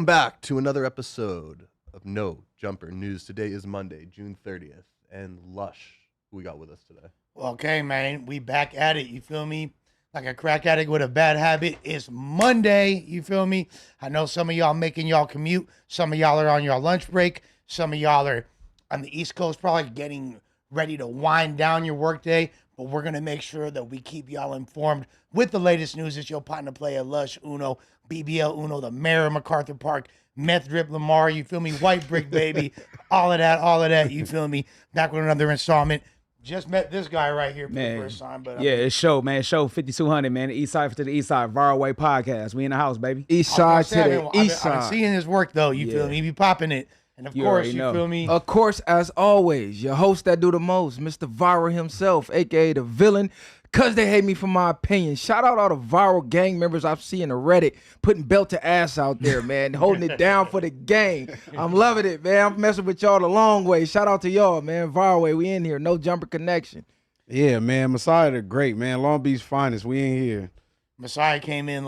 back to another episode of No Jumper News. Today is Monday, June 30th, and Lush, who we got with us today. Okay, man, we back at it, you feel me? Like a crack addict with a bad habit. It's Monday, you feel me? I know some of y'all making y'all commute. Some of y'all are on your lunch break. Some of y'all are on the East Coast probably getting ready to wind down your workday. But we're going to make sure that we keep y'all informed with the latest news. It's your partner player, Lush Uno, BBL Uno, the mayor of MacArthur Park, Meth Drip Lamar, you feel me? White Brick Baby, all of that, you feel me? Back with another installment. Just met this guy right here for the first time. But yeah, it's show, man. Show 5200, man. The East Side to the East Side, Faraway podcast. We in the house, baby. East Side to the East Side. I've been seeing his work, though, you feel me? He be popping it. And of course, you feel me? Of course, as always, your host that do the most, Mr. Viral himself, a.k.a. the villain, because they hate me for my opinion. Shout out all the Viral gang members I've seen in the Reddit putting belt to ass out there, man, holding it down for the gang. I'm loving it, man. I'm messing with y'all the long way. Shout out to y'all, man. Viral way, we in here. No Jumper connection. Yeah, man. Messiah the great, man. Long Beach finest. We in here. Messiah came in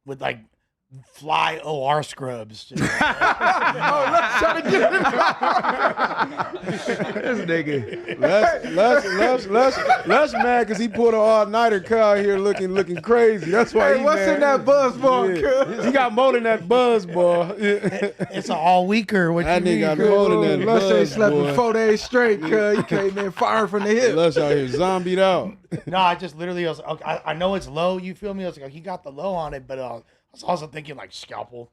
with fly OR scrubs. Let's try to get This nigga. Let's mad because he pulled an all-nighter car out here looking crazy. That's why what's mad. in that buzz ball, yeah. He got more than that buzz ball. It's an all-weeker. What That you nigga mean, got more than that Lush buzz, ain't slept boy. in 4 days straight, cuz. You came in firing from the hip. Lush out here zombied out. No, I just literally was. Okay, I know it's low. You feel me? I was like, he got the low on it, but I was also thinking like scalpel.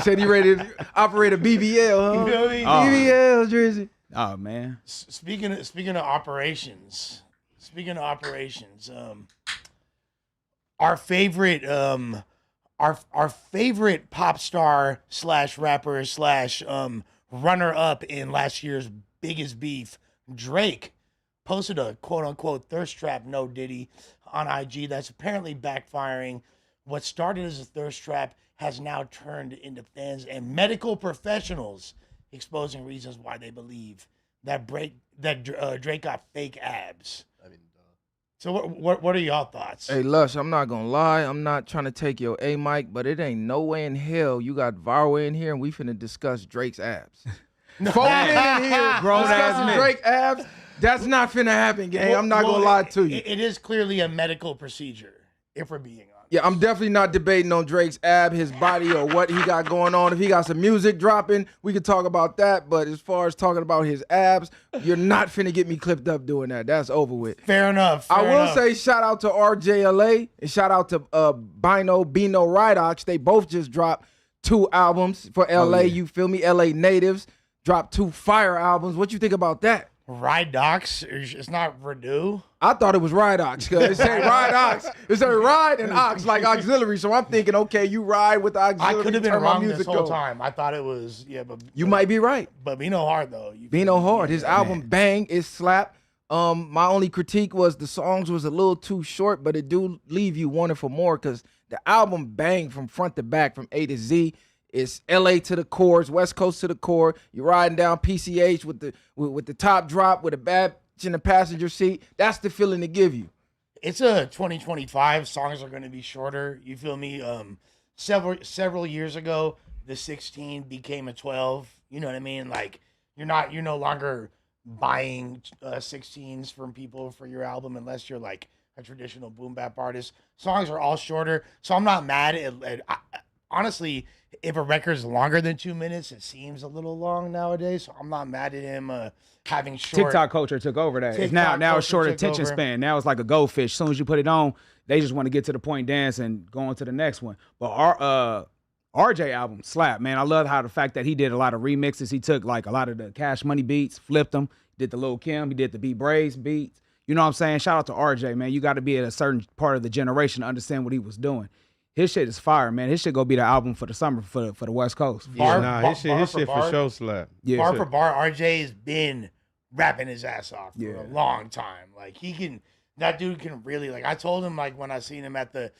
Said he ready to operate a BBL, huh? You feel me? BBL, Drizzy. Oh, man. Speaking of operations, our favorite our favorite pop star / rapper / runner up in last year's biggest beef, Drake, posted a quote unquote thirst trap no Diddy on IG that's apparently backfiring. What started as a thirst trap has now turned into fans and medical professionals exposing reasons why they believe that Drake got fake abs. I mean, so what are y'all thoughts? Hey, Lush, I'm not going to lie. I'm not trying to take your A-mic, but it ain't no way in hell you got Viral in here and we finna discuss Drake's abs. 4 men in here discussing Drake abs. That's not finna happen, gang. I'm not going to lie to you. It is clearly a medical procedure, if we're being honest. Yeah, I'm definitely not debating on Drake's ab, his body, or what he got going on. If he got some music dropping, we could talk about that. But as far as talking about his abs, you're not finna get me clipped up doing that. That's over with. Fair enough. I will say shout out to RJLA and shout out to Bino Ridox. They both just dropped 2 albums for LA. You feel me? LA natives dropped 2 fire albums. What you think about that? Ridox? It's not Verdu? I thought it was Ridox because it said Ridox. It said ride and ox, like auxiliary. So I'm thinking, okay, you ride with the auxiliary. I could have been wrong this whole time. I thought it was, but you might be right. But Bino hard though. Bino hard. His album bang, it slap. My only critique was the songs was a little too short, but it do leave you wanting for more because the album bang from front to back, from A to Z. It's LA to the core, it's West Coast to the core. You're riding down PCH with the top drop with a bad in the passenger seat. That's the feeling to give you. It's a 2025. Songs are going to be shorter. You feel me? Several years ago, the 16 became a 12. You know what I mean? Like you're no longer buying 16s from people for your album unless you're like a traditional boom bap artist. Songs are all shorter, so I'm not mad at honestly, if a record's longer than 2 minutes, it seems a little long nowadays. So I'm not mad at him having short. TikTok culture took over that. It's now a short attention span. Now it's like a goldfish. As soon as you put it on, they just want to get to the point, dance, and go on to the next one. But our RJ album slap, man. I love how the fact that he did a lot of remixes. He took like a lot of the Cash Money beats, flipped them, did the Lil Kim, he did the B Braves beats. You know what I'm saying? Shout out to RJ, man. You got to be at a certain part of the generation to understand what he was doing. His shit is fire, man. His shit gonna be the album for the summer for the West Coast. His shit for sure slap. Yeah, bar for bar, RJ has been rapping his ass off for a long time. Like he can. that dude can really, like, I told him, like, when I seen him at the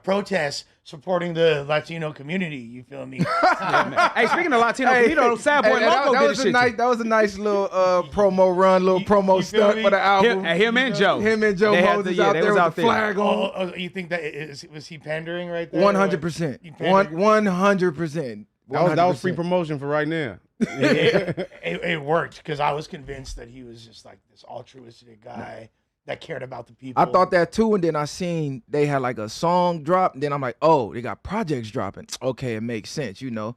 protest supporting the Latino community, you feel me? Hey, speaking of Latino community, Sad Boy Loco did shit. That was a nice little promo run, little promo stunt for the album. Him and Joe. Him and Joe Moses out there with the flag on. Oh, you think that was he pandering right there? 100%. 100%. That was free promotion for right now. It worked because I was convinced that he was just like this altruistic guy that cared about the people. I thought that too, and then I seen they had like a song drop, and then I'm like, oh, they got projects dropping. Okay, it makes sense, you know.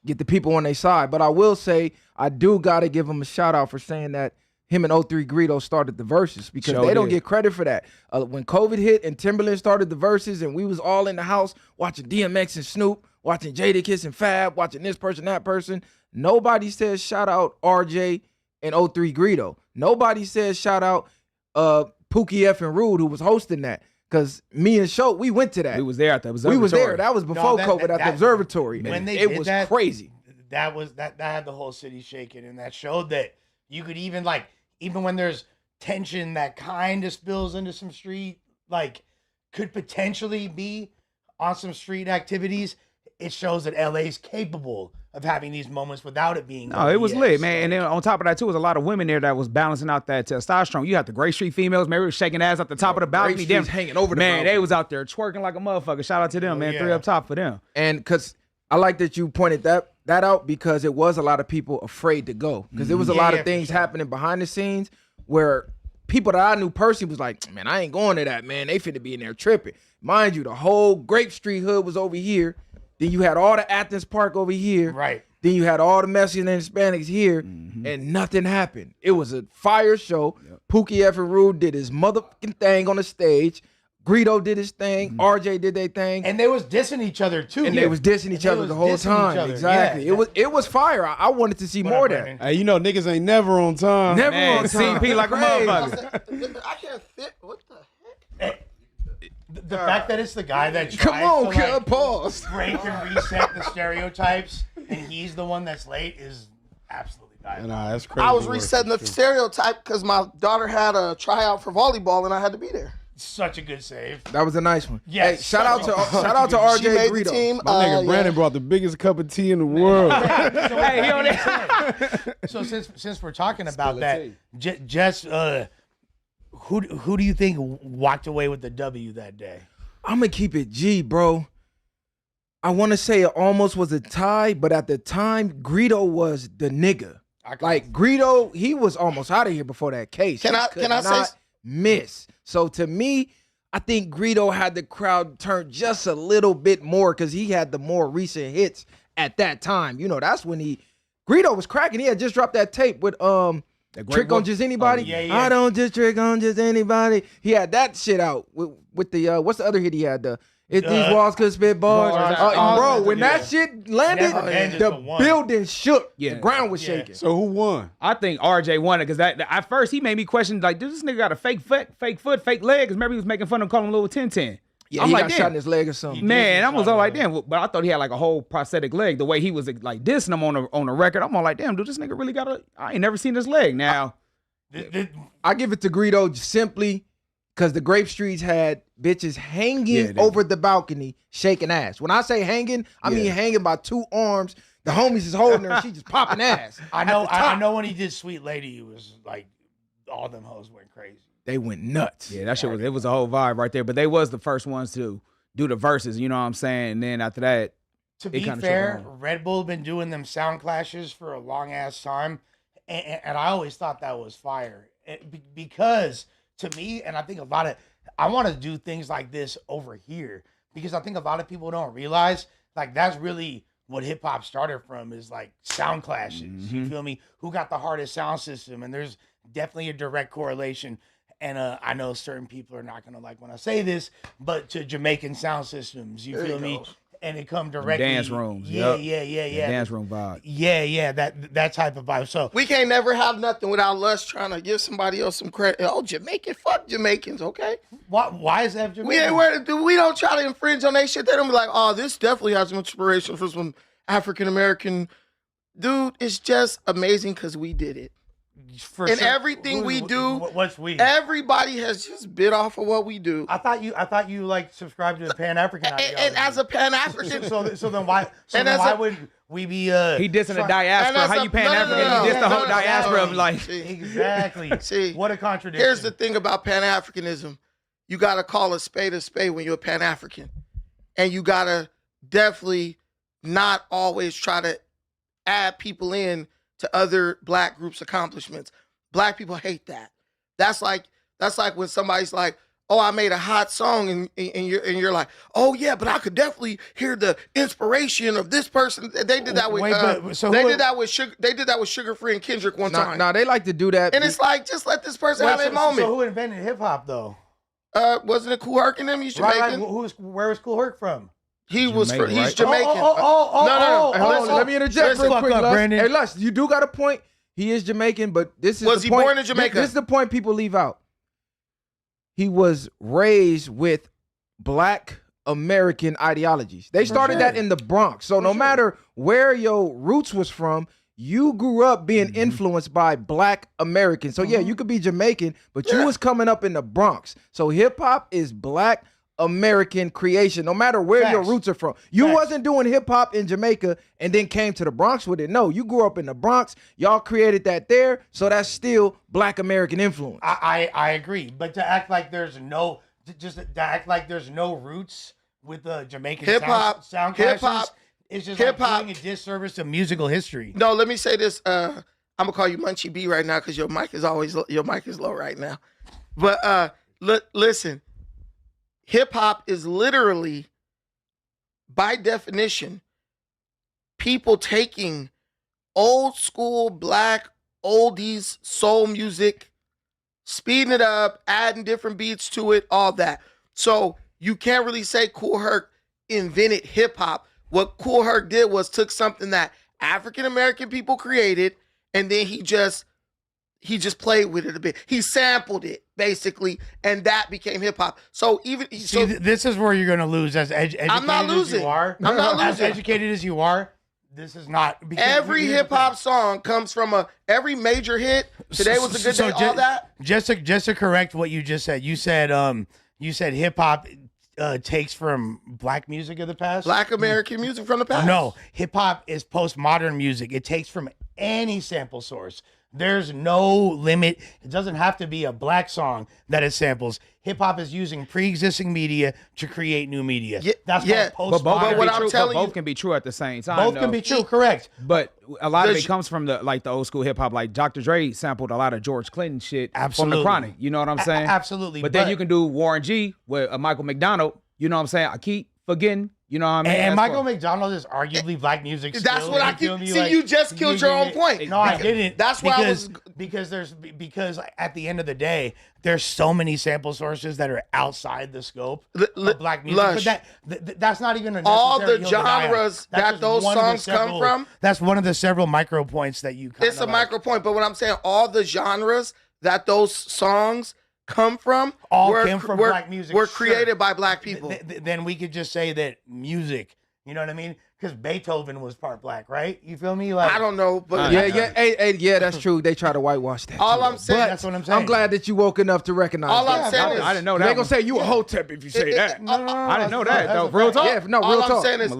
Get the people on their side. But I will say, I do got to give him a shout out for saying that him and 03 Greo started the verses because they don't get credit for that. When COVID hit and Timberland started the verses and we was all in the house watching DMX and Snoop, watching Jadakiss and Fab, watching this person, that person, nobody says shout out RJ and 03 Greo. Nobody says shout out Pookie F and Rude, who was hosting that. Because me and Show, we went to that. We was there at the observatory. We was there. That was before COVID at the observatory. When they it did was that, crazy. That had the whole city shaking, and that showed that you could even, like, even when there's tension that kind of spills into some street, like, could potentially be on some street activities, it shows that LA's capable of having these moments without it being. No, it was lit, man. And then on top of that, too, was a lot of women there that was balancing out that testosterone. You had the Great Street females, maybe shaking ass at the top of the balcony. Them hanging over the balcony. They was out there twerking like a motherfucker. Shout out to them, man. 3 up top for them. And because I like that you pointed that out because it was a lot of people afraid to go. Because there was a lot of things happening behind the scenes where people that I knew personally was like, man, I ain't going to that, man. They finna be in there tripping. Mind you, the whole Grape Street hood was over here. Then you had all the Athens Park over here. Right. Then you had all the Mexicans and Hispanics here, and nothing happened. It was a fire show. Yep. Pookie F and Rude did his motherfucking thing on the stage. Greo did his thing. RJ did their thing. And they was dissing each other, too. And they was dissing each other the whole time. Exactly. Yeah. It was fire. I wanted to see more of that. Hey, you know, niggas ain't never on time. Never on time. CP like a motherfucker. I can't fit. What the heck? The fact that it's the guy that tries to pause. break and reset the stereotypes, and he's the one that's late, is absolutely diabolical. Nah, that's crazy. I was resetting the stereotype because my daughter had a tryout for volleyball and I had to be there. Such a good save. That was a nice one. Yes. Hey, shout out to RJ She made the Greo. team. My nigga Brandon brought the biggest cup of tea in the world. Hey, he on that. So since we're talking about that, just who do you think walked away with the W that day? I'm gonna keep it G, bro. I want to say it almost was a tie, but at the time, Greo was the nigga. Like Greo, he was almost out of here before that case. Can I say miss? So to me, I think Greo had the crowd turned just a little bit more because he had the more recent hits at that time. You know, that's when Greo was cracking. He had just dropped that tape with Trick on Just Anybody. Oh, yeah. I don't just trick on just anybody. He had that shit out with the what's the other hit he had? If these walls could spit bars. Bro, when that shit landed, the building shook. Yeah. The ground was shaking. So who won? I think RJ won it because at first he made me question, like, dude, this nigga got a fake foot, fake leg. Because remember he was making fun of calling him Little 1010. Yeah, he got shot in his leg or something. Man, I was all like, damn. But I thought he had like a whole prosthetic leg. The way he was like dissing him on the record, I'm all like, damn, dude, this nigga really got I ain't never seen his leg. Now, I give it to Greo simply because the Grape Streets had bitches hanging over the balcony shaking ass. When I say hanging, I mean hanging by 2 arms. The homies is holding her and she just popping ass. I know when he did Sweet Lady, it was like all them hoes went crazy. They went nuts. Yeah, that shit was a whole vibe right there. But they was the first ones to do the verses, you know what I'm saying? And then after that, to be fair, Red Bull been doing them sound clashes for a long ass time. And I always thought that was fire. Because to me, and I think I want to do things like this over here because I think a lot of people don't realize like that's really what hip hop started from is like sound clashes. You feel me? Who got the hardest sound system? And there's definitely a direct correlation. And I know certain people are not gonna like when I say this, but to Jamaican sound systems, you feel me? And it come directly. Dance rooms. Yeah. Dance room vibe. Yeah, that type of vibe. So we can't never have nothing without us trying to give somebody else some credit. Oh, Jamaican, fuck Jamaicans, okay? why is that Jamaican? We don't try to infringe on their shit. They don't be like, oh, this definitely has some inspiration from some African American dude. It's just amazing because we did it. And everything we do, what's we? everybody has just bit off of what we do. I thought you like subscribed to the Pan African ideology. And as a Pan African, so then why? So then why would we be? He dissing the diaspora. How you Pan African? You diss the whole diaspora of like. Exactly. See, what a contradiction. Here's the thing about Pan Africanism: you gotta call a spade when you're a Pan African, and you gotta definitely not always try to add people in to other black groups' accomplishments. Black people hate that. That's like when somebody's like, "Oh, I made a hot song," and you're like, "Oh yeah, but I could definitely hear the inspiration of this person." They did that with they did that with Sugar Free and Kendrick one time. No, they like to do that. And it's like, just let this person have a moment. So who invented hip hop though? Wasn't it Kool Herc and them? He's Jamaican. Right. Where was Kool Herc from? He's Jamaican. No. Let me interject real quick, Brandon. Hey, Lush, you do got a point. He is Jamaican, but this is Was he point. born in Jamaica? This is the point people leave out. He was raised with black American ideologies. They started that in the Bronx. So no matter where your roots was from, you grew up being influenced by black Americans. So yeah, you could be Jamaican, but you was coming up in the Bronx. So hip hop is black American creation, no matter where your roots are from. You wasn't doing hip hop in Jamaica and then came to the Bronx with it. No, you grew up in the Bronx. Y'all created that there, so that's still black American influence. I agree, but to act like there's no roots with the Jamaican hip hop sound it's just like doing a disservice to musical history. No, let me say this. I'm gonna call you Munchie B right now because your mic is low right now. But listen. Hip hop is literally, by definition, people taking old school black oldies soul music, speeding it up, adding different beats to it, all that. So you can't really say Kool Herc invented hip hop. What Kool Herc did was took something that African American people created, and then he just played with it a bit. He sampled it basically, and that became hip hop. So this is where you're going to lose as educated I'm not losing. As you are. I'm not losing. As educated as you are, this is not. Every hip hop song comes from every major hit. Today was a good day. All that. Just to correct what you just said. You said hip hop takes from black music of the past. Black American music from the past. No, hip hop is postmodern music. It takes from any sample source. There's no limit. It doesn't have to be a black song that it samples. Hip hop is using pre-existing media to create new media. That's but both can be true at the same time. Both can be true, correct. But a lot of it comes from the old school hip hop. Like Dr. Dre sampled a lot of George Clinton shit from the Chronic. You know what I'm saying? Absolutely. But then you can do Warren G with Michael McDonald. You know what I'm saying? I keep forgetting. You know what I mean? And Michael McDonald is arguably black music. That's what I keep. See, you just killed your own point. No, I didn't. That's why because at the end of the day, there's so many sample sources that are outside the scope of black music. Lush. But that's not even a all the genres that those songs come from. That's one of the several micro points that you. It's a micro point, but what I'm saying, all the genres that those songs come from came from black music. Were created by black people. Then we could just say that music, you know what I mean? Because Beethoven was part black, right? You feel me? Like I don't know, but yeah, that's true. They try to whitewash that. All I'm saying, that's what I'm saying. I'm glad that you woke enough to recognize. All that. I'm saying is, I didn't know that. They gonna say you a hotep if you say that. No, I didn't know that though. Real talk. Yeah, no, real all talk. I'm saying is,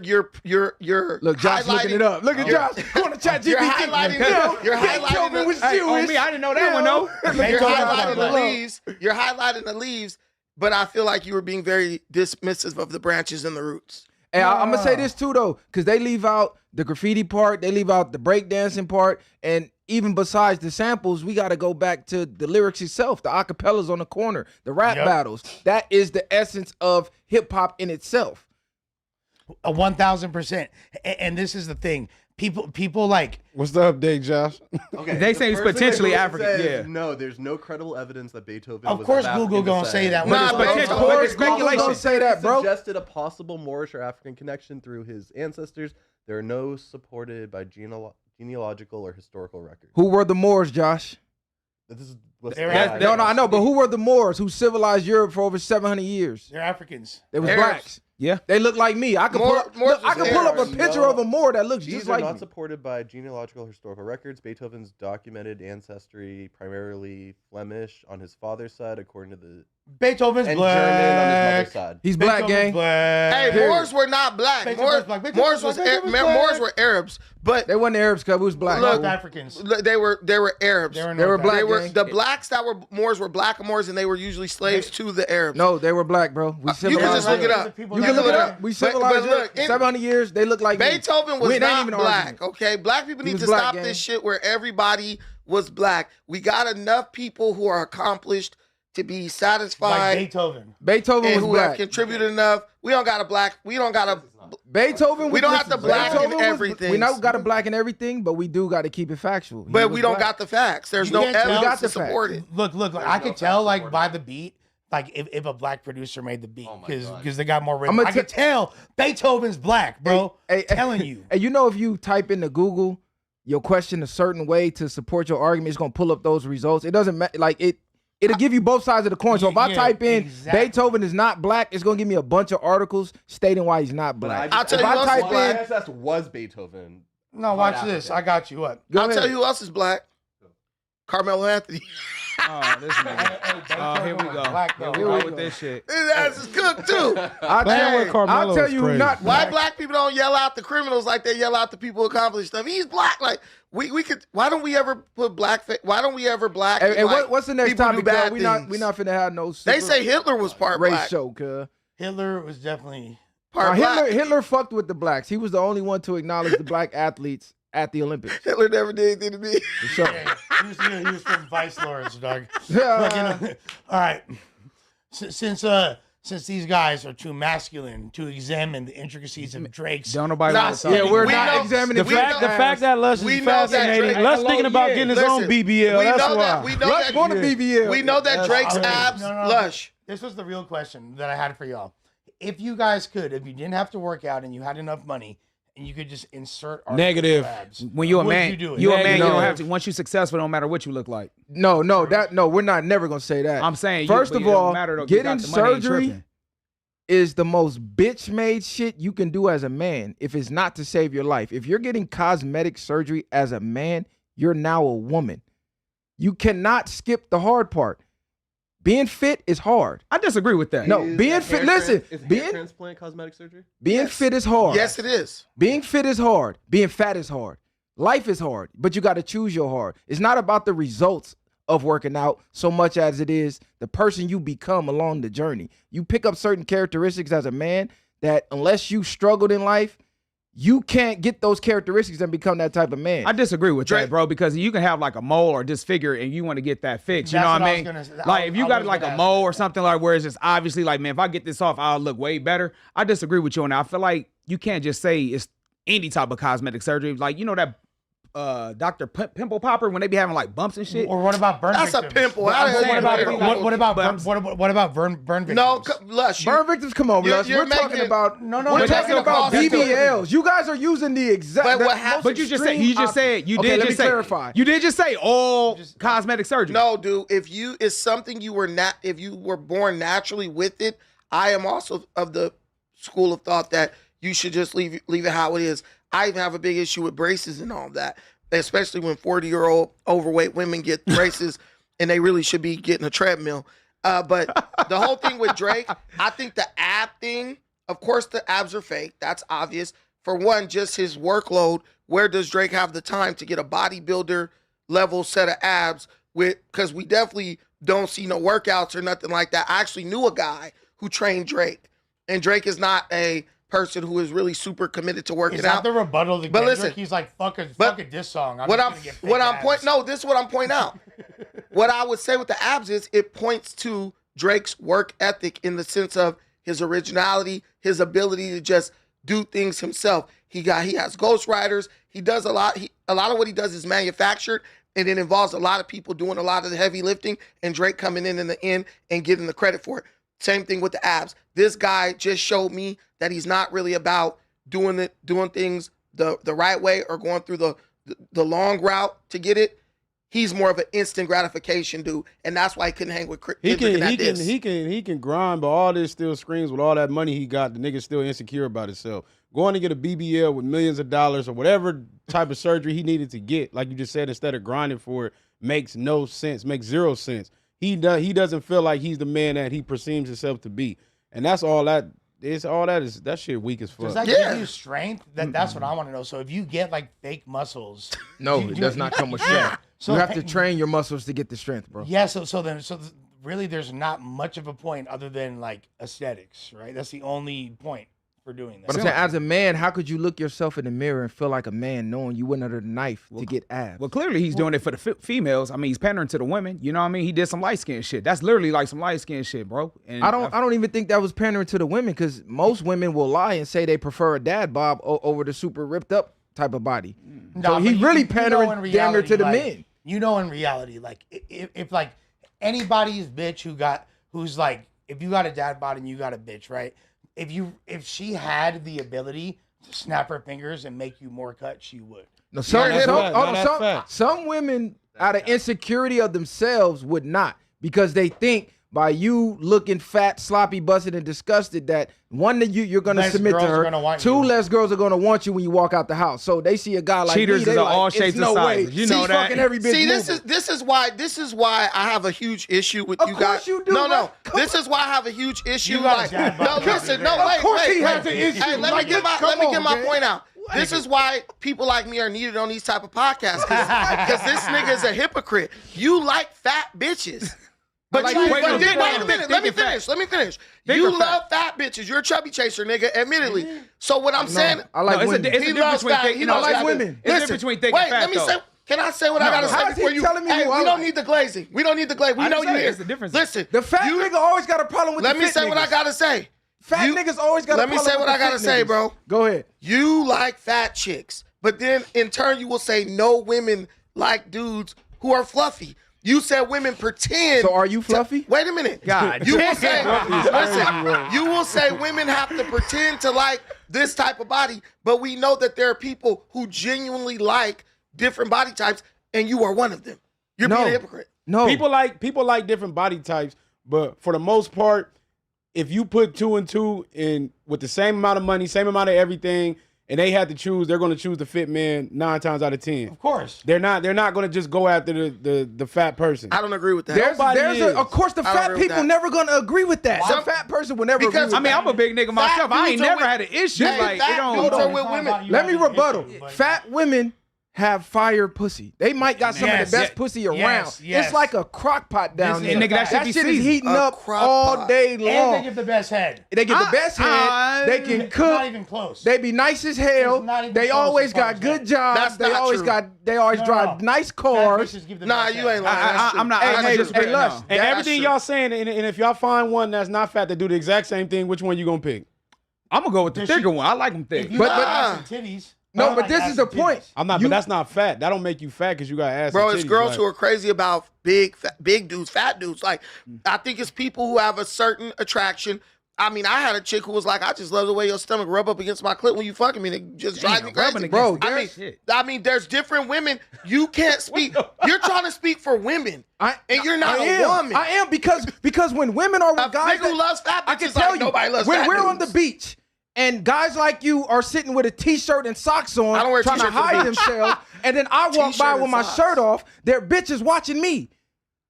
you're look, Josh looking it up. Look at Josh. Go on the chat You're GPT. You're highlighting was Hey, Jewish. me, I didn't know that one though. You're highlighting the leaves. You're highlighting the leaves, but I feel like you were being very dismissive of the branches and the roots. And I'm gonna say this too though, because they leave out the graffiti part, they leave out the breakdancing part, and even besides the samples, we got to go back to the lyrics itself, the acapellas on the corner, the rap battles. That is the essence of hip hop in itself. 1,000%. And this is the thing. People like. What's the update, Josh? Okay, They say it's potentially African. Yeah. No, there's no credible evidence that Beethoven. Of was course, of Google African gonna say that. descent. Nah, but potential. Of course, speculation. Google don't say that, bro. Suggested a possible Moorish or African connection through his ancestors. There are no supported by genealogical or historical records. Who were the Moors, Josh? This is what's No, I know, but who were the Moors who civilized Europe for over 700 years? They're Africans. They was Arabs. blacks. Yeah. They look like me. I could pull up a picture of a Moore that looks These just are like not me. supported by genealogical historical records. Beethoven's documented ancestry primarily Flemish on his father's side, according to the Beethoven's and black. German on his mother's side. He's black, gang. Hey, Period. Moors were not black. Beethoven's black. Moors were Arabs, but They weren't Arabs because we was black. Look, North Africans. they were Arabs. They were They were North black. They were gang. the blacks that were Moors were black Moors, and they were usually slaves to the Arabs. No, they were black, bro. We You can civilized. just look it them. up. People You that can look it look up. We But civilized. look, them. 700 years, they look like me. Beethoven was We ain't not even black. arguing. Okay, black people He need was to black, stop gang. this shit where everybody was black. We got enough people who are accomplished to be like satisfied Beethoven. Beethoven and was who have black. contributed enough. We don't got a black. We don't got a. Beethoven. We don't have to blacken Beethoven was- everything. We not got to blacken everything, but we do got to keep it factual. He But was we don't black. got the facts. There's You no can't tell- evidence We got to the support it. Look, I could tell like by the beat, like if a black producer made the beat, Oh my because God. they got more rhythm. I'ma I could tell Beethoven's black, bro. Hey, telling you. And you know, if you type into Google your question a certain way to support your argument, it's gonna pull up those results. It doesn't matter. Like it'll give you both sides of the coin. So if I Yeah, type in exactly. Beethoven is not black, it's gonna give me a bunch of articles stating why he's not black. I'll tell if you I what's type black. in, ancestor was Beethoven. No, watch this. I got you. What? go I'll ahead. tell you who else is black. Carmelo Anthony. Oh, this nigga. Oh, here we go. Black, Here though. we Here we go with go. this shit. His ass is cooked too. I'll Hey, with Carmelo I'll tell is you crazy. not Why black. black people don't yell out the criminals like they yell out the people who accomplish stuff? He's black. Like we could. Why don't we ever put black? Why don't we ever black? Hey, like, what's the next people do topic? bad Bro? We things? not finna have no. They super say Hitler was part race black. show, cuz. Hitler was definitely. Part Now, black. Hitler fucked with the blacks. He was the only one to acknowledge the black athletes at the Olympics. Hitler never did anything to me. For sure. He was from Vice Lords, dog. Yeah. All right. Since these guys are too masculine to examine the intricacies of Drake's. Don't nobody Nah, want to talk. Yeah, we're We not know- examining we The fact that Lush we is know that fascinating. Drake- Lush thinking about yeah. getting his own Listen, BBL. we That's know why. that. We know Lush that. going to BBL. We know that Drake's Okay. abs No. lush. This was the real question that I had for y'all. If you guys could, if you didn't have to work out and you had enough money, and you could just insert Negative. abs, When you a would man, you do it? you a man. You No. don't have to. Once you're successful, it don't matter what you look like. No, we're not never gonna say that. I'm saying. First of it don't all, matter though. You getting got the money, ain't surgery tripping. is the most bitch-made shit you can do as a man if it's not to save your life. If you're getting cosmetic surgery as a man, you're now a woman. You cannot skip the hard part. Being fit is hard. I disagree with that. No, Is being a fit. hair Listen, is hair being transplant cosmetic surgery? Yes. fit is hard. Yes, it is. Being fit is hard. Being fat is hard. Life is hard, but you got to choose your hard. It's not about the results of working out so much as it is the person you become along the journey. You pick up certain characteristics as a man that unless you struggled in life, you can't get those characteristics and become that type of man. I disagree with Drake- that, bro, because you can have like a mole or disfigure and you want to get that fixed. You That's know what what I I was mean? gonna say. Like I if you was got like gonna a ask mole that. or something like where it's just obviously like, man, if I get this off, I'll look way better. I disagree with you on that. I feel like you can't just say it's any type of cosmetic surgery. Like, you know that Dr. Pimple Popper when they be having like bumps and shit. Or what about burn That's a victims? pimple. But How I'm the hell saying you about know people- that? What about burn victims? No, Lush. Burn victims, come on, you're- Lush. you're We're talking making- about No, we're but that's talking about still BBLs. You guys are using the exact. But what the happened- most But you just said extreme you just option. said you Okay, did let just me say clarify. you did just say all cosmetic surgery. No, dude. If you is something you were not, if you were born naturally with it, I am also of the school of thought that you should just leave it how it is. I even have a big issue with braces and all that, especially when 40-year-old overweight women get braces and they really should be getting a treadmill. But the whole thing with Drake, I think the ab thing, of course the abs are fake. That's obvious. For one, just his workload. Where does Drake have the time to get a bodybuilder level set of abs with? Because we definitely don't see no workouts or nothing like that. I actually knew a guy who trained Drake, and Drake is not a person who is really super committed to working Is out. that the rebuttal to But Kendrick? listen, He's like, fuck a diss song. What I'm just gonna get fake pointing abs. no, this is what I'm pointing out. What I would say with the abs is it points to Drake's work ethic in the sense of his originality, his ability to just do things himself. He has ghostwriters. He does a lot. A lot of what he does is manufactured, and it involves a lot of people doing a lot of the heavy lifting, and Drake coming in the end and getting the credit for it. Same thing with the abs. This guy just showed me that he's not really about doing things the right way or going through the long route to get it. he's more of an instant gratification dude, and that's why he couldn't hang with He Kendrick. he can grind, but all this still screams with all that money he got. The nigga's still insecure about himself. Going to get a BBL with millions of dollars or whatever type of surgery he needed to get, like you just said, instead of grinding for it, makes no sense, makes zero sense. He doesn't feel like he's the man that he perceives himself to be, and that's all that. That shit weak as fuck. Does that give you strength? That's what I want to know. So if you get like fake muscles, No, it does not come with strength. So you have to train your muscles to get the strength, bro. Yeah. So really, there's not much of a point other than like aesthetics, right? That's the only point for doing that. But I'm saying, as a man, how could you look yourself in the mirror and feel like a man knowing you went under the knife to get abs? Well, clearly he's doing it for the females. I mean, he's pandering to the women. You know what I mean? He did some light skin shit. That's literally like some light skin shit, bro. And I don't even think that was pandering to the women, because most women will lie and say they prefer a dad bod over the super ripped up type of body. So he really pandering damn near to the men. You know, in reality, like if like anybody's bitch who's like, if you got a dad bod and you got a bitch, right? If she had the ability to snap her fingers and make you more cut, she would. No, some women out of insecurity of themselves would not, because they think by you looking fat, sloppy, busted, and disgusted that one, that you're going to submit to her. Two, less girls are going to want you when you walk out the house. So they see a guy like cheaters me, is they like, all shapes and sizes. You know that. Every bitch See, moving. this is why I have a huge issue with you guys. Of course you do. No. This is why I have a huge issue. You got a dad bod. Wait. Of course he has an issue. Hey, let me get my point out. This is why people like me are needed on these type of podcasts, because this nigga is a hypocrite. You like fat bitches. But wait a minute. Let me finish. You love fat bitches. You're a chubby chaser, nigga, admittedly. So what I'm saying, I like women. It's a difference between I like women. It's a difference between thick and fat, let me though. say. Can I say what I gotta say before you? telling me Hey, who I we don't like? need the glazing. We know you here. It's the difference. Listen, The fat nigga always got a problem with let the me fit say what I niggas. gotta say. Fat niggas always got a Let me problem say with what the I gotta fit say, niggas. bro. Go ahead. You like fat chicks, but then in turn you will say no women like dudes who are fluffy. You said women pretend. So are you fluffy? Wait a minute. God, You will say, listen, you will say women have to pretend to like this type of body, but we know that there are people who genuinely like different body types, and you are one of them. You're being a hypocrite. No. People like different body types, but for the most part, if you put 2 and 2 in with the same amount of money, same amount of everything, and they had to choose, they're going to choose the fit man 9 times out of 10. Of course. They're not going to just go after the fat person. I don't agree with that. Of course, the fat agree with people that. never gonna agree with that. Some- The fat person will never Because- agree with I mean, that. I'm a big nigga myself. I ain't dudes are never with- had an issue. Hey, Like, fat it don't. dudes are Hold with on. women. Let me rebuttal. But- Fat women have fire pussy. They might got some of Yes, the best yeah. pussy around. Yes. It's like a crock pot down This there. is a nigga, that fact. shit be shit is seasoned. heating A up crock all pot. day And long. they give the best head. They get the best head. They can It's cook. not even close. They be nice as hell. It's not even They close always as far got as good that. jobs. That's They not always true. drive No. nice Fat cars. bitches give the Nah, best you head. ain't lying. I'm not. Hey, I'm hey, just hey, Lush. And That's everything true. y'all saying, and if y'all find one that's not fat to do the exact same thing, which one you gonna pick? I'm gonna go with the thicker one. I like them thick. If you But- got but- ass and titties. No, I but like this ass is the and point. titties. I'm not, but that's not fat. That don't make you fat because you got ass. Bro, and it's titties, girls like- who are crazy about big dudes, fat dudes. Like, I think it's people who have a certain attraction. I mean, I had a chick who was like, I just love the way your stomach rub up against my clit when you fucking me. And it just drives me crazy. Bro, I mean, there's different women. You can't speak. You're trying to speak for women, and you're not a woman. I am because when women are with A guys nigga who loves fat I can bitches tell like you, nobody loves when fat we're on the dudes. beach and guys like you are sitting with a t-shirt and socks on, I don't wear trying to t-shirts to the hide beach. themselves, and then I walk T-shirt by and with my socks. shirt off, their bitches watching me.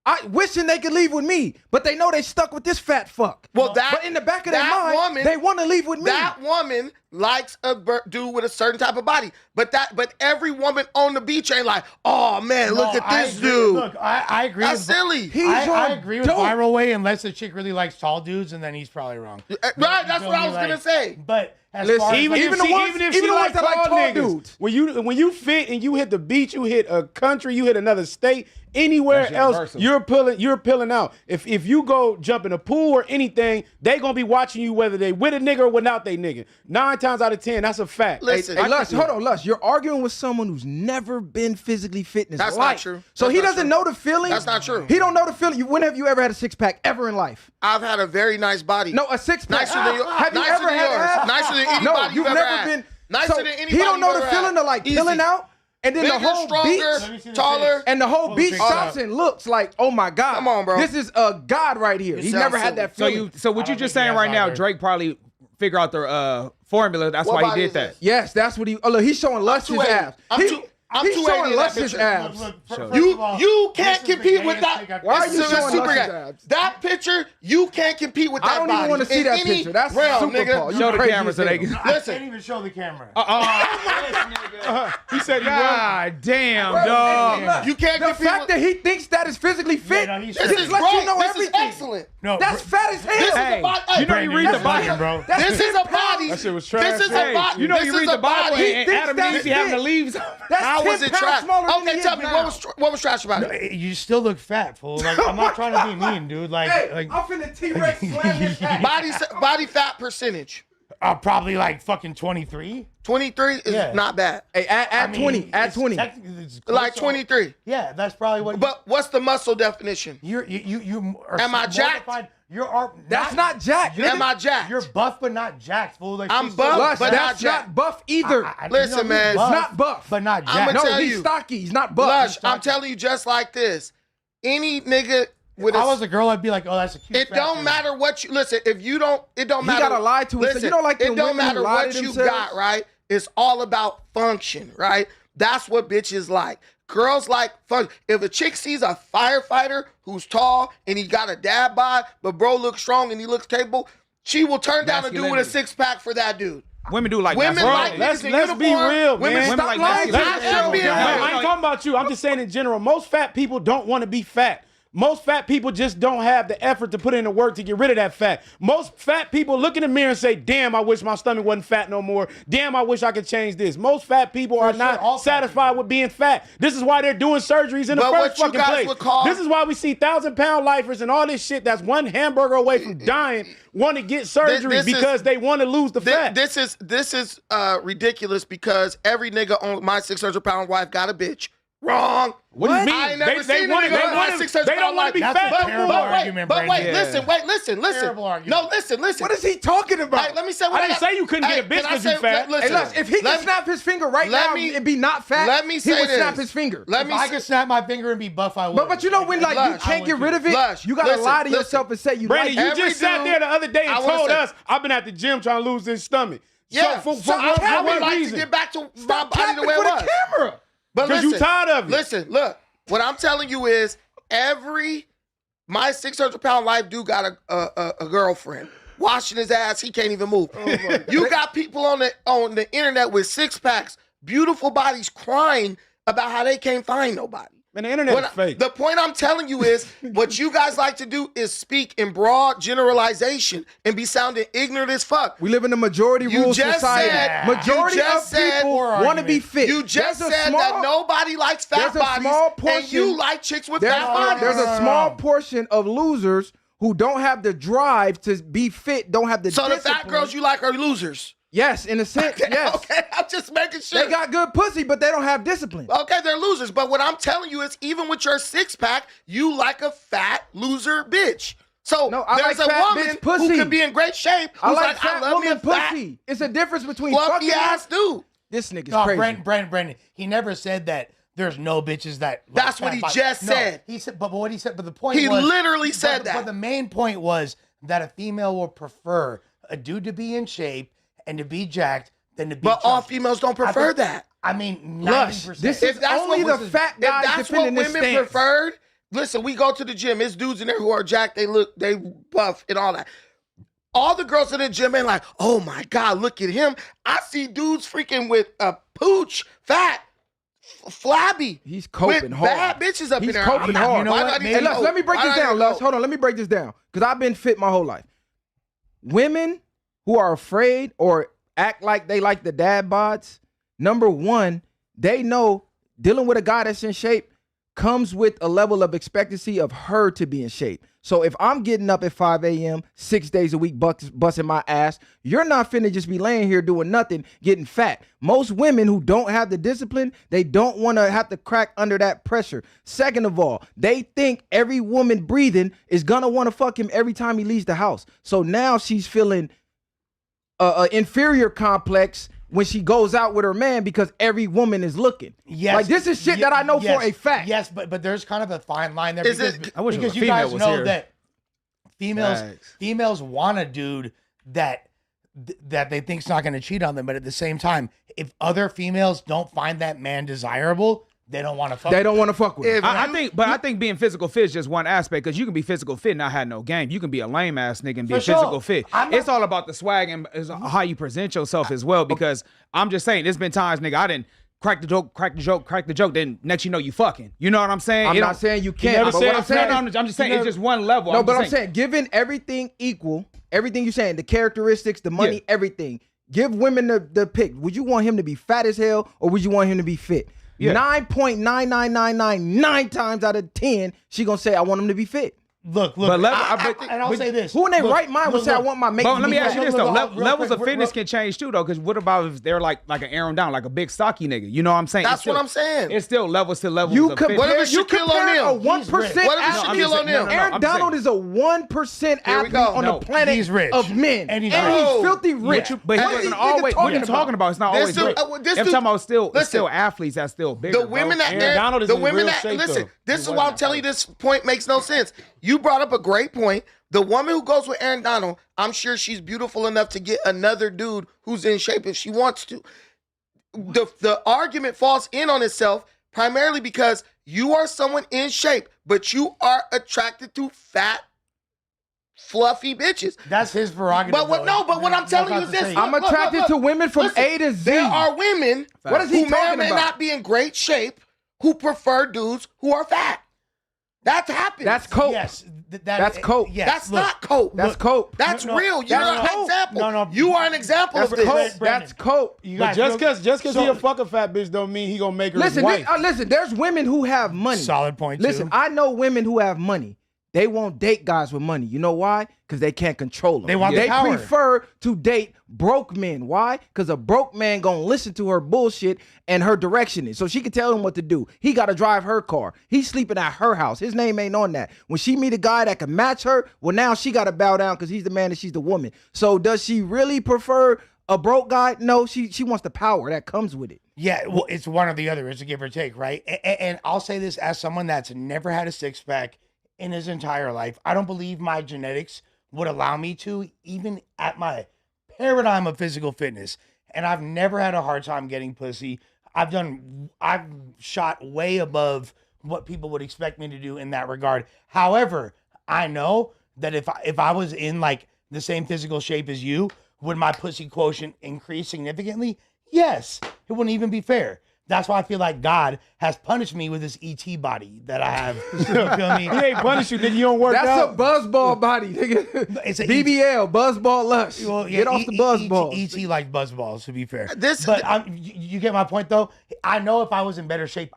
I wishing they could leave with me, but they know they stuck with this fat fuck. Well, but in the back of their that mind, woman- they want to leave with me. That woman likes a dude with a certain type of body, but every woman on the beach ain't like, oh man, look No, at I this agree. dude. Look, I agree. That's with, silly. I agree with dope. viral way unless the chick really likes tall dudes, and then he's probably wrong. Right, that's feel what I me? was gonna Like, say. But as Listen, far as Even like, if the she ones like that like tall tall niggas, dudes. when you fit and you hit the beach, you hit a country, you hit another state, anywhere That's else, universal. you're peeling out. If you go jump in a pool or anything, they gonna be watching you whether they with a nigga or without they nigga. 9 times out of 10, that's a fact. Listen, Hey, Lush, hold on, Lush. You're arguing with someone who's never been physically fit in his That's life. not true. So That's he not doesn't true. know the feeling. That's not true. He don't know the feeling. When have you ever had a six-pack ever in life? I've had a very nice body. No, a six-pack. Nicer than Have you nicer ever than had yours. abs? Nicer than No, anybody you've ever never had. been. Nicer so than anybody he don't know you the ever feeling had. of like Easy. peeling out. And then bigger, the whole stronger, beach, taller. and the whole Pull the beach picture stops up. and looks like, oh my God. Come on, bro. This is a God right here. You He sound never had that So feeling. what you don't just think he saying has right now? either. Drake probably figure out the formula. That's What why he body did is that. this? Yes, that's what he. Oh, look, he's showing Luscious 280. abs. I'm He's 280 showing in that Luscious picture. abs. You can't compete with that. Why are you This is showing super Luscious gay. abs? That picture, you can't compete with that I don't body. even want to see in that any picture. That's realm, super nigga. Paul. You Show the crazy camera as so they hell. can. I Listen. can't even show the camera. He said he won. God damn, Bro, dog. hey, look, You can't the compete fact with- that he thinks that is physically fit, no, he's This This is just lets great. you know This everything. is excellent. No, That's fat as hell. This is Hey, a body. you know you read the that's Bible. fucking, bro. That's This is a 10 pounds. body. That shit was trash. This is a Hey, body. you know This you is read a the Bible body. He and thinks Adam that and Eve is be having fit. the leaves. That's How 10 was it pounds trash? smaller than Okay, he tell is me now. what was trash about it? You still look fat, fool. Like, I'm not trying to be mean, dude. Like, Hey, I'm finna T-Rex slam his ass. Body fat percentage. probably like fucking 23. 23 is Yeah. not bad. Hey, add 20. Add it's 20. technically- it's close Like to- 23. Yeah, that's probably what. But what's the muscle definition? you are. Am I jacked? mortified. You're That's not jacked. You're- Am I jacked? You're buff, but not jacked, fool. Like, I'm she's buff, still- Lush, but that's not jacked. not buff either. Listen, he's man. buff, It's not buff. but not I'ma jacked. no, tell he's you. stocky. He's not buff. Lush, He's I'm stocky. telling you just like this. Any nigga with If I was a girl, I'd be like, oh, that's a cute. it fat don't dude. matter what you listen. If you don't, it don't He matter. gotta lie to himself. Listen, You know, like it them don't women who matter lie to what you themselves? got, right? It's all about function, right? That's what bitches like. Girls like fun. If a chick sees a firefighter who's tall and he got a dad bod, but bro looks strong and he looks capable, she will turn down a dude with a Masculinity. 6-pack for that dude. Women do like Women masculinity. like let's niggas in let's be uniform. real, Women man. Women Stop like lying. masculinity. I am being No, real. I ain't talking about you. I'm just saying in general. Most fat people don't want to be fat. Most fat people just don't have the effort to put in the work to get rid of that fat. Most fat people look in the mirror and say, damn, I wish my stomach wasn't fat no more. Damn, I wish I could change this. Most fat people are sure, not all fat satisfied with being fat. This is why they're doing surgeries in the But first what you fucking guys place. would call- This is why we see 1,000-pound lifers and all this shit that's one hamburger away from dying want to get surgery this is- because they want to lose the fat. This is ridiculous because every nigga on my 600-pound wife got a bitch. Wrong. What do you mean? I ain't never They seen a want nigga on my to. 600 They don't want to be That's a fat. terrible no more. argument, But wait, Brandon. listen. Terrible argument. No, listen. What is he talking about? Hey, let me say what I didn't say you couldn't get a bitch can I 'cause you say- fat. Listen, Hey, Lush, if he let can me- snap his finger right let now me- and be not fat, let me he say would snap this. his finger. Let If me I say- could snap my finger and be buff, I would. But you know when like you Lush, can't get rid of it, Lush, you gotta listen, lie to listen. yourself and say you Brandon, like you it. Every just sat dude- there the other day and I wanna told say- us I've been at the gym trying to lose this stomach. Yeah, So so for I what would like reason? to get back to my Stop body tapping the way it for the was. camera. But 'Cause you tired of it. Listen, look. What I'm telling you is my 600-pound life dude got a girlfriend. Washing his ass, he can't even move. You got people on the internet with 6-packs, beautiful bodies crying about how they can't find nobody. Man, the internet is fake. The point I'm telling you is what you guys like to do is speak in broad generalization and be sounding ignorant as fuck. We live in a majority You rule just society. said- Majority you of just said- people want to be fit. You just There's a said small- that nobody likes fat there's a bodies small and portion- you like chicks with There's, fat bodies. there's a No. small portion of losers who don't have the drive to be fit, don't have the So the discipline. fat girls you like are losers. Yes, in a sense, yes. Okay, I'm just making sure. They got good pussy, but they don't have discipline. Okay, they're losers. But what I'm telling you is even with your 6-pack, you like a fat loser bitch. So No, I there's like a fat woman bitch pussy. who could be in great shape I who's like I fat love me a woman fat, pussy. It's a difference between fluffy fucking ass dude. This nigga's No, crazy. Brandon. He never said that. There's no bitches that. like That's what fat he bodies. just No, said. He said, but what he said, but the point He was, literally said that. But the main point was that a female will prefer a dude to be in shape and to be jacked than to be. But all chunky. females don't prefer think- that. I mean, Lush, 90%. this If is that's only what the was- fat If guys that's what defending this women stance. preferred, listen, we go to the gym. There's dudes in there who are jacked. They buff and all that. All the girls in the gym ain't like, oh my God, look at him. I see dudes freaking with a pooch, fat, flabby. He's coping with hard. bad bitches up He's in there. coping hard. You know Why what? not Maybe- Hey, even Lush, go? let me break Why this not down, even Lush. go? Hold on, let me break this down. Because I've been fit my whole life. Women who are afraid or act like they like the dad bods, number one, they know dealing with a guy that's in shape comes with a level of expectancy of her to be in shape. So if I'm getting up at 5 a.m., 6 days a week, busting my ass, you're not finna just be laying here doing nothing, getting fat. Most women who don't have the discipline, they don't want to have to crack under that pressure. Second of all, they think every woman breathing is gonna want to fuck him every time he leaves the house. So now she's feeling inferior complex when she goes out with her man because every woman is looking. Yes. Like this is shit that I know for a fact. Yes, but there's kind of a fine line there I wish because a you female guys was know here. that Facts. females want a dude that they think's not going to cheat on them, but at the same time, if other females don't find that man desirable, they don't want to fuck. They don't want to fuck with him. I think being physical fit is just one aspect because you can be physical fit and not have no game. You can be a lame ass nigga and be For sure. physical fit. I'm It's all about the swag and how you present yourself as well. Because I'm just saying, there's been times, nigga, I didn't crack the joke. Then next you know you fucking. You know what I'm saying? I'm not saying you can't. But what I'm saying, I'm just saying it's just one level. No, but I'm saying, given everything equal, everything you're saying, the characteristics, the money, everything, give women the pick. Would you want him to be fat as hell or would you want him to be fit? 9.99999 times out of 10, she gonna say, I want him to be fit. Look. And I'll say this. Who in their right mind would say, I want my mate to let be me ask fit? you this though. Real Levels quick, of fitness can change too though. Because what about if they're like an Aaron Down, like a big stocky nigga? You know what I'm saying? That's what I'm saying. It's still levels to levels. You of compare, What if fitness. it's you Shaquille compare a O'Neal? 1% What if it's athlete. Shaquille O'Neal? Aaron I'm Donald saying- is a 1% athlete go. on the planet He's rich. of men. And he's he's rich. filthy rich. But he What wasn't is this nigga always. What are you talking talking about? It's not This always dude- rich. this I'm dude- talking about it's still listen. athletes that's still bigger. The women bro. that Aaron Donald is the in women real that shape, listen, though. this is why I'm telling you this point makes no sense. You brought up a great point. The woman who goes with Aaron Donald, I'm sure she's beautiful enough to get another dude who's in shape if she wants to. The argument falls in on itself primarily because you are someone in shape, but you are attracted to fat, fluffy bitches. That's his prerogative. But what I'm telling you is this. I'm Look, attracted look, to women from listen, A to Z. There are women What is he who may or talking may about? not be in great shape who prefer dudes who are fat. That happens. That's coke. Yes, That's coke. Yes, That's look, not coke. That's coke. That's No, real. You're that's an coke. example. No. You are an example That's of this. coke. Brandon. That's coke. You But guys just feel- because he a fucking fat bitch don't mean he gonna make her his Listen, wife. listen. There's women who have money. Solid point, too. Listen, I know women who have money. They won't date guys with money. You know why? Because they can't control them. They want the They power. prefer to date broke men. Why? Because a broke man gonna listen to her bullshit and her directioning. So she can tell him what to do. He gotta drive her car. He's sleeping at her house. His name ain't on that. When she meet a guy that can match her, well now she gotta bow down because he's the man and she's the woman. So does she really prefer a broke guy? No, she wants the power that comes with it. Yeah, well, it's one or the other. It's a give or take, right? And I'll say this as someone that's never had a six pack in his entire life. I don't believe my genetics would allow me to, even at my paradigm of physical fitness. And I've never had a hard time getting pussy. I've shot way above what people would expect me to do in that regard. However, I know that if I was in like the same physical shape as you, would my pussy quotient increase significantly? Yes. It wouldn't even be fair. That's why I feel like God has punished me with this ET body that I have. You feel me? He ain't punish you, nigga. You don't work That's out. a buzzball body, nigga. It's a BBL, buzzball lush. Well, yeah, Get off the buzzballs. ET like buzzballs, to be fair. But you get my point, though. I know if I was in better shape,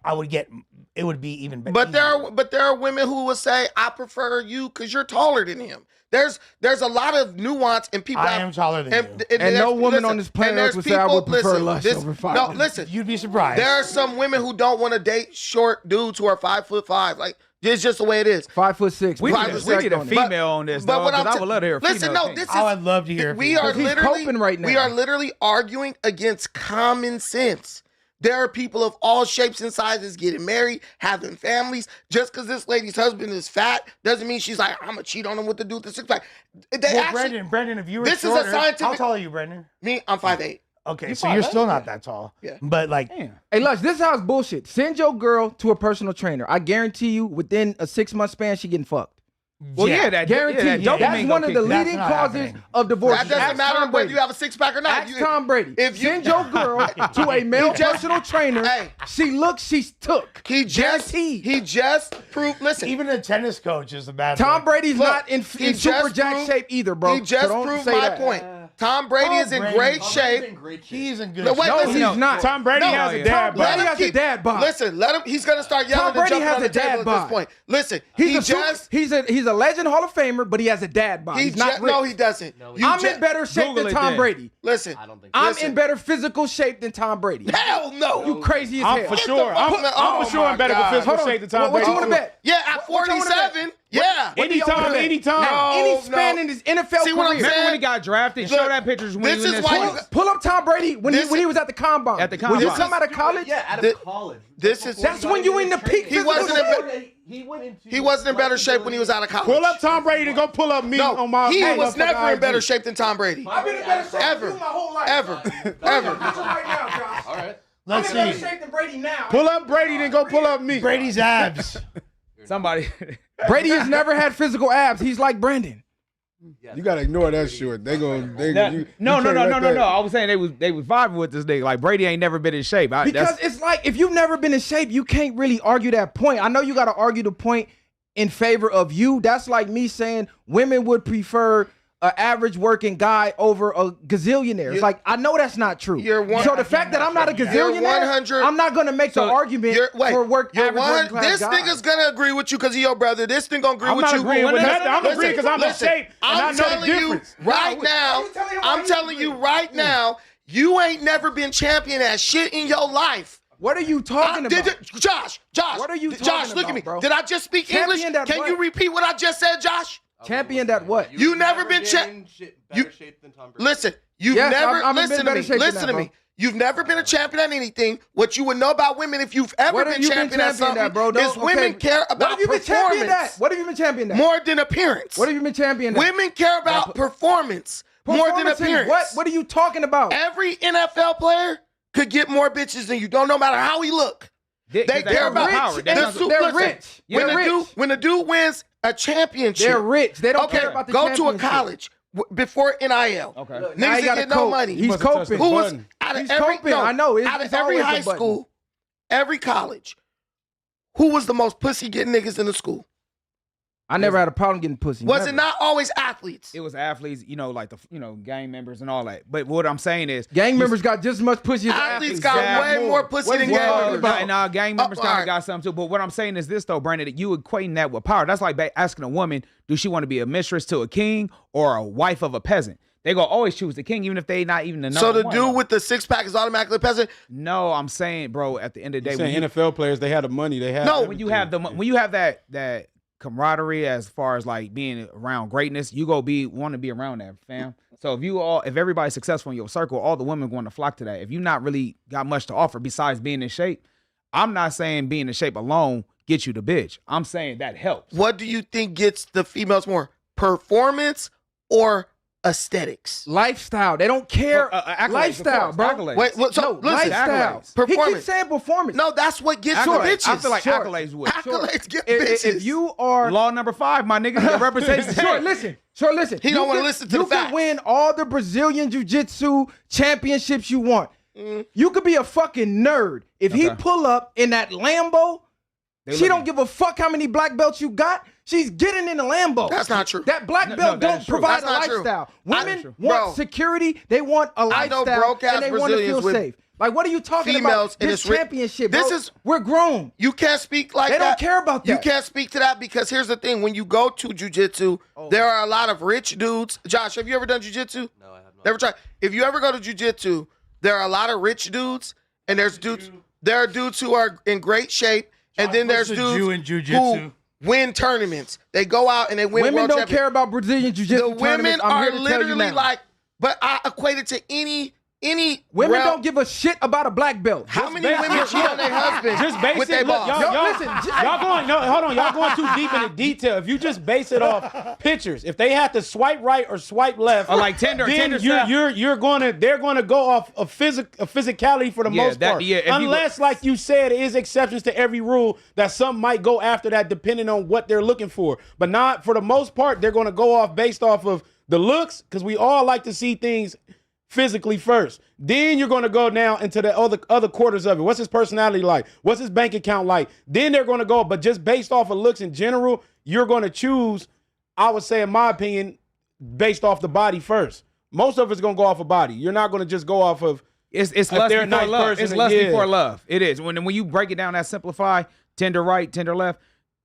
it would be even better. But there are women who will say, I prefer you because you're taller than him. There's a lot of nuance and people. I am taller than you. And no woman on this planet would say I would prefer lush over fire. No, listen. You'd be surprised. There are some women who don't want to date short dudes who are 5'5". Like, it's just the way it is. 5'6". We Five need, to we six need a on it. female on this, But dog. what Because I'm I would love to hear a listen, female. no, this is. I would love to hear. We are he's literally coping right now. We are literally arguing against common sense. There are people of all shapes and sizes getting married, having families. Just because this lady's husband is fat doesn't mean she's like, I'm gonna cheat on him with the dude with the six pack. Brendan, if you were this is a shorter, scientific- how tall are you, Brendan? Me, I'm 5'8". Okay, You so you're 5'8", still yeah. not that tall. Yeah. But like, Damn. Hey, Lush, this is how it's bullshit. Send your girl to a personal trainer. I guarantee you, within a 6-month span, she getting fucked. Well, yeah, that Guaranteed. that dopamine That's gonna one of the kick in. That's leading not causes happening. of divorce. That doesn't Ask matter Tom whether Brady. you have a six pack or not. Ask Tom Brady. if you- Send your girl to a male just- personal trainer. Hey. She looks, she's took. He just proved. Listen, even a tennis coach is a bad. Tom boy. Brady's Look, not in he super just jack proved- shape either, bro. he just So don't proved say my that. point. Tom Brady is in Brady- great Tom shape. He's in good No, wait, shape. No, listen, he's not. Tom Brady No, has a yeah. dad Tom Brady bod. Let him has a dad bod. Listen, let him. He's gonna start yelling Tom Brady and jumping has on a the table dad at bod. this point. Listen, He's a legend Hall of Famer, but he has a dad bod. He's not no, ripped. he doesn't. I'm in better shape Google than it Tom then. Brady. Listen, I'm in better physical shape than Tom Brady. hell no. You crazy as I'm hell. for sure. I'm Oh for sure my in better God. physical Hold on. shape than Tom What Brady. you want to too. bet? Yeah, at What you wanna bet? 47. Yeah. Anytime. Any span in his NFL See what I'm career. saying? Remember when he got drafted? Show that pictures when he was in his 20s. Pull up Tom Brady when he was at the combine. At the When he combine. come out of college. Yeah, out of college. That's when you in the peak. He wasn't in better shape when he was out of college. Pull up Tom Brady and go pull up me on my. he my was motherfucking never in IG. better shape than Tom Brady. I've been in better shape Ever. than you my whole life. Ever. Right now, Josh. All right. Let's I'm in better see. shape than Brady now. Pull up Brady, then go pull up me. Brady's abs. Somebody. Brady has never had physical abs. He's like Brandon. You gotta ignore that shit. No. I was saying they was vibing with this nigga. Like Brady ain't never been in shape. Because it's like if you've never been in shape, you can't really argue that point. I know you got to argue the point in favor of you. That's like me saying women would prefer an average working guy over a gazillionaire. It's like I know that's not true. So the fact that I'm not a gazillionaire, I'm not gonna make the argument for average working class This nigga's gonna agree with you because he's your brother. This nigga gonna agree with you. agreeing with nothing. I'm Listen, agreeing because I'm in shape and I I'm know the telling you difference. right now. I'm telling you right now. You ain't never been champion at shit in your life. What are you talking about? Josh, What are you Josh, talking look at about, me. bro? Did I just speak English? Champion Can that you what? repeat what I just said, Josh? Champion that what? You never been better shape than Tom Brady. Listen, you've Yes, never I'm in listen to better me. shape than Listen that, to bro. me. You've never been a champion at anything. What you would know about women if you've ever What been have you been champion at champion something at, bro? is women care What about have you been champion performance at? What have you been champion at? more than appearance. What have you been champion at? Women care about performance more than Performance in appearance. What are you talking about? Every NFL player could get more bitches than you. Don't no matter how he look. They care about power. They're rich. When They're rich. when the dude wins a championship, They're rich. They don't okay, care about the go to a championship. college before NIL. Okay. Now Niggas he got didn't a get no cope. money. He's must have touched coping. the Who was button. out of He's every coping. I know. out of It's every always a high button. school, every college, who was the most pussy getting niggas in the school? I never had a problem getting pussy. Was never. it not always athletes? It was athletes, like the gang members and all that. But what I'm saying is, Gang members got just as much pussy as Athletes athletes. got Yeah, way more pussy What than is gang wrong members. about- and gang members kind alright. of got something too. But what I'm saying is this though, Brandon, that you equating that with power. That's like asking a woman, do she want to be a mistress to a king or a wife of a peasant? They gonna always choose the king, even if they not even the number So the one. dude with the six pack is automatically a peasant? No, I'm saying, bro, at the end of the day, Saying when you, NFL players, they had the money. They had No. when you have that camaraderie as far as like being around greatness, you want to be around that, fam. So if everybody's successful in your circle, all the women going to flock to that. If you not really got much to offer besides being in shape, I'm not saying being in shape alone gets you the bitch. I'm saying that helps. What do you think gets the females more? Performance or aesthetics? Lifestyle. They don't care. Accolades, Lifestyle, of bro. course, accolades. Wait, so No, listen. lifestyle. accolades. He Performance. keeps saying performance. No, that's what gets the Accolades. bitches. I feel like Sure. accolades would. Accolades get If, bitches. if you are Law number 5, my nigga, that represents Sure, listen. He You don't wanna can- listen to the You facts. can win all the Brazilian Jiu-Jitsu championships you want. Mm. You could be a fucking nerd. If he Okay. pull up in that Lambo, They she looking- don't give a fuck how many black belts you got. She's getting in the Lambo. That's not true. That black No, belt that don't is true. provide That's a not true. lifestyle. Women true. want Bro. security. They want a I know lifestyle, broke-ass and they want to feel Brazilians with safe. Like, what are you talking females about? in This this championship, this bro. is- We're grown. You can't speak like They that. don't care about You that. can't speak to that because here's the thing. When you go to jujitsu, there are a lot of rich dudes. Josh, have you ever done jujitsu? No, I have not. Never tried. If you ever go to jujitsu, there are a lot of rich dudes, and there's dudes. There are dudes who are in great shape, and then there's what's a Jew in dudes jujitsu? who win tournaments. They go out and they win. Women world don't champions. care about Brazilian Jiu-Jitsu The women tournaments. I'm are here to tell you literally now. like, but I equate it to any Women realm. don't give a shit about a black belt. How many women cheat on their husbands Just base with it. their Look, boss? y'all, listen, y'all going. No, hold on. Y'all going too deep into detail. If you just base it off pictures, if they have to swipe right or swipe left, Or like Tinder then stuff. they're gonna go off of physicality for the Yeah, most that- part. yeah, if you go- Unless, like you said, it is exceptions to every rule that some might go after that depending on what they're looking for. But not for the most part, they're gonna go off based off of the looks because we all like to see things physically first. Then you're going to go now into the other quarters of it. What's his personality like? What's his bank account like? Then they're going to go, but just based off of looks in general, you're going to choose, I would say in my opinion, based off the body first. Most of it's going to go off of body. You're not going to just go off of It's if lust they're a before nice love. person, It's lust yeah. before love. It is. When you break it down, that simplify, tender right, tender left,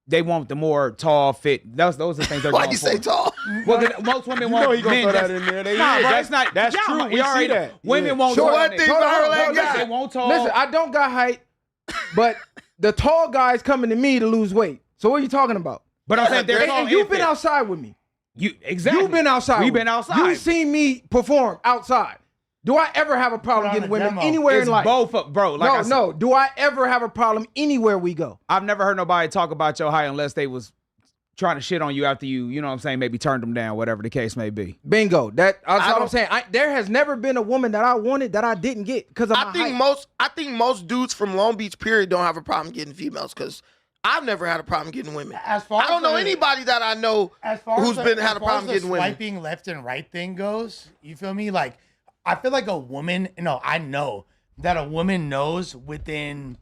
they want the more tall, fit. Those are the things they're Why going you for. say tall? Well, most women You want know he gonna men throw that's- that in there. They Nah, is. bro, That's- not. that's y'all true. might- We you already see know. that. Women Yeah. won't. So tall one niggas. thing Hold on, for her hold on, like listen. guy. They won't tall. Listen, I don't got height, but the tall guys coming to me to lose weight. So what are you talking about? But I'm saying there's And you've been outside with me. Exactly. You've been outside. We've been outside. You've seen me perform outside. Do I ever have a problem getting women anywhere in life? Both, bro. Like no. Do I ever have a problem anywhere we go? I've never heard nobody talk about your height unless they was trying to shit on you after you know what I'm saying, maybe turned them down, whatever the case may be. Bingo. That's what I'm saying. There has never been a woman that I wanted that I didn't get because of my height. I think most dudes from Long Beach, period, don't have a problem getting females because I've never had a problem getting women. I don't know anybody that I know who's had a problem getting women. Swiping left and right thing goes, you feel me? Like, I feel like I know that a woman knows within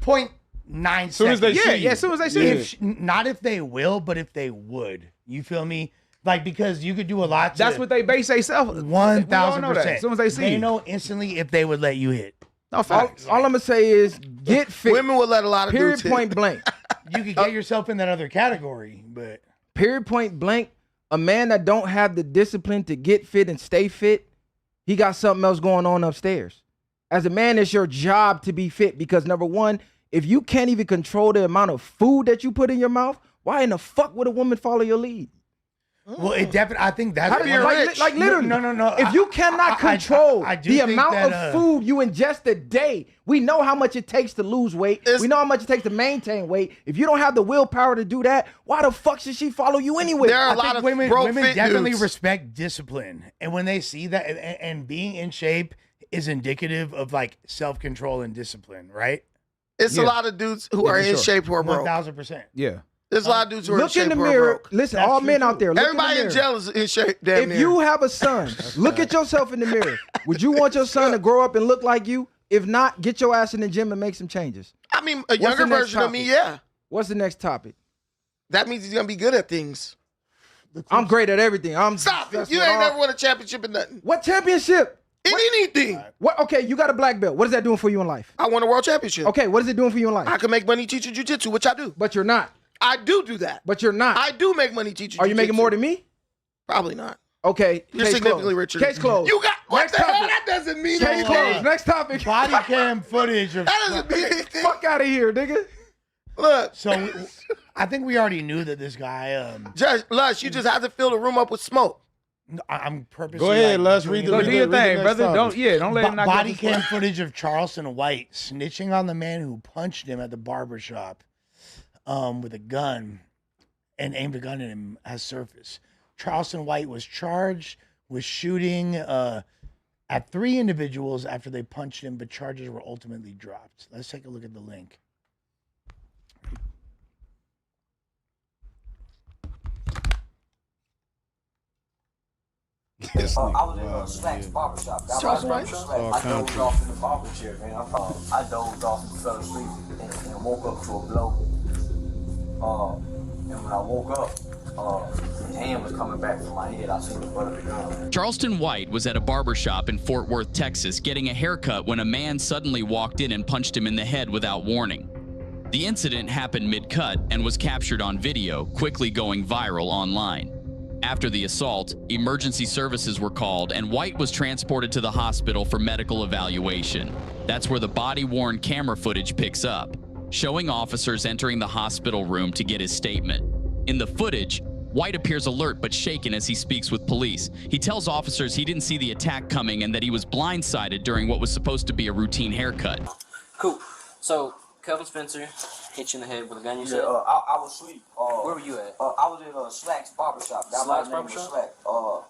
0.9 seconds. Soon as they see you. As soon as they see you. Not if they will, but if they would. You feel me? Like, because you could do a lot. That's what they base themselves. 1,000%. As soon as they see you. They know instantly if they would let you hit. No facts. All I'm gonna say is get fit. Women will let a lot of dudes hit. Point blank. You could get yourself in that other category, but period point blank. A man that don't have the discipline to get fit and stay fit, he got something else going on upstairs. As a man, it's your job to be fit because number one, if you can't even control the amount of food that you put in your mouth, why in the fuck would a woman follow your lead? Well, it definitely. I think that's like literally. No. If you cannot control I do the think amount that, of food you ingest a day, we know how much it takes to lose weight. We know how much it takes to maintain weight. If you don't have the willpower to do that, why the fuck should she follow you anyway? There are a lot of women definitely dudes. Respect discipline, and when they see that, and being in shape is indicative of like self-control and discipline, right? It's a lot of dudes who are in shape who are broke. 1,000%. Yeah. There's a lot of dudes who are in shape Look in the who are mirror. broke. Listen, all men out there. Look Everybody in in jail is in shape. Damn If near. you have a son, look at yourself in the mirror. Would you want your son to grow up and look like you? If not, get your ass in the gym and make some changes. I mean, a younger version of me, yeah. What's the next topic? That means he's gonna be good at things. I'm great at everything. Stop it. You ain't never won a championship in nothing. What championship? In anything. What? Okay, you got a black belt. What is that doing for you in life? I won a world championship. Okay, what is it doing for you in life? I can make money teaching jiu-jitsu, which I do. But you're not. I do that. But you're not. I do make money teaching Are you making more than me? Probably not. Okay. You're significantly richer. Case closed. You got what Next the hell? topic. That doesn't mean Case anything. closed. Next topic. Body cam footage of That doesn't mean anything. Fuck out of here, nigga. Look. So I think we already knew that this guy. Judge Lush, you just have to fill the room up with smoke. I'm purposely. Go ahead, like, let's read Go do your thing, brother. topic. Don't let him not body get this cam footage of Charleston White snitching on the man who punched him at the barbershop with a gun and aimed a gun at him has surfaced. Charleston White was charged with shooting at 3 individuals after they punched him, but charges were ultimately dropped. Let's take a look at the link. I was in Slack's barbershop. Charleston White? I dozed off in the barber chair, man. I dozed off and fell asleep and woke up to a blow. And when I woke up, his hand was coming back from my head. I seen the butt of the gun. Charleston White was at a barbershop in Fort Worth, Texas, getting a haircut when a man suddenly walked in and punched him in the head without warning. The incident happened mid-cut and was captured on video, quickly going viral online. After the assault, emergency services were called and White was transported to the hospital for medical evaluation. That's where the body-worn camera footage picks up, showing officers entering the hospital room to get his statement. In the footage, White appears alert but shaken as he speaks with police. He tells officers he didn't see the attack coming and that he was blindsided during what was supposed to be a routine haircut. Cool. So, Kelvin Spencer hit you in the head with a gun, you said? Yeah, I was asleep. Where were you at? I was in Slack's barbershop. That Slack's my name was barbershop?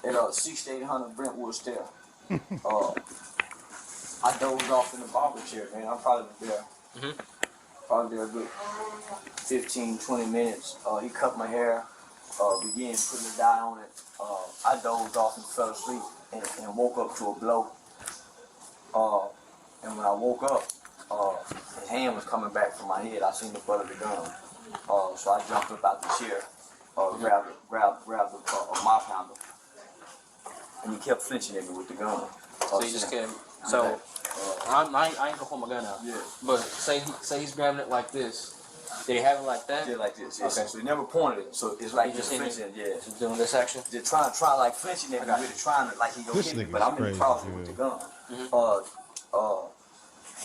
Slack. At 6800 Brentwood Stair. I dozed off in the barber chair, man. I'm probably there. Probably there a good 15, 20 minutes. He cut my hair, began putting the dye on it. I dozed off and fell asleep and woke up to a blow. And when I woke up, his hand was coming back from my head. I seen the butt of the gun. So I jumped up out the chair, grabbed a mop handle, and he kept flinching at me with the gun. So you just kept... So, I ain't gonna pull my gun out. Yeah. But say he's grabbing it like this. Did he have it like that? Yeah, like this. Yeah. Okay. So he never pointed it. So it's like He just he's hit flinching. me? Yeah. Just doing this action? Just trying like flinching at me, really trying to like he gonna hit me, but I'm in the closet with the gun.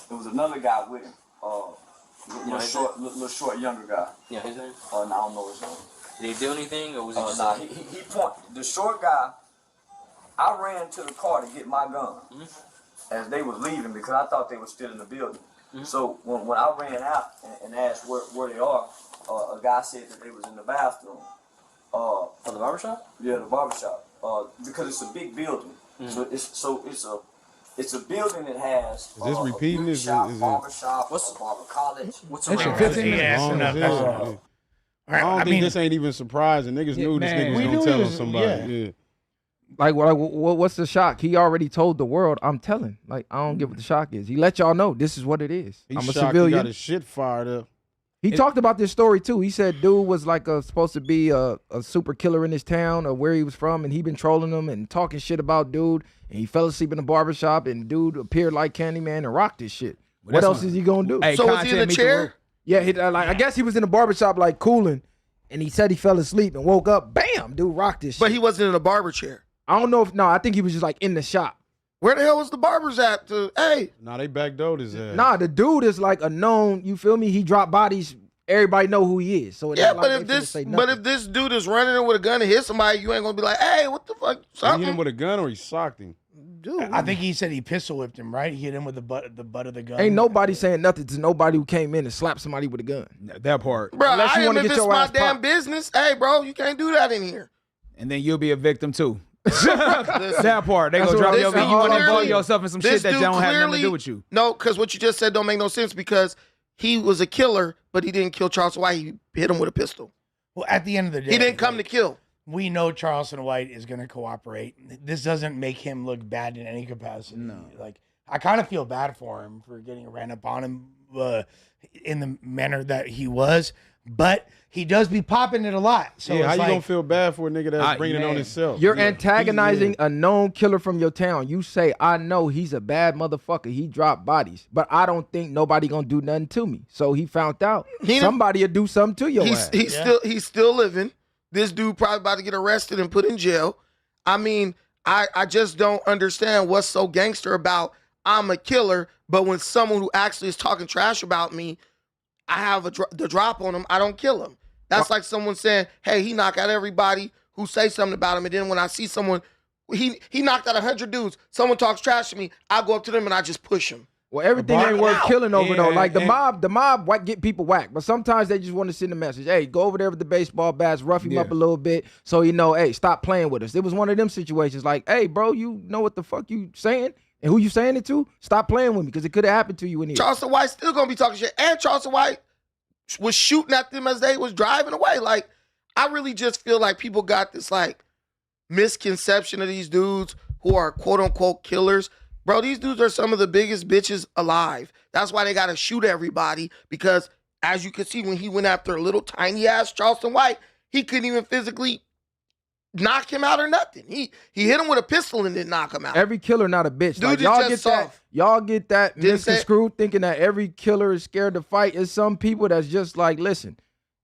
There was another guy with him. Little short, younger guy. Yeah, his name? No, I don't know his name. Did he do anything, or was he just... Nah, he pointed. The short guy, I ran to the car to get my gun as they was leaving because I thought they were still in the building. So when I ran out and asked where they are, a guy said that they was in the bathroom. For the barbershop? Yeah, the barbershop. Because it's a big building. It's a building that has Is this repeating? Is it barbershop, barber college. What's That's around? 15 minutes. Long Enough. as That's hell, all. yeah. I don't think this ain't even surprising. Niggas knew this nigga was we gonna knew tell this- on somebody. yeah. Yeah. Like, what's the shock? He already told the world. I'm telling. Like, I don't get what the shock is. He let y'all know this is what it is. He's I'm a shocked he civilian. got his shit fired up. He talked about this story too. He said dude was like supposed to be a super killer in his town or where he was from, and he been trolling him and talking shit about dude. And he fell asleep in the barbershop, and dude appeared like Candyman and rocked his shit. What else is he gonna do? Hey, So was he in the content chair? Yeah, I guess he was in the barbershop like cooling, and he said he fell asleep and woke up. Bam, dude rocked his shit. But he wasn't in a barber chair. I don't know if I think he was just like in the shop. Where the hell was the barbers at? Hey, Nah, they backdoored his ass. Nah, the dude is like a known. You feel me? He dropped bodies. Everybody know who he is. So it yeah, ain't but like if they finna this, say but nothing. if this dude is running in with a gun and hit somebody, you ain't gonna be like, hey, what the fuck? He hit Something. him with a gun or he socked him. Dude, I think he said he pistol whipped him, right? He hit him with the butt of the gun. Ain't nobody saying nothing to nobody who came in and slapped somebody with a gun. That part. bro, unless you I am wanna if get it's your my ass damn popped. business. Hey, bro, you can't do that in here. And then you'll be a victim too. That part. They That's gonna what drop I'm your saying. you want to Clearly, involve yourself in some shit that dude don't have nothing to clearly- do with you. No, because what you just said don't make no sense because he was a killer, but he didn't kill Charleston White. He hit him with a pistol. Well, at the end of the day, He didn't come to kill. We know Charleston White is going to cooperate. This doesn't make him look bad in any capacity. No. Like, I kind of feel bad for him for getting ran up on him in the manner that he was, but he does be popping it a lot. So Yeah, it's how you like, gonna feel bad for a nigga that's bringing it on man. himself? You're Yeah. antagonizing a known killer from your town. You say, I know he's a bad motherfucker. He dropped bodies, but I don't think nobody gonna do nothing to me. So he found out somebody will do something to your ass. He's still living. This dude probably about to get arrested and put in jail. I mean, I just don't understand what's so gangster about I'm a killer, but when someone who actually is talking trash about me, I have the drop on him, I don't kill him. That's like someone saying, hey, he knocked out everybody who say something about him, and then when I see someone, he knocked out 100 dudes, someone talks trash to me, I go up to them and I just push him. Well, everything ain't worth killing over though. Yeah, Like the mob get people whacked, but sometimes they just want to send a message. Hey, go over there with the baseball bats, rough him up a little bit, so you know, hey, stop playing with us. It was one of them situations. Like, hey, bro, you know what the fuck you saying and who you saying it to? Stop playing with me because it could have happened to you in here. Charleston White still gonna be talking shit, and Charleston White was shooting at them as they was driving away. Like, I really just feel like people got this like misconception of these dudes who are quote unquote killers. Bro, these dudes are some of the biggest bitches alive. That's why they gotta shoot everybody, because as you can see, when he went after a little tiny ass Charleston White, he couldn't even physically knock him out or nothing. He hit him with a pistol and didn't knock him out. Every killer not a bitch. Dude Like, is y'all just get soft. that. Y'all get that Didn't say- misconstrued thinking that every killer is scared to fight. It's some people that's just like, listen,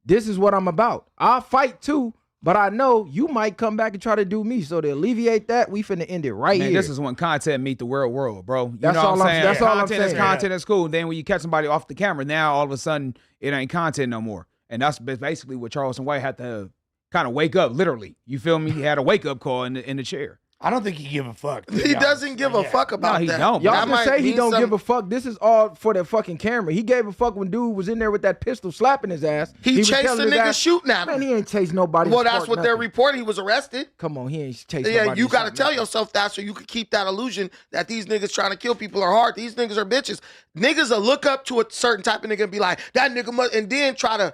this is what I'm about. I'll fight too, but I know you might come back and try to do me. So to alleviate that, we finna end it right Man, here. this is when content meet the real world, bro. You That's know all what I'm I'm- saying? that's all I'm Content is saying. content is cool. Then when you catch somebody off the camera, now all of a sudden it ain't content no more. And that's basically what Charleston White had to kind of wake up, literally. You feel me? He had a wake up call in the chair. I don't think he give a fuck. to He be honest. doesn't give a fuck about No, he that. don't. Y'all That can might say he mean don't something. give a fuck. This is all for the fucking camera. He gave a fuck when dude was in there with that pistol slapping his ass. He was chased telling the his nigga ass, shooting at him. Man, he ain't chased nobody. Well, to that's spark what they're nothing. reporting. He was arrested. Come on, he ain't chased Yeah, nobody. you to got to spark tell nothing. yourself that so you can keep that illusion that these niggas trying to kill people are hard. These niggas are bitches. Niggas will look up to a certain type of nigga and be like, that nigga must, and then try to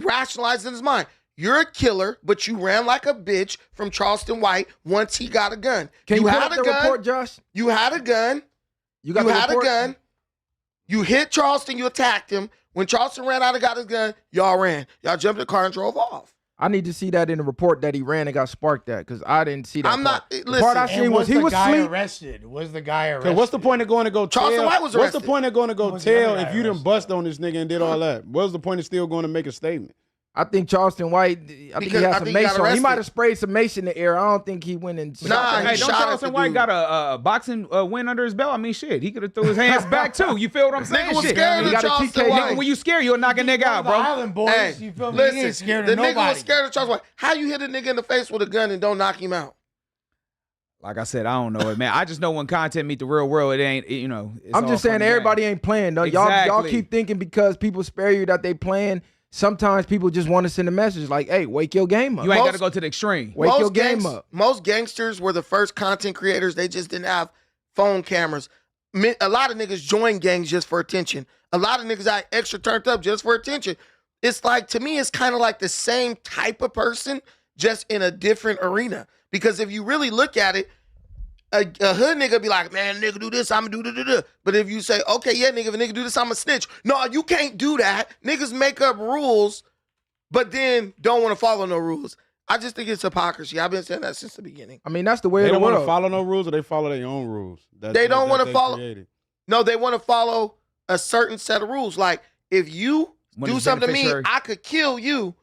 rationalize in his mind. You're a killer, but you ran like a bitch from Charleston White once he got a gun. Can you had pull up a the gun. report, Josh? You had a gun. You You the had report? a gun. You hit Charleston. You attacked him. When Charleston ran out and got his gun, y'all ran. Y'all jumped in the car and drove off. I need to see that in the report that he ran and got sparked at, because I didn't see that. I'm part. not. The Listen, part I And seen was he the was guy asleep. arrested? Was the guy arrested? Cause what's the point of going to go Charleston tell? White was What's the arrested. point of going to go Was the tell other guy if you done arrested? bust on this nigga and did all that? What's the point of still going to make a statement? I think Charleston White. I think he had some mace on. He might have sprayed some mace in the air. I don't think he went and. Hey, don't Charleston White got a boxing win under his belt? I mean, shit, he could have threw his hands back too. You feel what I'm saying? Nigga was scared of Charleston White. When you scared, you'll knock a nigga out, bro. Island boys, hey, you feel me? listen, He ain't scared the of nobody. nigga was scared of Charleston White. How you hit a nigga in the face with a gun and don't knock him out? Like I said, I don't know it, man. I just know when content meet the real world, it ain't, I'm just saying everybody ain't playing, though. Exactly. Y'all keep thinking because people spare you that they playing. Sometimes people just want to send a message like, hey, wake your game up. You ain't got to go to the extreme. Wake your game up. Most gangsters were the first content creators. They just didn't have phone cameras. A lot of niggas joined gangs just for attention. A lot of niggas got extra turned up just for attention. It's like, to me, it's kind of like the same type of person, just in a different arena. Because if you really look at it, a hood nigga be like, man, nigga do this, I'ma do da. But if you say, okay, yeah, nigga, if a nigga do this, I'ma snitch. No, you can't do that. Niggas make up rules, but then don't want to follow no rules. I just think it's hypocrisy. I've been saying that since the beginning. I mean, that's the way they of the don't want world. to follow no rules, or they follow their own rules. They don't want to follow. Created. No, they want to follow a certain set of rules. Like, if you do something to me, I could kill you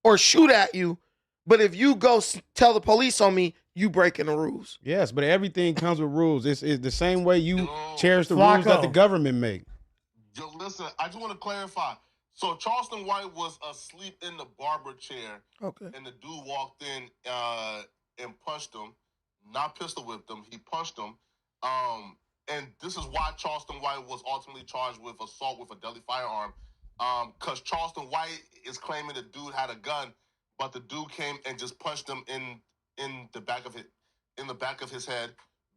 or shoot at you. But if you go tell the police on me, you breaking the rules. Yes, but everything comes with rules. It's the same way you cherish the rules that the government make. Yo, listen, I just want to clarify. So Charleston White was asleep in the barber chair. Okay. And the dude walked in and punched him. Not pistol whipped him. He punched him. And this is why Charleston White was ultimately charged with assault with a deadly firearm. Because Charleston White is claiming the dude had a gun, but the dude came and just punched him in the back of his head.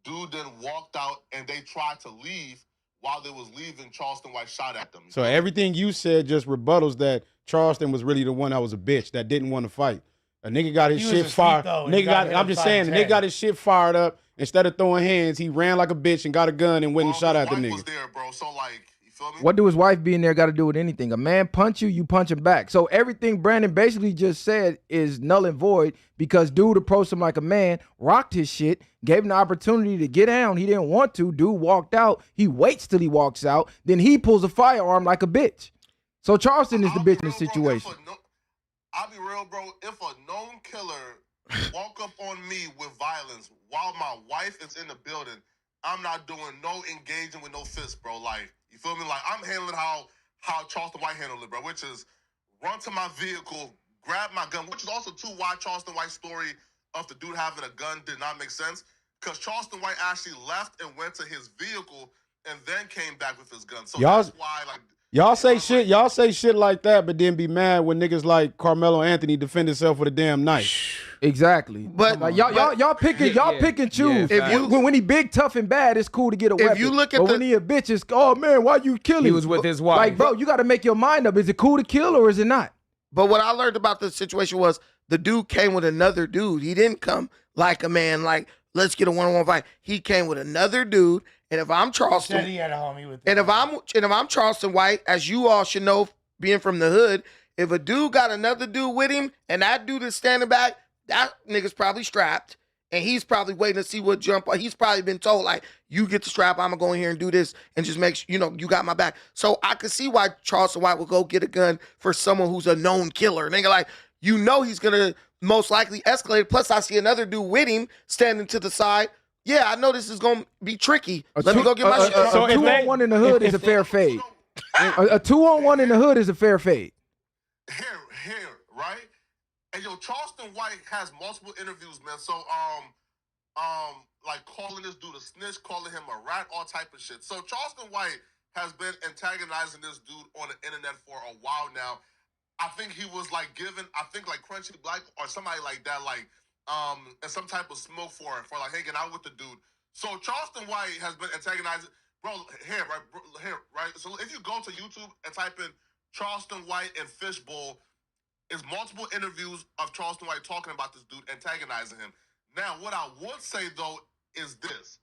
Dude then walked out, and they tried to leave. While they was leaving, Charleston White shot at them. So everything you said just rebuttals that Charleston was really the one that was a bitch that didn't want to fight. A nigga got his shit fired. I'm just saying, the nigga got his shit fired up. Instead of throwing hands, he ran like a bitch and got a gun and went and shot at the nigga. Was there, bro. So like, you feel me? What do his wife being there got to do with anything? A man punch you, you punch him back. So everything Brandon basically just said is null and void because dude approached him like a man, rocked his shit, gave him the opportunity to get down. He didn't want to. Dude walked out. He waits till he walks out. Then he pulls a firearm like a bitch. So Charleston is the bitch in the situation. I'll be real, bro. If a known killer walk up on me with violence while my wife is in the building, I'm not doing no engaging with no fists, bro. Like, you feel me? Like, I'm handling how Charleston White handled it, bro, which is run to my vehicle, grab my gun, which is also too why Charleston White's story of the dude having a gun did not make sense. Because Charleston White actually left and went to his vehicle and then came back with his gun. So that's why, like, y'all say shit like that, but then be mad when niggas like Carmelo Anthony defend himself with a damn knife. Exactly. But like, y'all pick and choose. When he big, tough, and bad, it's cool to get a weapon. If you look at but when he a bitch, it's oh man, why you killing? He was with his wife. Like, bro, you got to make your mind up. Is it cool to kill or is it not? But what I learned about the situation was the dude came with another dude. He didn't come like a man, like, let's get a one-on-one fight. He came with another dude. And if I'm Charleston, Said he had a homie with and if I'm Charleston White, as you all should know, being from the hood, if a dude got another dude with him and that dude is standing back, that nigga's probably strapped. And he's probably waiting to see what jump. He's probably been told, like, you get the strap, I'm going to go in here and do this and just make sure, you got my back. So I could see why Charleston White would go get a gun for someone who's a known killer. Nigga, like, he's going to most likely escalate. Plus, I see another dude with him standing to the side. Yeah, I know this is going to be tricky. Let me go get my shit. So a 2-on-1 in the hood is a fair fade. A 2-on-1 in the hood is a fair fade. Here, right? And yo, Charleston White has multiple interviews, man. So, like calling this dude a snitch, calling him a rat, all type of shit. So Charleston White has been antagonizing this dude on the internet for a while now. I think he was like like Crunchy Black or somebody like that, like, and some type of smoke for like hanging out with the dude. So Charleston White has been antagonizing, bro. Here, right. So if you go to YouTube and type in Charleston White and Fishbowl, is multiple interviews of Charleston White talking about this dude, antagonizing him. Now, what I would say though is this.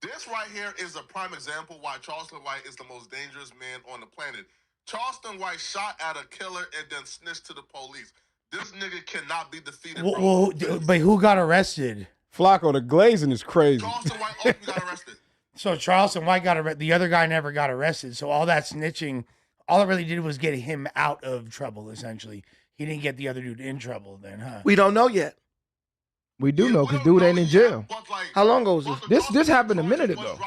This right here is a prime example why Charleston White is the most dangerous man on the planet. Charleston White shot at a killer and then snitched to the police. This nigga cannot be defeated, bro. Well, but who got arrested? Flacco, the glazing is crazy. Charleston White openly got arrested. So Charleston White got arrested. The other guy never got arrested. So all that snitching all it really did was get him out of trouble, essentially. He didn't get the other dude in trouble then, huh? We don't know yet. We do know because dude ain't in jail. How long ago was this? This happened a minute ago.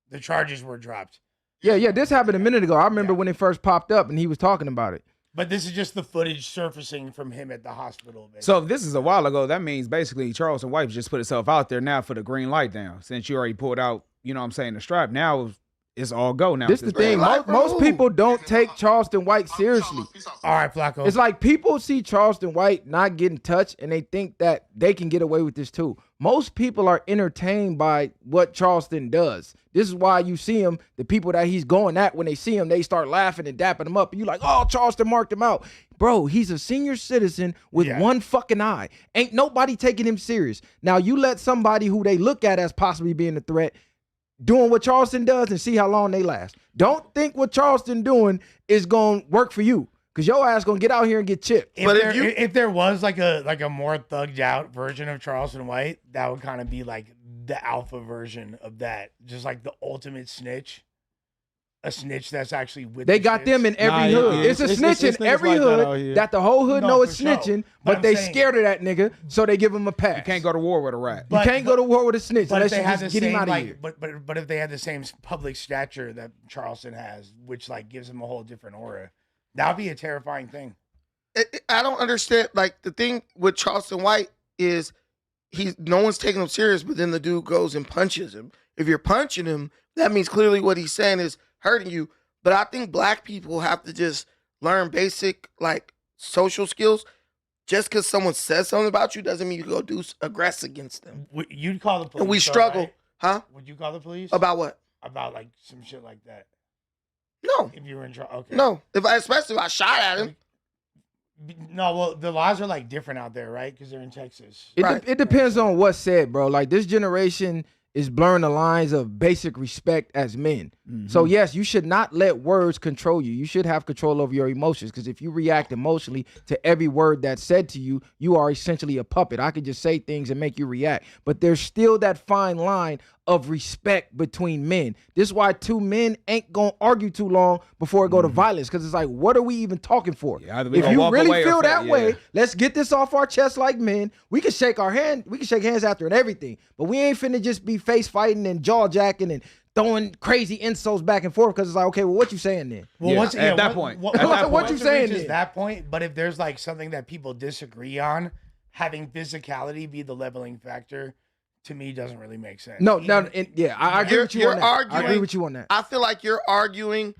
The charges were dropped. Yeah, this happened a minute ago. I remember when it first popped up and he was talking about it. But this is just the footage surfacing from him at the hospital. Basically. So if this is a while ago, that means basically Charleston White just put itself out there now for the green light down. Since you already pulled out, you know what I'm saying, the strap. Now it's all go now. This is the thing. Most people don't take Charleston White seriously. All right, Flacco. It's like people see Charleston White not getting touched and they think that they can get away with this too. Most people are entertained by what Charleston does. This is why you see him, the people that he's going at, when they see him, they start laughing and dapping him up. And you're like, oh, Charleston marked him out. Bro, he's a senior citizen with one fucking eye. Ain't nobody taking him serious. Now, you let somebody who they look at as possibly being a threat doing what Charleston does and see how long they last. Don't think what Charleston doing is going to work for you. Because your ass going to get out here and get chipped. If there was like a more thugged out version of Charleston White, that would kind of be like the alpha version of that. Just like the ultimate snitch. A snitch that's actually with They got them in every hood. It's a snitch in every hood that the whole hood know it's snitching, but they scared of that nigga, so they give him a pass. You can't go to war with a rat. You can't go to war with a snitch unless you just get him out of here. But if they had the same public stature that Charleston has, which like gives him a whole different aura, that would be a terrifying thing. I don't understand. Like the thing with Charleston White is no one's taking him serious, but then the dude goes and punches him. If you're punching him, that means clearly what he's saying is hurting you. But I think black people have to just learn basic like social skills. Just because someone says something about you doesn't mean you go do aggress against them. You'd call the police. And we struggle, right? huh? Would you call the police about what? About like some shit like that. No. If you were in trouble, okay. No. Especially if I shot at him. No, well, the laws are like different out there, right? Because they're in Texas. It depends on what's said, bro. Like this generation is blurring the lines of basic respect as men. Mm-hmm. So yes, you should not let words control you. You should have control over your emotions, because if you react emotionally to every word that's said to you, you are essentially a puppet. I could just say things and make you react. But there's still that fine line of respect between men. This is why two men ain't gonna argue too long before it go to violence, because it's like, what are we even talking for? Yeah, if you really feel that way, let's get this off our chest like men. We can shake our hand, we can shake hands after and everything, but we ain't finna just be face fighting and jaw jacking and throwing crazy insults back and forth, because it's like, okay, well, what you saying then? Well, at that point. What you saying then? That point, but if there's like something that people disagree on, having physicality be the leveling factor, to me, doesn't really make sense. I agree with you on that. I agree with you on that. I feel like you're arguing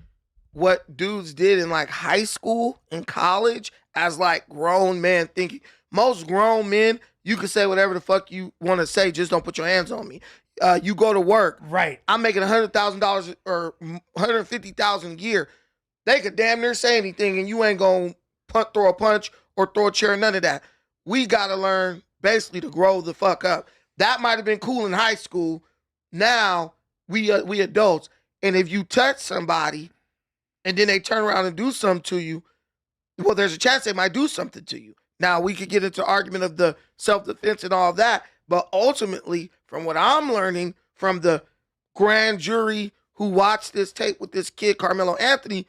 what dudes did in like high school and college as like grown men thinking. Most grown men, you can say whatever the fuck you want to say, just don't put your hands on me. You go to work, right? I'm making $100,000 or $150,000 a year. They could damn near say anything, and you ain't gonna throw a punch or throw a chair. None of that. We gotta learn basically to grow the fuck up. That might have been cool in high school. Now we adults, and if you touch somebody, and then they turn around and do something to you, well, there's a chance they might do something to you. Now we could get into argument of the self-defense and all of that, but ultimately, from what I'm learning from the grand jury who watched this tape with this kid, Carmelo Anthony,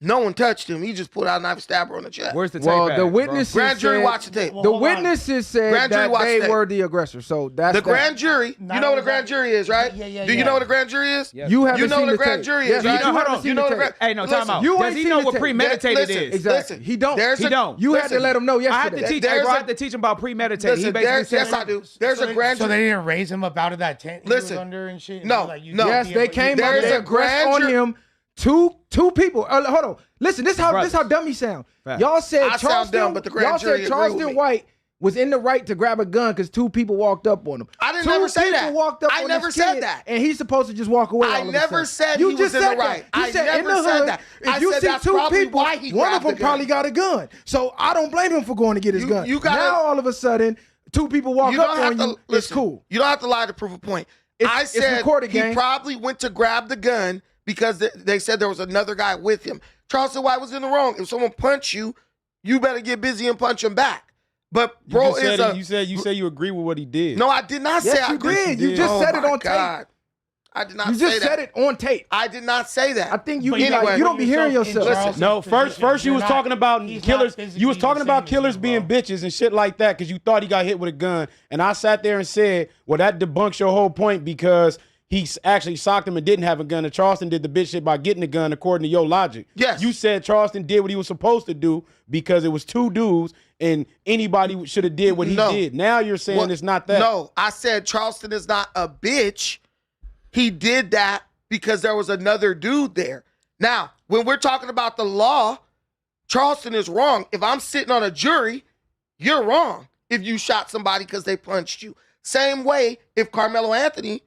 no one touched him. He just pulled out a knife and stabbed her on the chest. Where's the tape the witnesses grand jury watched the tape. The witnesses said that they were the aggressor. So that's the grand jury. You know what a grand jury is, right? Yeah. Do you know what a grand jury is? Yes. You haven't know seen what a the grand tape. jury Yes, is, right? You know the grand. Hey, no, time out. You Does he know what premeditated listen, is? Exactly. He don't. He don't. You had to let him know I had yesterday. to teach him about premeditated. Listen, yes, I do. There's a grand jury. So they didn't raise him up out of that tent he was under and shit? No. Yes, they came up. They aggressed on him. Two people. Hold on. Listen, this how dumb he sound. Y'all said Charleston White was in the right to grab a gun because two people walked up on him. I didn't never say that. Walked up I on never this said kid, that. and he's supposed to just walk away. I never said you he just was in said the right. That. You I said never in the said hood, that. if you see two people, one of them probably got a gun. So I don't blame him for going to get his gun. Now all of a sudden, two people walk up on you. It's cool. You don't have to lie to prove a point. I said he probably went to grab the gun because they said there was another guy with him. Charleston White was in the wrong. If someone punch you, you better get busy and punch him back. But bro, you said you agree with what he did. No, I did not say I agree. You just said it on tape. I did not You say just that. said it on tape. I did not say that. I think you But be anyway, like, you don't be hearing yourself. Listen, No, first you You're was not- talking about he's not killers. physically You was talking the about same as killers you, being bro. bitches and shit like that because you thought he got hit with a gun. And I sat there and said, well, that debunks your whole point because he actually socked him and didn't have a gun. And Charleston did the bitch shit by getting a gun according to your logic. Yes. You said Charleston did what he was supposed to do because it was two dudes and anybody should have did what he did. Now you're saying Well, it's not that. No, I said Charleston is not a bitch. He did that because there was another dude there. Now, when we're talking about the law, Charleston is wrong. If I'm sitting on a jury, you're wrong if you shot somebody because they punched you. Same way if Carmelo Anthony,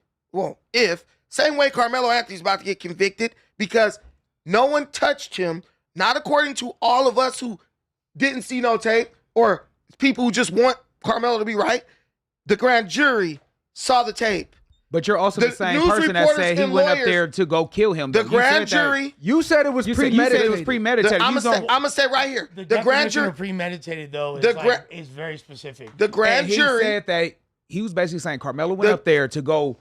same way Carmelo Anthony's about to get convicted because no one touched him, not according to all of us who didn't see no tape or people who just want Carmelo to be right. The grand jury saw the tape. But you're also the same news person that reporters said he and went up lawyers- there to go kill him. The You grand said that- jury. You said it was You said premeditated. it was premeditated. I'm You don't- gonna say right here. The The grand definition jury. of premeditated, though, The is very specific. The grand and he jury. said that he was basically saying Carmelo went up there to go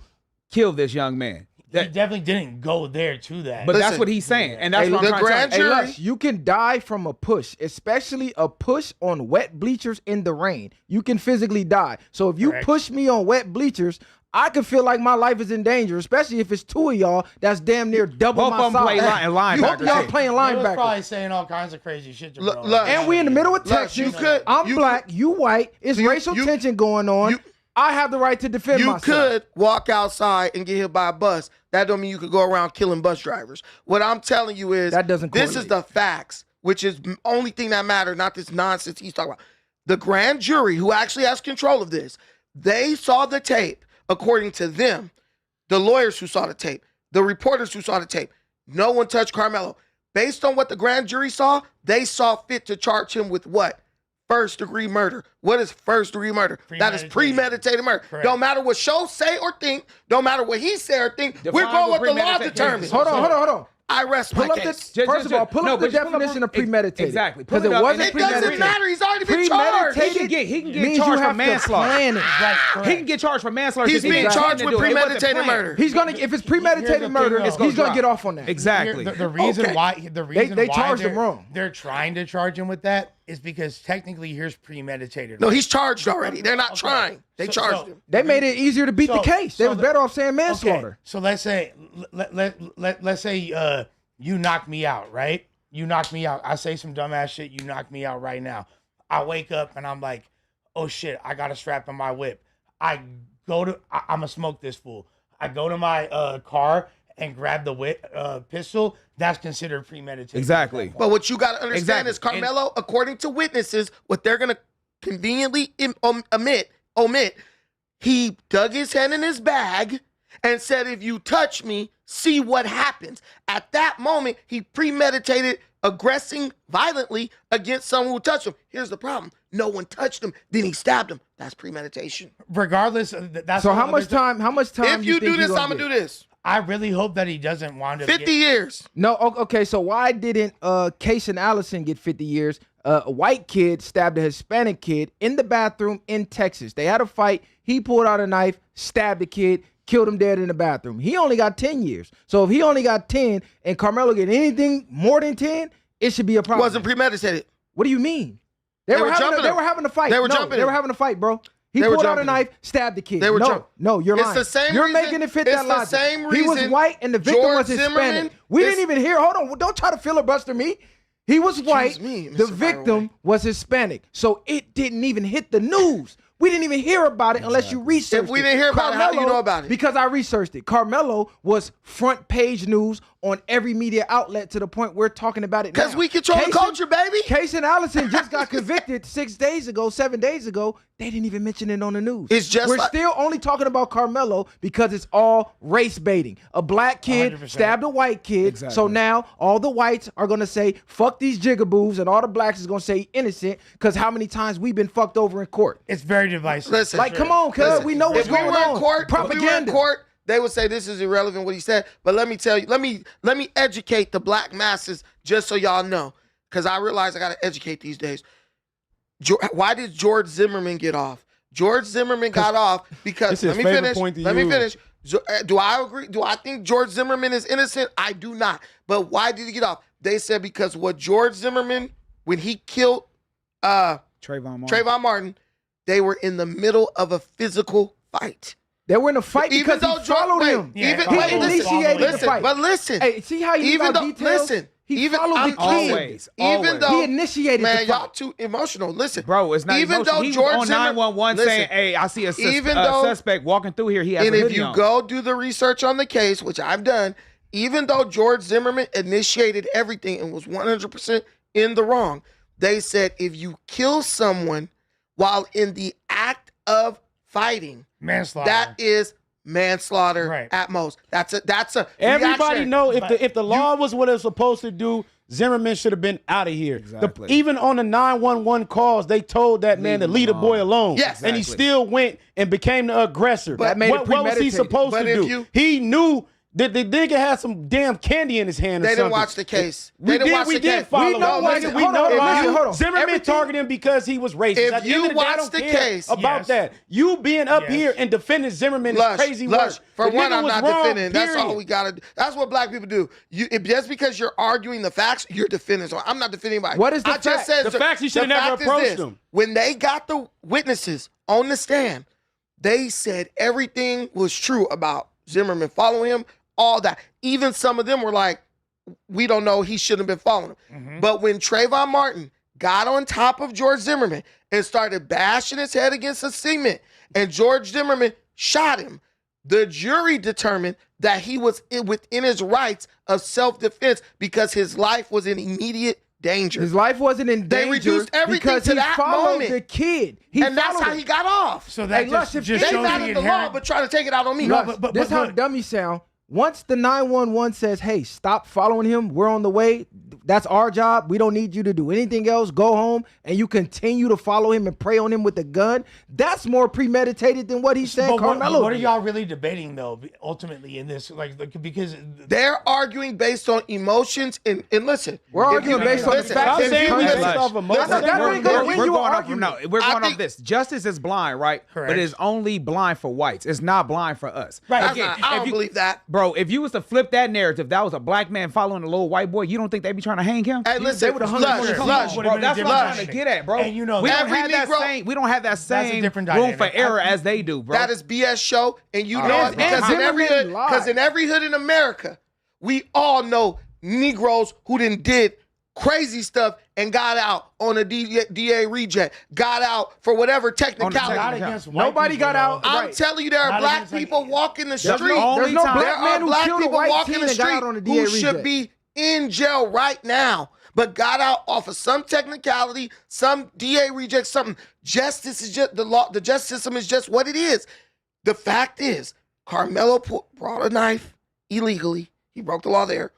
kill this young man. He definitely didn't go there to that. But that's Listen, what he's saying, and that's Hey, what the I'm trying grand to tell you. Hey, jury- Les, you can die from a push, especially a push on wet bleachers in the rain. You can physically die. So if you Correct. push me on wet bleachers, I could feel like my life is in danger, especially if it's two of y'all that's damn near double Both my of them play size. linebacker. Both of y'all Hey, playing He was linebacker. probably saying all kinds of crazy shit to Look, bro. look. And we in the middle of Look, Texas. you could- I'm you black, you white. It's racial tension going on. you- I have the right to defend You myself. could walk outside and get hit by a bus. That don't mean you could go around killing bus drivers. What I'm telling you is That doesn't this is correlate. the facts, which is the only thing that matters, not this nonsense he's talking about. The grand jury, who actually has control of this, they saw the tape, according to them, the lawyers who saw the tape, the reporters who saw the tape. No one touched Carmelo. Based on what the grand jury saw, they saw fit to charge him with what? First-degree murder. What is first-degree murder? That is premeditated murder. Correct. Don't matter what show say or think. Don't matter what he say or think. Define We're going what with the law premeditated determines. is. Hold on. I rest my Pull up case. the, first of all, pull up the definition of premeditated. Exactly. Because Pull it it up wasn't and It doesn't premeditated. matter. He's already been charged. Premeditated He can get means charged you for have to manslaughter. plan it. Right, correct. He can get charged for manslaughter. He's 'cause he being didn't charged intend with to do it. It wasn't premeditated planned. murder. He's gonna, if it's Here's premeditated the murder, thing, though. he's gonna get off on that. Exactly. The reason Okay. why They charged him they're- wrong. They're trying to charge him with that is because technically here's premeditated. No, he's charged already. They're not Okay. trying. They So- charged so- him. They made it easier to beat the case. They was better off saying manslaughter. Okay, so let's say let's say you knock me out, right? You knock me out. I say some dumbass shit. You knock me out right now. I wake up and I'm like, oh shit, I got a strap in my whip. I'm gonna smoke this fool. I go to my car and grab the pistol. That's considered premeditated. Exactly. But what you got to understand Exactly. is Carmelo, according to witnesses, what they're going to conveniently omit, he dug his hand in his bag and said, if you touch me, see what happens. At that moment, he premeditated aggressing violently against someone who touched him. Here's the problem. No one touched him. Then he stabbed him. That's premeditation. Regardless, that's So how much time? How much time? If you do think this, he I'm going to do this. I really hope that he doesn't wind up 50 years. No, okay. So why didn't Case and Allison get 50 years? A white kid stabbed a Hispanic kid in the bathroom in Texas. They had a fight. He pulled out a knife, stabbed the kid, killed him dead in the bathroom. He only got 10 years. So if he only got 10 and Carmelo get anything more than 10, it should be a problem. Wasn't premeditated. What do you mean? They were having a fight. They were jumping They him. were having a fight, bro. He They were pulled out a jumping knife, stabbed the kid. They were jumping. No, you're It's lying. the same You're reason- making it fit it's that the logic. same He was reason white and the victim George was Hispanic. Zimmerman We is- didn't even hear. Hold on. Don't try to filibuster me. He was white. me, The Mr. victim was Hispanic. So it didn't even hit the news. We didn't even hear about it unless you researched it. If we didn't hear about it, how do you know about it? Because I researched it. Carmelo was front page news on every media outlet to the point we're talking about it now. Because we control the Case culture, baby. Case and Allison just got convicted 7 days ago. They didn't even mention it on the news. It's just We're like- still only talking about Carmelo because it's all race baiting. A black kid 100%. stabbed a white kid. Exactly. So now all the whites are going to say, fuck these jigaboos, and all the blacks is going to say innocent because how many times we've been fucked over in court. It's very divisive. Listen, Like, come on, cuz. Listen, We know what's if we going were on. in court, Propaganda. If we were in court, they would say this is irrelevant what he said. But let me tell you, let me educate the black masses just so y'all know, because I realize I got to educate these days. Why did George Zimmerman get off? George Zimmerman got off because It's his let me favorite finish. point to Let me use. finish. Do I agree? Do I think George Zimmerman is innocent? I do not. But why did he get off? They said because what George Zimmerman, when he killed Trayvon Martin, they were in the middle of a physical fight. They were in a fight because he followed him. He initiated the fight. But listen. Hey, see how you leave out details? He followed the kid. Even though he initiated the fight. y'all too emotional. Listen. Bro, it's not even emotional. though He George was on 911 saying, hey, I see a suspect walking through here. He has and a if hoodie you on. go do the research on the case, which I've done, even though George Zimmerman initiated everything and was 100% in the wrong, they said if you kill someone while in the act of fighting, manslaughter. That is manslaughter at most. That's a Everybody reaction. know if the law was what it was supposed to do, Zimmerman should have been out of here. Exactly. Even on the 911 calls, they told that man to leave the boy alone. Yes. And he still went and became the aggressor. But what was he supposed to do? He knew that the nigga had some damn candy in his hand or They something. didn't watch the case. We did follow We know why. we know Hold on. Zimmerman targeted him because he was racist. If At the you end of the day, I watch don't the care case- about that. You being up here and defending Zimmerman is crazy work. For The one, nigga I'm was not wrong, defending. That's all period. we gotta do. That's what black people do. Just because you're arguing the facts, you're defending. So I'm not defending anybody. What is the I fact? just said The facts, you should have the never fact is approached this. them. When they got the witnesses on the stand, they said everything was true about Zimmerman following him, all that. Even some of them were like, we don't know, he shouldn't have been following him. But when Trayvon Martin got on top of George Zimmerman and started bashing his head against the cement, and George Zimmerman shot him, the jury determined that he was within his rights of self-defense because his life was in immediate danger. His life wasn't in danger. They reduced everything because to he that followed moment. the kid. And that's how he got off. So that just They shows batted the law, but trying to take it out on me. No, this how dummies sound. Once the 911 says, hey, stop following him, we're on the way, that's our job, we don't need you to do anything else, go home, and you continue to follow him and prey on him with a gun, that's more premeditated than what he said Carmelo. What are y'all really debating, though, ultimately in this? Like because they're arguing based on emotions, and listen. We're arguing based on the facts. I'm saying we based off emotion. We're going off this. Justice is blind, right? Correct. But it's only blind for whites. It's not blind for us. Right. Again, I don't believe that. Bro, if you was to flip that narrative, that was a black man following a little white boy, you don't think they'd be trying to hang him? Hey, listen, Lush, Bro, that's what I'm trying to get at, bro. And you know, we don't every have that Negro- same. We don't have that same different room for dynamic. error as they do, bro. that is BS show, and you know And it because in every Zimmerman hood, lied. because in every hood in America, we all know Negroes who did crazy stuff and got out on a DA reject, got out for whatever technicality. not against white Nobody people, got out. though. I'm Right. telling you, there are Not black against, like, people walking the There's street. no There's no time. There black man are who black killed a people white walking teen the and got street out on a who DA should reject. be in jail right now, but got out off of some technicality, some DA reject, something. Justice is just the law. The justice system is just what it is. The fact is, Carmelo brought a knife illegally. He broke the law there.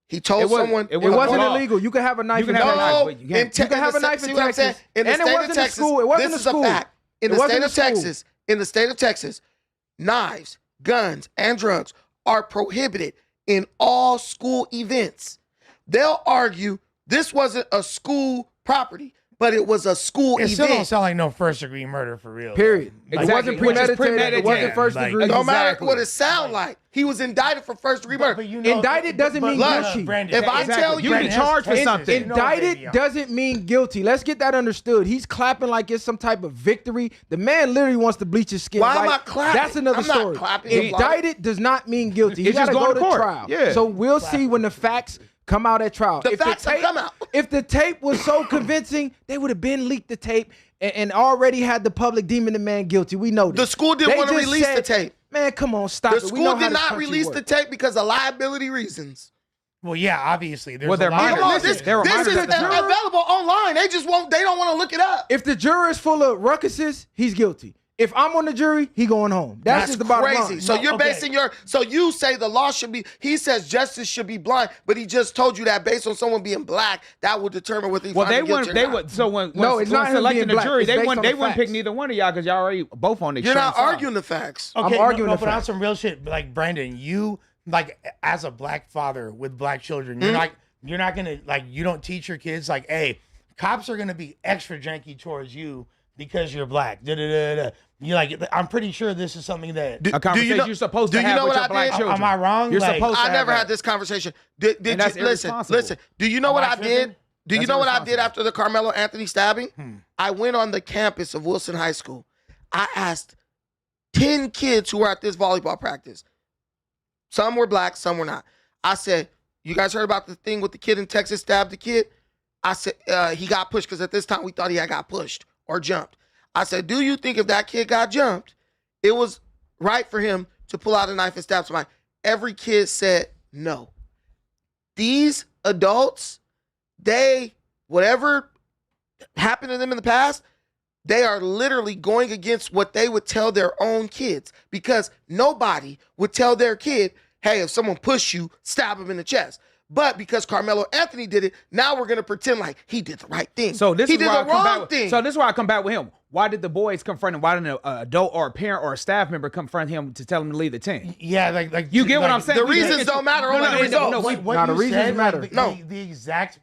He told someone It wasn't illegal. You could have a knife. You can in have a Texas. knife, but you can't. You can have a knife see in what I'm saying? Texas. In the And it state of wasn't a Texas, school. It wasn't this a is school. a fact. In It the wasn't state a of school. Texas, knives, guns, and drugs are prohibited in all school events. They'll argue this wasn't a school property, but it was a school It still don't event. sound like no first-degree murder for real. Period. Exactly. It wasn't Which is premeditated. It premeditated. wasn't first Like, degree. No matter Exactly. what it sound like, he was indicted for first-degree murder. But you know, Indicted doesn't mean guilty. Brandon, If I exactly. tell you- You can charge for something. Indicted doesn't mean guilty. Let's get that understood. He's clapping like it's some type of victory. The man literally wants to bleach his skin. Why am white. I clapping? That's another I'm not story. clapping. Indicted does not mean guilty. He It's got just to go going to to court. trial. Yeah. So we'll see when the facts come out at trial. The facts have come out. If the tape was so convincing, they would have been leaked the tape and already had the public deeming the man guilty. We know this. The school didn't They want to just release the said, tape. Man, come on, stop The it. We know school how did this not country release the works. tape because of liability reasons. Well, yeah, obviously. There's Well, they're a lot minors. of- Come on, Listen, this there were is minors at the time. available online. They just won't. They don't want to look it up. If the juror is full of ruckuses, he's guilty. If I'm on the jury, he going home. That's just the bottom crazy. line. So you're okay. basing your. So you say the law should be. He says justice should be blind, but he just told you that based on someone being black, that will determine whether he Well, finds they him guilty wouldn't. or They not. would. So when No, it's not him selecting being the black. jury, It's they based wouldn't. on They the wouldn't pick facts. neither one of y'all because y'all already both on the. You're not side. arguing the facts. Okay, arguing no, the but on facts. some real shit, like Brandon, you like as a black father with black children, you're not gonna like you don't teach your kids like, hey, cops are gonna be extra janky towards you because you're black. You're like, I'm pretty sure this is something that a conversation you're supposed to have with your black children. Am I wrong? You're supposed to I have never that. had this conversation. Did you listen? Do you know Am what I I tripping? did? Do you know what I did after the Carmelo Anthony stabbing? I went on the campus of Wilson High School. I asked 10 kids who were at this volleyball practice. Some were black, some were not. I said, you guys heard about the thing with the kid in Texas stabbed the kid? I said, he got pushed because at this time we thought he had got pushed or jumped. I said, do you think if that kid got jumped, it was right for him to pull out a knife and stab somebody? Every kid said no. These adults, whatever happened to them in the past, they are literally going against what they would tell their own kids, because nobody would tell their kid, hey, if someone pushed you, stab him in the chest. But because Carmelo Anthony did it, now we're going to pretend like he did the right thing. So this he is did where the I come wrong back thing. So this is where I come back with him. Why did the boys confront him? Why didn't an adult or a parent or a staff member confront him to tell him to leave the team? Yeah, like You get what I'm saying? The reasons don't matter, only the results. What the you reasons said, matter. The exact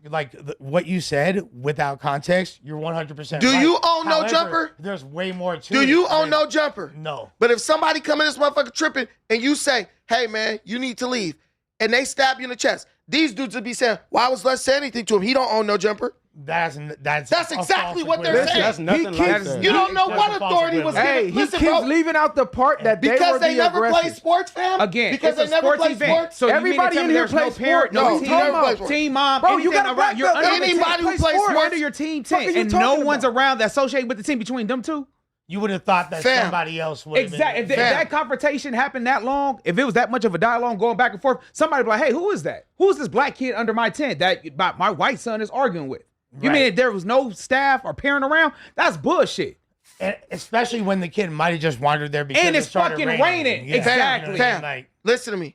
what you said without context, you're 100%. Do right. you own no However, jumper? There's way more to it. Do you own than- no jumper? No. But if somebody come in this motherfucker tripping and you say, hey, man, you need to leave, and they stab you in the chest, these dudes would be saying, why was Les say anything to him? He don't own no jumper. That's exactly what they're equation. saying. That's nothing like that. You don't know That's what a false authority was equivalent. given. Hey, he Listen, keeps bro, leaving out the part that they because were they the never aggressors. played sports, fam. Again, because it's they a never sports played event. sports. So Everybody you mean to tell in me here there's no plays parent, sports. no No, team, you never play sports. team mom, Bro, you anything got a black around. You're belt. under the Anybody team. who plays You're sports. under your team Fuck are tent, you and talking no one's about? around that associated with the team between them two. You would have thought that Fam. somebody else would have Exactly. If been. that confrontation happened that long, if it was that much of a dialogue going back and forth, somebody would be like, hey, who is that? Who's this black kid under my tent that my white son is arguing with? You Right. mean if there was no staff or parent around? That's bullshit. And especially when the kid might have just wandered there because And it it's started fucking raining. Yeah. Exactly. You know what I mean? Fam, Like, listen to me.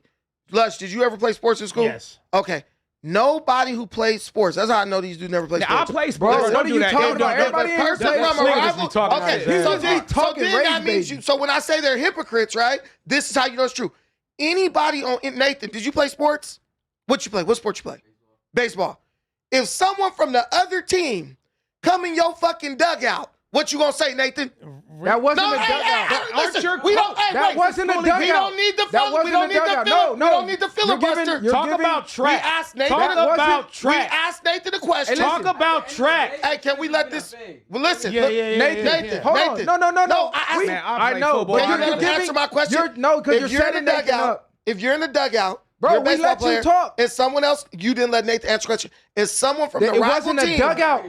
Lush, did you ever play sports in school? yes. Okay. Nobody who plays sports. That's how I know these dudes never play Now, I sports. play sports. Bro, Don't what are do you that. talking Don't- about? don't- Everybody The in here person plays from a sports. rival. be talking Okay, out so his ass. then, Talking race that means bait. you. So when I say they're hypocrites, right? This is how you know it's true. Anybody on Nathan? Did you play sports? What you play? What sport you play? Baseball. If someone from the other team come in your fucking dugout, what you gonna say, Nathan? That wasn't No, a hey, dugout. hey, listen, your we don't. coach. Hey, That wait, wasn't a dugout. We don't need the That filler. We wasn't don't a need the dugout. filler. No, We don't need the you're giving- filibuster. you're Talk giving- about track. We asked Nathan. Talk about We track. asked Nathan the question. Hey, listen. Talk about track. Hey, can we let this? Well, listen. Yeah, look, yeah, yeah, Nathan, yeah, Nathan, yeah. Hold on. Nathan. No. No, I asked. Man, I play know, football. but Can you you're let him giving- answer my question? No, because If you're you're in the setting Nathan dugout, up. if you're in the dugout, Bro, you're a we baseball let you player, talk. and someone else, you didn't let Nathan answer the question. Is someone from the It rival wasn't a team? dugout.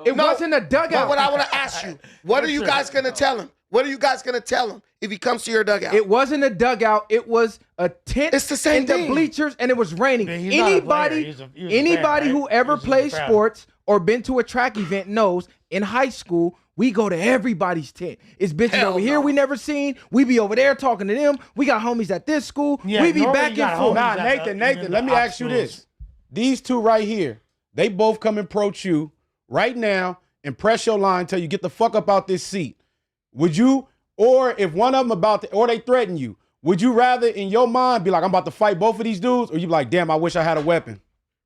It No, wasn't a dugout. But what I want to ask you, what are you guys going to tell him? What are you guys going to tell him if he comes to your dugout? It wasn't a dugout. It was a tent. It's the same in the thing. bleachers, and it was raining. But he's not a player. He was a fan, Anybody right? who ever He was in the plays crowd. sports or been to a track event knows in high school we go to everybody's tent. It's bitches Hell over here no. we never seen. We be over there talking to them. We got homies at this school. Yeah, we be normally back you and got forth. homies Nah, at Nathan, the- Nathan, even let the me op ask you schools. this. These two right here, they both come and approach you right now and press your line, tell you, get the fuck up out this seat. Would you, or if one of them or they threaten you, would you rather in your mind be like, I'm about to fight both of these dudes, or you be like, damn, I wish I had a weapon?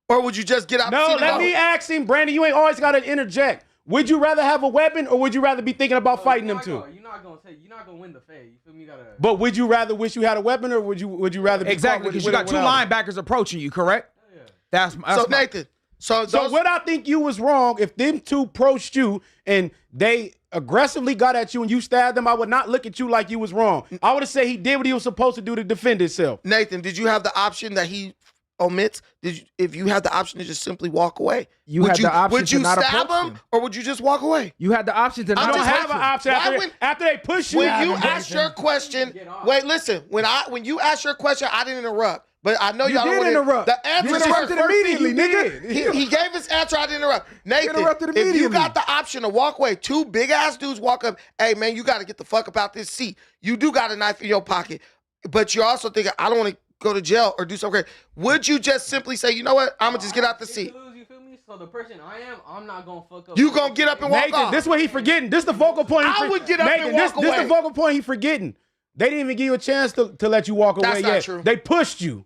Or would you just get out the No, seat and let go? me ask him, Brandon, you ain't always got to interject. Would you rather have a weapon, or would you rather be thinking about fighting them two? You're not gonna win the fade. You feel me? You gotta. But would you rather wish you had a weapon, or would you rather be Exactly, caught because with you it got two without it? linebackers approaching you, correct? That's So my- Nathan, so So those, would I think you was wrong if them two approached you and they aggressively got at you and you stabbed them? I would not look at you like you was wrong. I would have said he did what he was supposed to do to defend himself. Nathan, did you have the option that he omits? If you had the option to just simply walk away, You had the option would you to not stab approach him them. or would you just walk away? You had the option to I'm I not don't just have an asking. option Why after they push you. When Yeah, you but asked Nathan- your question, wait, listen. When you asked your question, I didn't interrupt. But I know You y'all don't did want to interrupt. The answer You is interrupted first. immediately, nigga. He gave his answer. I didn't interrupt. Nathan, interrupted if you immediately. got the option to walk away, two big ass dudes walk up. Hey man, you got to get the fuck up out this seat. You do got a knife in your pocket, but you're also thinking, I don't want to go to jail or do something crazy. Would you just simply say, you know what? I'm gonna just get out the seat. You feel me? So the person I'm not gonna fuck up. You gonna get up and walk Nathan, off? this what he forgetting. This the focal point. I would get up and Nathan, walk this away. the focal point he forgetting. They didn't even give you a chance to let you walk That's away not yet. true. They pushed you.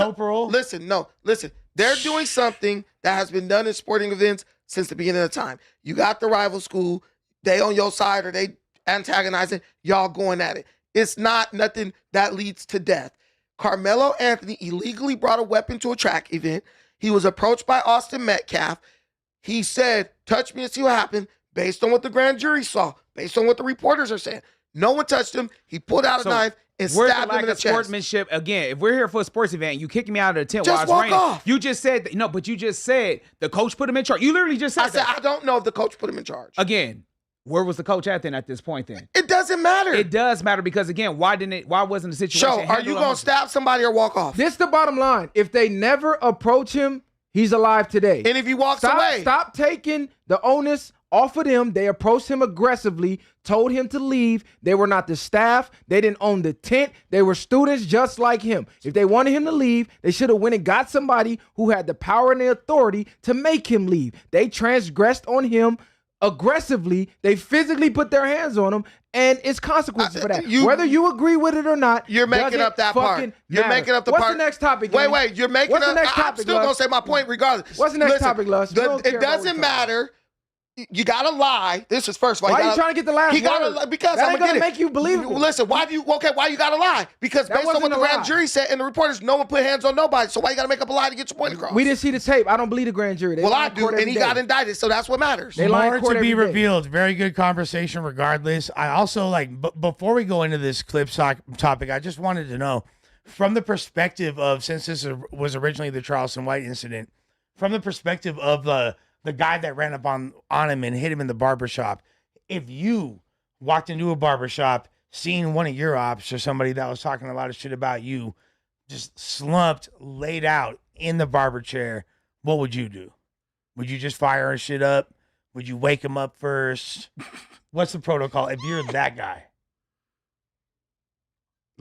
no parole? Listen. They're doing something that has been done in sporting events since the beginning of time. You got the rival school. They on your side or they antagonizing. Y'all going at it. It's not nothing that leads to death. Carmelo Anthony illegally brought a weapon to a track event. He was approached by Austin Metcalf. He said, touch me and see what happened, based on what the grand jury saw, based on what the reporters are saying. No one touched him. He pulled out a knife and stabbed him in the chest. Sportsmanship again. If we're here for a sports event, you kicking me out of the tent Just while it's walk raining. off. You just said that, no, but you just said the coach put him in charge. You literally just said I said, that. I don't know if the coach put him in charge. Again, where was the coach at then at this point then? It doesn't matter. It does matter because again, why wasn't the situation? So, are you going to stab somebody or walk off? This the bottom line. If they never approach him, he's alive today. And if he walks away. Stop taking the onus off of them. They approached him aggressively, told him to leave. They were not the staff. They didn't own the tent. They were students just like him. If they wanted him to leave, they should have went and got somebody who had the power and the authority to make him leave. They transgressed on him aggressively. They physically put their hands on him, and it's consequences for that. Whether you agree with it or not, you're making up that part. You're making up the part. part. What's the next topic? Wait. You're making What's up. The next topic, I'm still going to say my point regardless. What's the next topic, Lus? It doesn't matter. You gotta lie. This is first. Why are you trying to get the last word? Because that I'm ain't gonna make you believe it. Listen, why you gotta lie? Because That based on what wasn't the a grand lie. jury said and the reporters, no one put hands on nobody. So why you gotta make up a lie to get your point across? We didn't see the tape. I don't believe the grand jury. They Well, lie I in do, court and every he day. got indicted, so that's what matters. They lie in More court to be every day. revealed. Very good conversation regardless. I also before we go into this clip topic, I just wanted to know from the perspective of, since this was originally the Charleston White incident, from the perspective of the guy that ran up on him and hit him in the barbershop, if you walked into a barbershop, seen one of your ops or somebody that was talking a lot of shit about you, just slumped, laid out in the barber chair, what would you do? Would you just fire his shit up? Would you wake him up first? What's the protocol if you're that guy?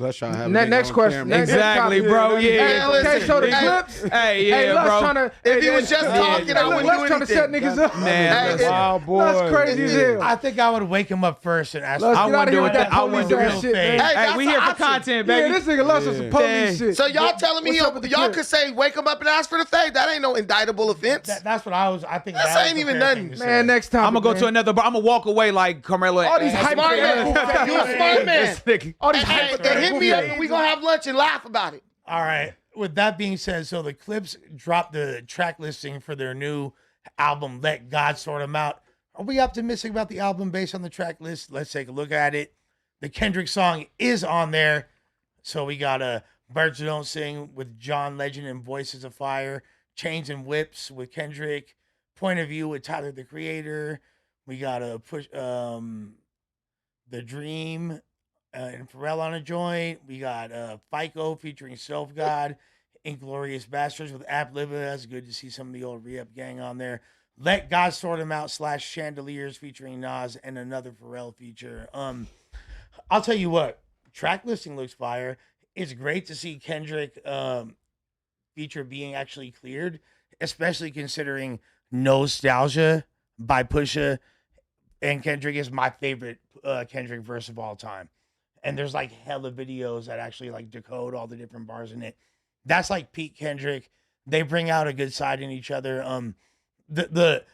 Let's try to have Next question. Exactly, bro. Yeah. Okay, so the clips. Hey, Lus bro. trying to. If he was just talking, I wouldn't do trying to set anything. niggas up. Man, Hey, Wow, boy. That's crazy as hell. I think I would wake him up first and ask Let's him. get out of here with that I wouldn't police do ass real shit, man. Hey, Hey, we that's here the for option. content, Yeah, baby. this nigga Lus is some police shit. So y'all telling me What's up with the y'all clip? could say wake him up and ask for the fade? That ain't no indictable offense. That's what I think. That was ain't the even fair nothing. thing to Man, say. next time. I'm gonna go to another bar. I'm gonna walk away like Carmelo. All these hype Smart man. You a smart man. This nigga. All these Hey, hypothetical hit me up things. and we gonna have lunch and laugh about it. All right. With that being said, so the Clips dropped the track listing for their new album, Let God Sort 'Em Out. Are we optimistic about the album based on the track list? Let's take a look at it. The Kendrick song is on there. So we got Birds Don't Sing with John Legend and Voices of Fire, Chains and Whips with Kendrick, Point of View with Tyler, the Creator. We got The Dream and Pharrell on a joint. We got FICO featuring Self God, Inglorious Bastards with App Liva. That's good to see some of the old re-up gang on there. Let God Sort 'Em Out / Chandeliers featuring Nas and another Pharrell feature. I'll tell you what, track listing looks fire. It's great to see Kendrick feature being actually cleared, especially considering Nostalgia by Pusha and Kendrick is my favorite Kendrick verse of all time. And there's like hella videos that actually like decode all the different bars in it. That's like Pete Kendrick. They bring out a good side in each other. The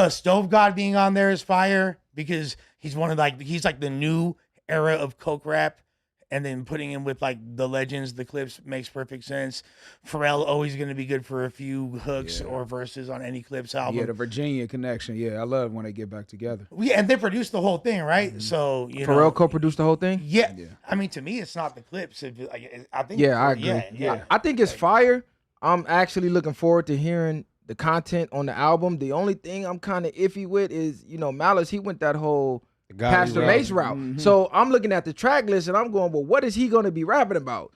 Stove God being on there is fire because he's he's like the new era of coke rap, and then putting him with like the legends, the Clips makes perfect sense. Pharrell always going to be good for a few hooks or verses on any Clips album. Yeah, the Virginia connection. Yeah, I love when they get back together. Yeah, and they produced the whole thing, right? Mm-hmm. So Pharrell co-produced the whole thing. Yeah. I mean, to me, it's not the Clips. I think. Yeah, I agree. Yeah. I think it's fire. I'm actually looking forward to hearing the content on the album. The only thing I'm kind of iffy with is, Malice, he went that whole Pastor Mace route. Mm-hmm. So I'm looking at the track list and I'm going, well, what is he going to be rapping about?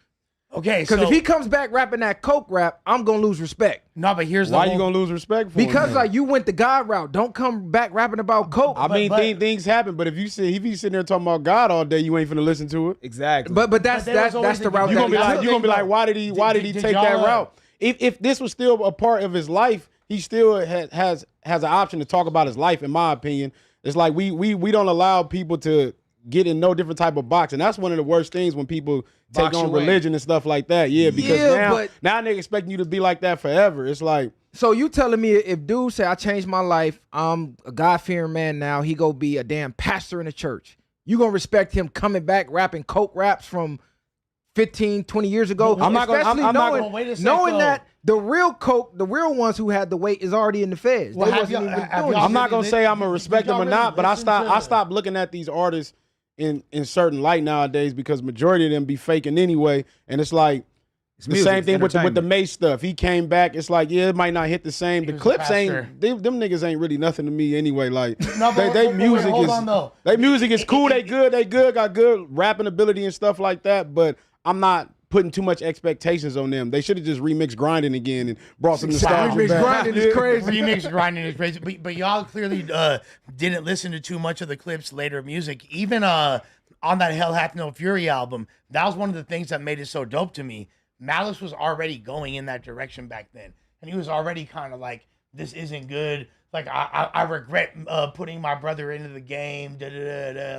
Okay, Because if he comes back rapping that coke rap, I'm going to lose respect. No, but here's Why you gonna lose respect for him? Because then? like you went the God route. Don't come back rapping about coke. I mean, things happen, but if you sitting there talking about God all day, you ain't finna listen to it. Exactly. But that's there was always the the- route You that gonna he took. be like, why did he Did take that y'all, route? If this was still a part of his life, he still has an option to talk about his life. In my opinion, it's like we don't allow people to get in no different type of box, and that's one of the worst things when people take Box on you in. religion and stuff like that. Yeah, because now they expecting you to be like that forever. It's like, So you telling me if dude say I changed my life, I'm a God-fearing man now, he go be a damn pastor in the church. You gonna respect him coming back rapping coke raps from 15, 20 years ago? I'm not gonna. Knowing that the real coke, the real ones who had the weight is already in the feds. Well, I'm not gonna say I'm gonna respect them or not, but I stopped looking at these artists in certain light nowadays because majority of them be faking anyway, and it's like. It's the same thing with the Mace stuff. He came back. It's like, yeah, it might not hit the same. The clips ain't them niggas ain't really nothing to me anyway. Like they music they music is cool. They good, got good rapping ability and stuff like that. But I'm not putting too much expectations on them. They should have just remixed Grinding again and brought some nostalgia back. Remix Grinding is crazy. Remix Grinding is crazy. But y'all clearly didn't listen to too much of the Clips' later music. Even on that Hell Hath No Fury album, that was one of the things that made it so dope to me. Malice was already going in that direction back then. And he was already kind of like, this isn't good. Like, I regret putting my brother into the game.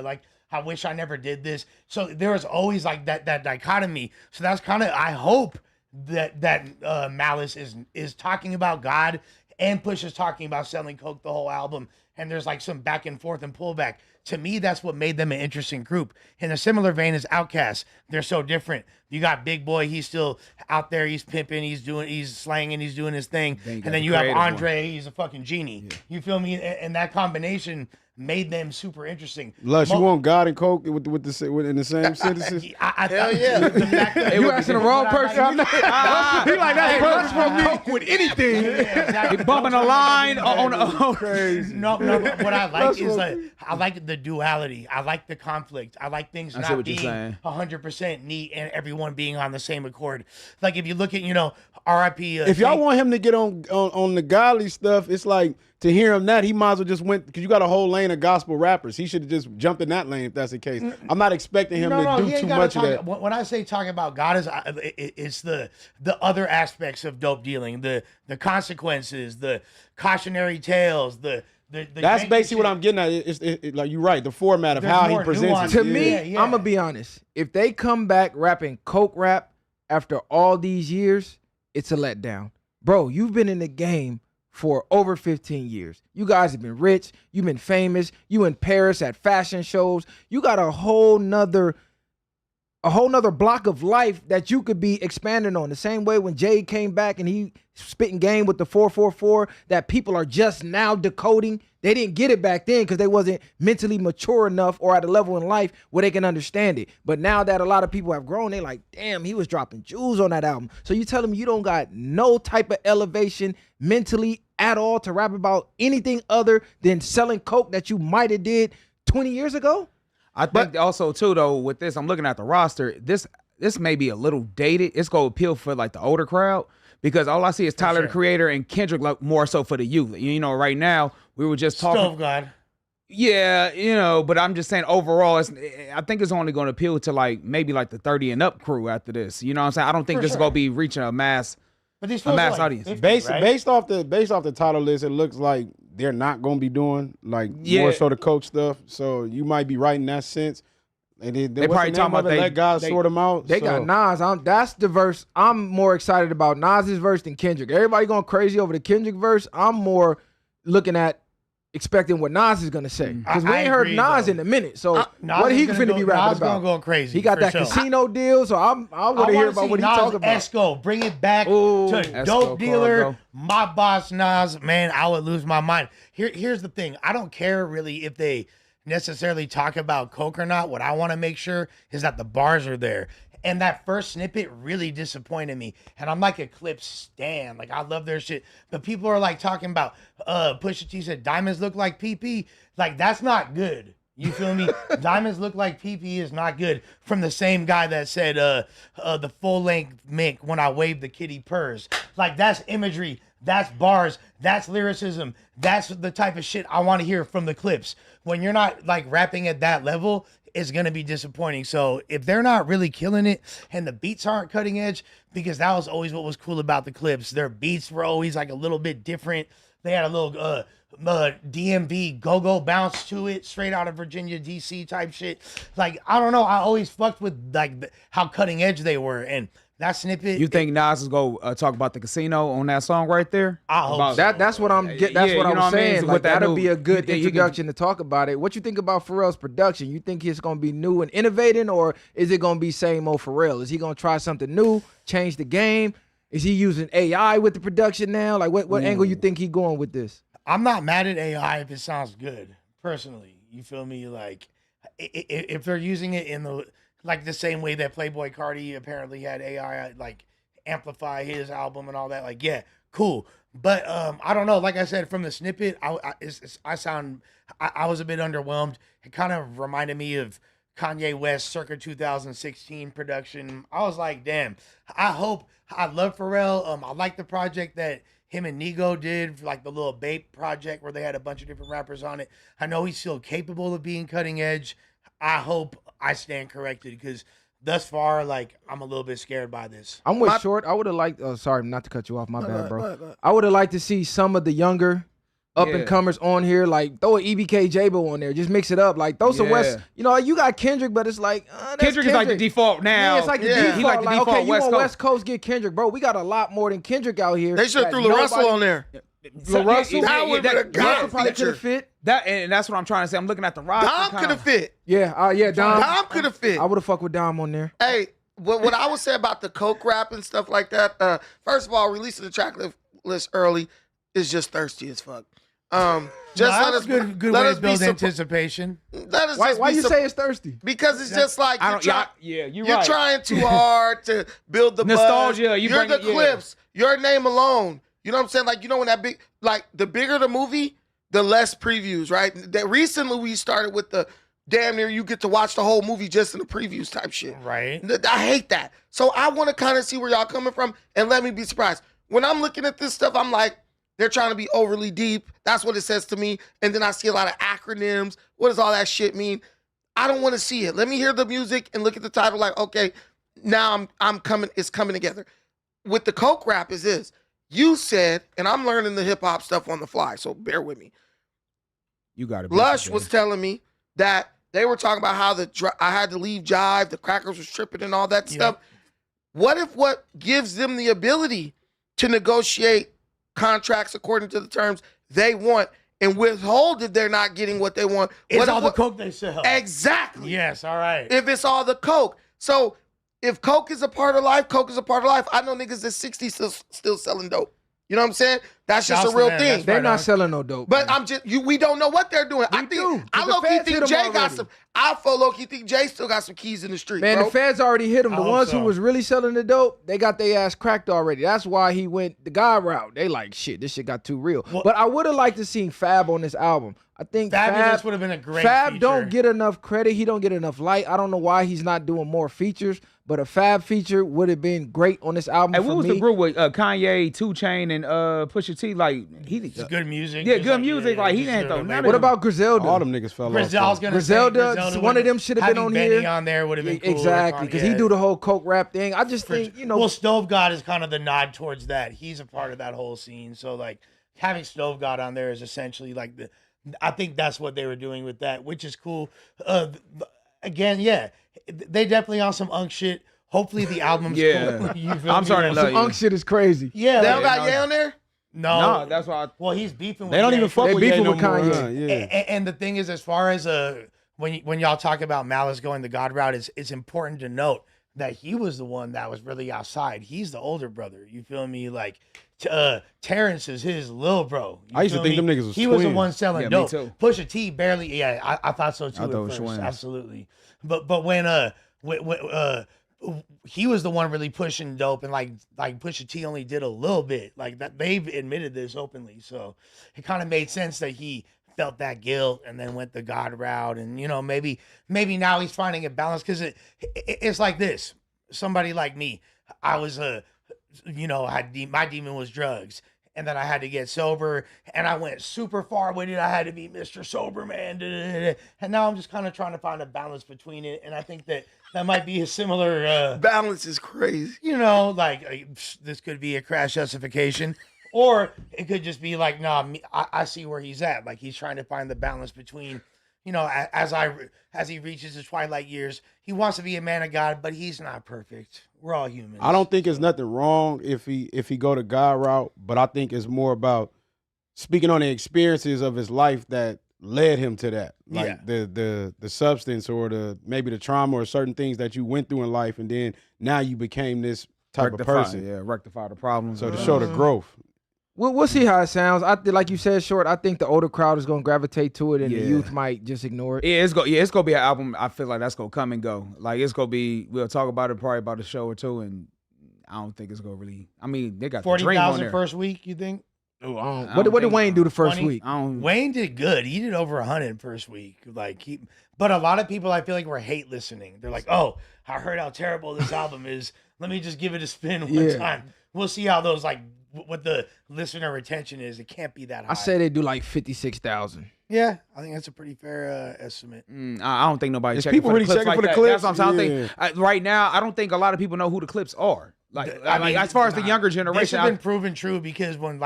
Like, I wish I never did this. So there was always like that dichotomy. So that's kind of, I hope that Malice is talking about God and Push is talking about selling coke the whole album. And there's like some back and forth and pullback. To me, that's what made them an interesting group. In a similar vein as Outkast, they're so different. You got Big Boy, he's still out there, he's pimping, he's slanging, he's doing his thing. And then you have Andre, he's a fucking genie. Yeah. You feel me? And that combination made them super interesting. Lush, you want God and coke in the same sentences? Hell yeah. You asking the wrong person. He like that. Lush want coke with anything. Yeah, exactly. He bumping a line on crazy. No, but what I like is like I like the duality. I like the conflict. I like things not being 100% neat and everyone being on the same accord. Like if you look at R.I.P. If y'all want him to get on the godly stuff, it's like to hear him that he might as well just went because you got a whole lane of gospel rappers. He should have just jumped in that lane if that's the case. I'm not expecting him to do too much of that. When I say talking about God, it's the other aspects of dope dealing, the consequences, the cautionary tales, the that's basically what I'm getting at. It's like you're right. The format of how he presents it. To me, I'm gonna be honest. If they come back rapping coke rap after all these years, it's a letdown, bro. You've been in the game for over 15 years. You guys have been rich. You've been famous. You in Paris at fashion shows. You got a whole nother block of life that you could be expanding on. The same way when Jay came back and he spitting game with the 444 that people are just now decoding. They didn't get it back then because they wasn't mentally mature enough or at a level in life where they can understand it. But now that a lot of people have grown, they like, damn, he was dropping jewels on that album. So you tell them you don't got no type of elevation mentally at all to rap about anything other than selling coke that you might have did 20 years ago? I think also too though with this, I'm looking at the roster. This may be a little dated. It's gonna appeal for like the older crowd because all I see is Tyler the Creator and Kendrick like more so for the youth. Right now we were just talking. Stove God. Yeah, but I'm just saying overall, I think it's only gonna appeal to like maybe like the 30 and up crew after this. You know what I'm saying? I don't think this is gonna be reaching a mass audience. 50, based off the title list, it looks like they're not gonna be doing like more so the coke stuff. So you might be right in that sense. And they probably talking about let God sort them out. They got Nas. That's the verse. I'm more excited about Nas's verse than Kendrick. Everybody going crazy over the Kendrick verse. I'm more looking at expecting what Nas is gonna say because we ain't heard Nas in a minute. So what he finna be rapping Nas about? Gonna go crazy. He got that casino deal. So I want to hear about what he talking about. Esco, bring it back to Esco, Dope Dealer. My boss Nas, man, I would lose my mind. Here's the thing. I don't care really if they necessarily talk about coke or not. What I want to make sure is that the bars are there. And that first snippet really disappointed me. And I'm like a Clips stan. Like, I love their shit. But people are like talking about, Pusha T said, diamonds look like PP. Like, that's not good. You feel me? Diamonds look like PP is not good. From the same guy that said, the full length mink when I wave the kitty purrs. Like, that's imagery. That's bars. That's lyricism. That's the type of shit I want to hear from the Clips. When you're not like rapping at that level, it's going to be disappointing. So if they're not really killing it and the beats aren't cutting edge, because that was always what was cool about the Clips. Their beats were always like a little bit different. They had a little DMV go-go bounce to it, straight out of Virginia, DC type shit. Like, I don't know. I always fucked with like how cutting edge they were. And that snippet. You think Nas is gonna talk about the casino on that song right there? I hope About- so. That's what I'm getting. That's what you I know was what I mean? saying. So Like, with that that'll new- be a good you can- introduction to talk about it. What you think about Pharrell's production? You think it's gonna be new and innovating, or is it gonna be same old Pharrell? Is he gonna try something new, change the game? Is he using AI with the production now? Like, what angle you think he going with this? I'm not mad at AI if it sounds good, personally. You feel me? Like, if they're using it in the same way that Playboi Carti apparently had AI, like, amplify his album and all that, like, yeah, cool. But I don't know. Like I said, from the snippet, I was a bit underwhelmed. It kind of reminded me of Kanye West circa 2016 production. I was like, damn. I love Pharrell. I like the project that him and Nigo did, like the little Bape project where they had a bunch of different rappers on it. I know he's still capable of being cutting edge. I hope I stand corrected because thus far, like, I'm a little bit scared by this. I'm with Short. I would have liked. Oh, sorry, not to cut you off. My bad, bro. go ahead. I would have liked to see some of the younger up and comers on here. Like, throw an EBK J-Bo on there. Just mix it up. Like, throw some West. You know, you got Kendrick, but it's like that's Kendrick is like the default now. Yeah, it's like the default. He like the default okay, you West on Coast. West Coast, get Kendrick, bro. We got a lot more than Kendrick out here. They should have threw Lil Russell on there. Lil Russell, That would have been a god probably could feature. have fit. And that's what I'm trying to say. I'm looking at the roster. Dom could have fit. Yeah, Dom. Dom could have fit. I would have fucked with Dom on there. Hey, what I would say about the coke rap and stuff like that, first of all, releasing the track list early is just thirsty as fuck. Just let us good let way us to be build supp- anticipation. Let us Why just be you supp- say it's thirsty? Because it's just like you're you're right. trying too hard to build the Nostalgia, buzz. you You're bring the it- yeah. clips. Your name alone. You know what I'm saying? Like, you know, when that big, like, the bigger the movie, the less previews, right? That recently we started with the damn near you get to watch the whole movie just in the previews type shit. Right. I hate that. So I want to kind of see where y'all coming from and let me be surprised. When I'm looking at this stuff, I'm like, they're trying to be overly deep. That's what it says to me. And then I see a lot of acronyms. What does all that shit mean? I don't want to see it. Let me hear the music and look at the title like, okay, now I'm coming, it's coming together. With the coke rap is this. You said, and I'm learning the hip hop stuff on the fly, so bear with me. You got it. Lush was telling me that they were talking about how I had to leave Jive, the crackers was tripping and all that stuff. What if what gives them the ability to negotiate contracts according to the terms they want and withhold if they're not getting what they want? It's What all if the coke they sell. Exactly. Yes, all right. If it's all the coke. So if coke is a part of life, coke is a part of life. I know niggas at 60 still selling dope. You know what I'm saying? That's just Shouts a to real them. thing. That's They're right not on. selling no dope. But man. we don't know what they're doing. I do, 'cause I the low-key feds hit think 'em Jay got already. some. I low-key think Jay still got some keys in the street, Man, bro. the feds already hit him. The I hope ones so. who was really selling the dope, they got their ass cracked already. That's why he went the guy route. They like, shit, this shit got too real. Well- But I would have liked to see Fab on this album. I think Fabulous Fab would have been a great Fab feature. don't get enough credit. He don't get enough light. I don't know why he's not doing more features, but a Fab feature would have been great on this album Hey, for what was me. the group with Kanye, 2 Chainz, and Pusha T? Like It's good music. Yeah, Just good music. Like, he just didn't good throw none of What them. about Griselda? All them niggas fell Griselda's off. gonna Griselda, say, one of them should have been having on Benny here. on there would have been cool. Exactly, because he do the whole coke rap thing. I just think, you know, Well, Stove God is kind of the nod towards that. He's a part of that whole scene. So, like, having Stove God on there is essentially like I think that's what they were doing with that, which is cool. Again, yeah, they definitely on some unk shit. Hopefully the album's Yeah. cool. You feel I'm me? starting to Like, love some unk shit is crazy. Yeah. They don't like, got Ye on there? no, No, that's why. well, he's beefing with They don't Ye. even fuck They with Ye beefing no with more. Kanye. Yeah. And the thing is, as far as when y'all talk about Malice going the God route, it's important to note that he was the one that was really outside. He's the older brother. You feel me? Like Terrence is his little bro. You I used to feel think me? them niggas was He was the twins. one selling Yeah, me dope. too. Pusha T barely. Yeah, I thought so too. I thought it at was first. twins. Absolutely. But when he was the one really pushing dope, and like Pusha T only did a little bit. Like that, they've admitted this openly, so it kind of made sense that he felt that guilt and then went the God route, and maybe now he's finding a balance because it's like this. Somebody like me, I was my demon was drugs. And then I had to get sober, and I went super far with it. I had to be Mr. Sober Man, and now I'm just kind of trying to find a balance between it. And I think that might be a similar, Balance is crazy. like this could be a crash justification, Or it could just be like, nah, I see where he's at. Like he's trying to find the balance between, you know, as he reaches his twilight years, he wants to be a man of God, but he's not perfect. We're all humans. I don't think it's nothing wrong if he go the God route, but I think it's more about speaking on the experiences of his life that led him to that. Like the substance or maybe the trauma or certain things that you went through in life, and then now you became this type of person. Yeah, rectify the problems. So to show the growth. We'll see how it sounds. Like you said, Short, I think the older crowd is gonna gravitate to it, and the youth might just ignore it. Yeah, it's gonna be an album. I feel like that's gonna come and go. Like it's gonna be. We'll talk about it probably about a show or two, and I don't think it's gonna really. I mean, they got 40,000 first week. You think? Oh, what did Wayne do the first 20? week? Wayne did good. He did over 100 first week. But a lot of people, I feel like, were hate listening. They're like, "Oh, I heard how terrible this album is. Let me just give it a spin one time." We'll see how those what the listener retention is. It can't be that high. I say they do like 56,000. Yeah, I think that's a pretty fair estimate. I don't think nobody checking people for really the clips checking like for the that. clips? That's what I'm saying. Right now, I don't think a lot of people know who the clips are. I mean, as far as the younger generation, this has been proven true because when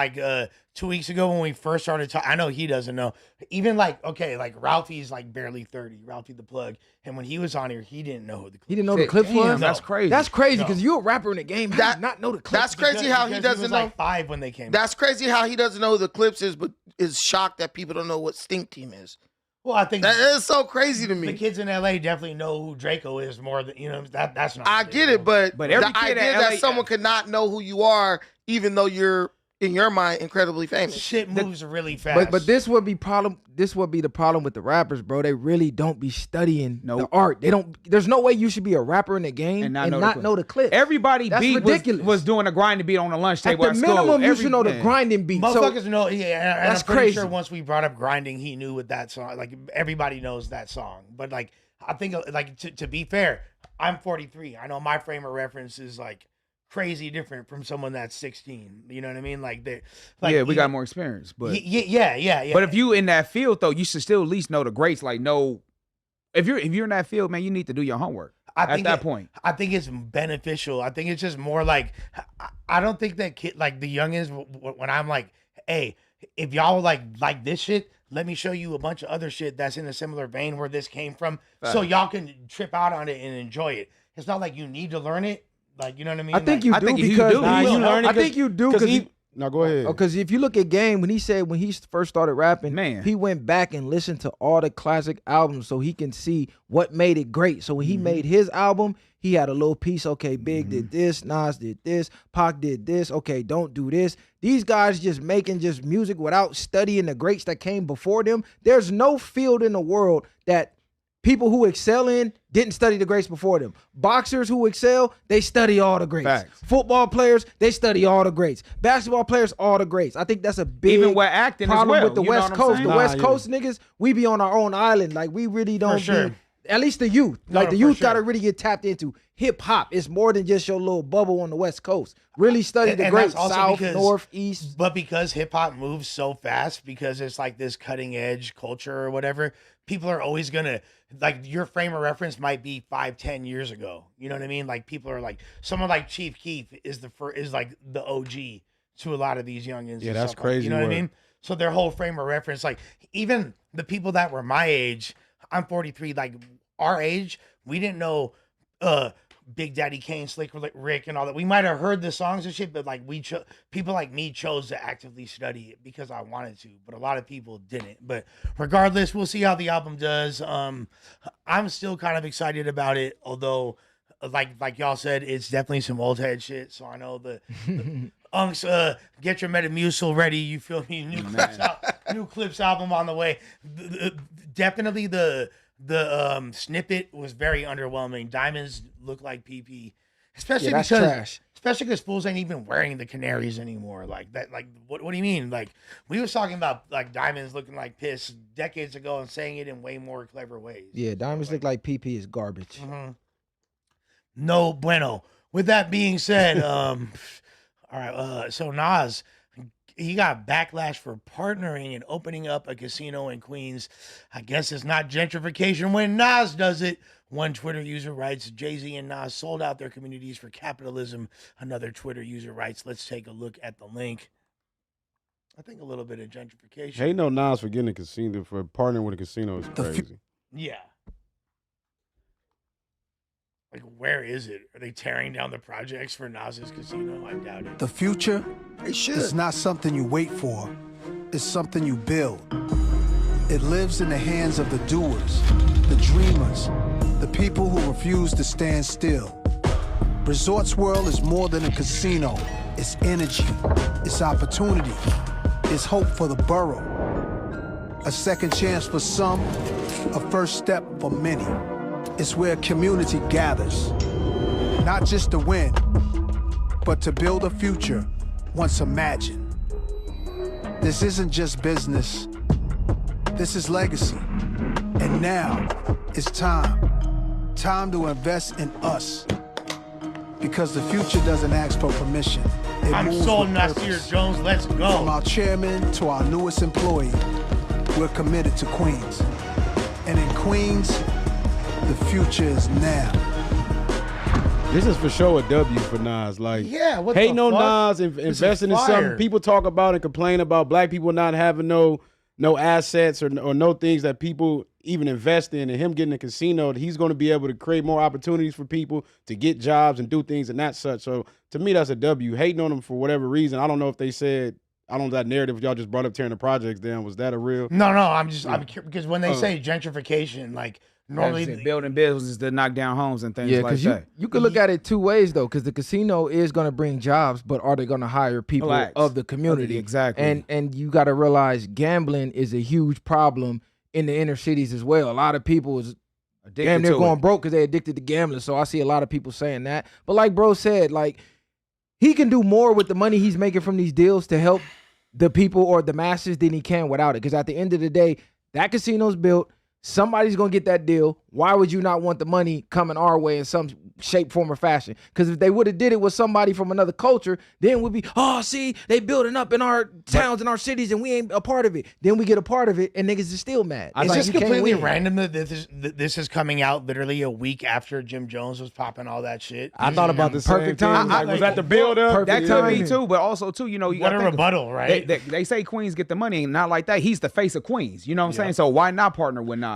2 weeks ago when we first started talking, I know he doesn't know. Even Ralphie's barely 30, Ralphie the Plug, and when he was on here, he didn't know who the clips. He didn't know the clips was. That's crazy. That's crazy because you're a rapper in the game. How do you not know the clips? That's crazy how he doesn't was know. 5 when they came. That's crazy how he doesn't know who the clips is, but is shocked that people don't know what Stink Team is. Well, I think that is so crazy to me. The kids in LA definitely know who Draco is more than that's not. I get it, but every the idea that someone could not know who you are, even though you're in your mind incredibly famous. Shit moves really fast. But this would be problem. This would be the problem with the rappers, bro. They really don't be studying the art. They don't. There's no way you should be a rapper in the game and not know the clip. Everybody That's beat ridiculous. was doing a grinding beat on the lunch table at the minimum. You should know the grinding beat. Motherfuckers know. Yeah, and that's I'm pretty crazy. sure once we brought up grinding, he knew what that song. Everybody knows that song. But I think to be fair, I'm 43. I know my frame of reference is crazy different from someone that's 16. You know what I mean? We got more experience, but yeah. But if you in that field though, you should still at least know the greats. If you're in that field, man, you need to do your homework. At that point, I think it's beneficial. I think it's just more I don't think that the youngins when I'm hey, if y'all like this shit, let me show you a bunch of other shit that's in a similar vein where this came from, so y'all can trip out on it and enjoy it. It's not like you need to learn it. You know what I mean? I think you do because I think you do because no, go ahead. Because if you look at Game, when he first started rapping, he went back and listened to all the classic albums so he can see what made it great. So when he made his album, he had a little piece. Okay, Big did this, Nas did this, Pac did this. Okay, don't do this. These guys just making music without studying the greats that came before them. There's no field in the world that people who excel in didn't study the greats before them. Boxers who excel, they study all the greats. Facts. Football players, they study all the greats. Basketball players, all the greats. I think that's a big even with acting problem as well. with the You know West what I'm Coast. saying? The West Coast niggas, we be on our own island. We really don't sure. at least the youth. No, the youth got to really get tapped into. Hip hop is more than just your little bubble on the West Coast. Really study the greats, South, North, East. But because hip hop moves so fast, because it's this cutting edge culture or whatever, people are always gonna your frame of reference might be 5-10 years ago. You know what I mean? People are someone like Chief Keef is the OG to a lot of these youngins. Yeah, that's crazy. You know what I mean? So their whole frame of reference, even the people that were my age, I'm 43, our age, we didn't know Big Daddy Kane, Slick Rick, and all that. We might have heard the songs and shit, but people like me chose to actively study it because I wanted to, but a lot of people didn't. But regardless, we'll see how the album does. I'm still kind of excited about it, although like y'all said, it's definitely some old head shit. So I know the Unks, get your Metamucil ready. You feel me? New Clips album on the way. Definitely the snippet was very underwhelming. Diamonds look like PP, especially that's because trash. Especially because fools ain't even wearing the canaries anymore. What do you mean? We was talking about diamonds looking like piss decades ago and saying it in way more clever ways. Yeah, diamonds look like PP is garbage. Mm-hmm. No bueno. With that being said, all right. So Nas, he got backlash for partnering and opening up a casino in Queens. I guess it's not gentrification when Nas does it. One Twitter user writes, Jay-Z and Nas sold out their communities for capitalism. Another Twitter user writes, let's take a look at the link. I think a little bit of gentrification. Ain't no Nas for getting a casino, for partnering with a casino is crazy. Yeah. Like, where is it? Are they tearing down the projects for Nas's casino? I doubt it. The future is not something you wait for. It's something you build. It lives in the hands of the doers, the dreamers, the people who refuse to stand still. Resorts World is more than a casino. It's energy. It's opportunity. It's hope for the borough. A second chance for some, a first step for many. It's where community gathers, not just to win, but to build a future once imagined. This isn't just business, this is legacy. And now, it's time to invest in us. Because the future doesn't ask for permission. I'm sold, Nasir Jones, let's go. From our chairman to our newest employee, we're committed to Queens. And in Queens, the future is now. This is for sure a W for Nas. Like, yeah, what hating the on fuck? Nas, investing in something. People talk about and complain about black people not having no assets or no things that people even invest in, and him getting a casino, he's going to be able to create more opportunities for people to get jobs and do things and that such. So to me, that's a W. Hating on him for whatever reason. I don't know if they said, I don't know that narrative y'all just brought up tearing the projects down. Was that a real? No, I'm because when they say gentrification, like normally building businesses to knock down homes and things like that. You could look at it two ways though, because the casino is going to bring jobs, but are they going to hire people of the community? Exactly. And you got to realize gambling is a huge problem in the inner cities as well. A lot of people is damn near going broke because they're addicted to gambling. So I see a lot of people saying that. But like bro said, like he can do more with the money he's making from these deals to help the people or the masses than he can without it. Because at the end of the day, that casino's built. Somebody's going to get that deal. Why would you not want the money coming our way in some shape, form, or fashion? Because if they would have did it with somebody from another culture, then we'd be, oh, see, they building up in our towns and our cities and we ain't a part of it. Then we get a part of it and niggas is still mad. It's just completely random that this is coming out literally a week after Jim Jones was popping all that shit. I thought about the perfect same time. thing. Was that the build up? That could be too, but also too, you know, you what got a rebuttal, right? They say Queens get the money, and not like that. He's the face of Queens. You know what I'm saying? So why not partner with Nas?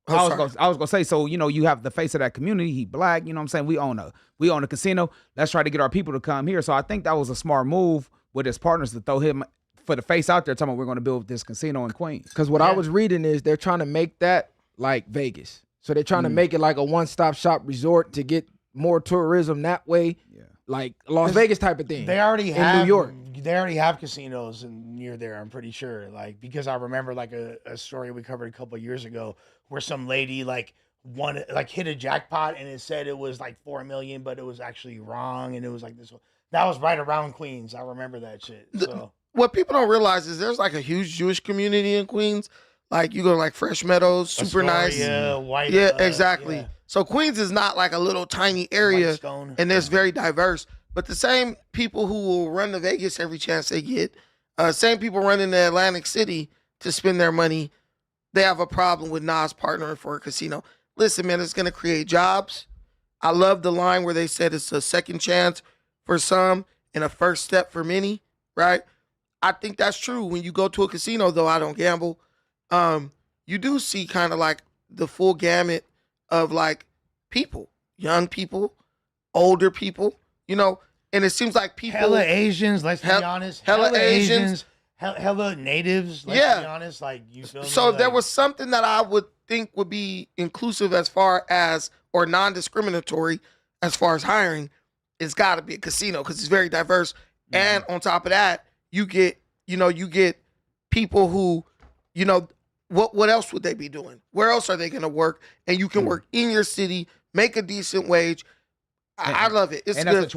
I was gonna say, so you know, you have the face of that community. He black, you know what I'm saying? We own a casino. Let's try to get our people to come here. So I think that was a smart move with his partners to throw him for the face out there, talking about we're gonna build this casino in Queens. Because what I was reading is they're trying to make that like Vegas. So they're trying to make it like a one-stop shop resort to get more tourism that way. Yeah. Like Las Vegas type of thing. They already have New York. They already have casinos near there, I'm pretty sure. Like, because I remember like a story we covered a couple of years ago where some lady hit a jackpot and it said it was like $4 million, but it was actually wrong, and it was like this. That was right around Queens. I remember that shit. So what people don't realize is there's like a huge Jewish community in Queens. Like you go to like Fresh Meadows, super nice. White. Yeah, exactly. Yeah. So Queens is not like a little tiny area, and there's very diverse. But the same people who will run to Vegas every chance they get, same people running to Atlantic City to spend their money, they have a problem with Nas partnering for a casino. Listen, man, it's going to create jobs. I love the line where they said it's a second chance for some and a first step for many, right? I think that's true. When you go to a casino, though I don't gamble, you do see kind of like the full gamut of like people, young people, older people, you know, and it seems like people. Hella Asians, let's be honest. Hella Asians. Hella natives, let's be honest. Like, you feel me? So there was something that I would think would be inclusive as far as, or non-discriminatory as far as hiring. It's got to be a casino because it's very diverse. Mm-hmm. And on top of that, you get people who, you know, what else would they be doing? Where else are they going to work? And you can work in your city, make a decent wage. I love it. It's good.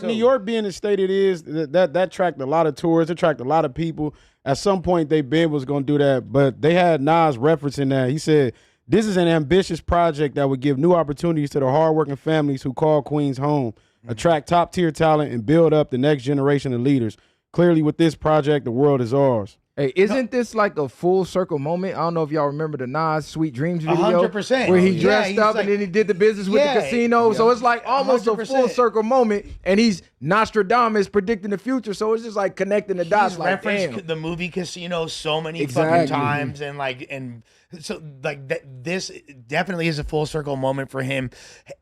New York being the state it is, that attracted a lot of tourists, attracted a lot of people. At some point, they been was going to do that, but they had Nas referencing that. He said, this is an ambitious project that would give new opportunities to the hardworking families who call Queens home, attract top-tier talent, and build up the next generation of leaders. Clearly, with this project, the world is ours. Hey, isn't this like a full circle moment? I don't know if y'all remember the Nas Sweet Dreams video. 100%. Where he dressed up and then he did the business with the casino. So it's like almost 100%. A full circle moment. And he's Nostradamus predicting the future. So it's just like connecting the dots. He's like, referenced the movie Casino so many fucking times. And so this definitely is a full circle moment for him.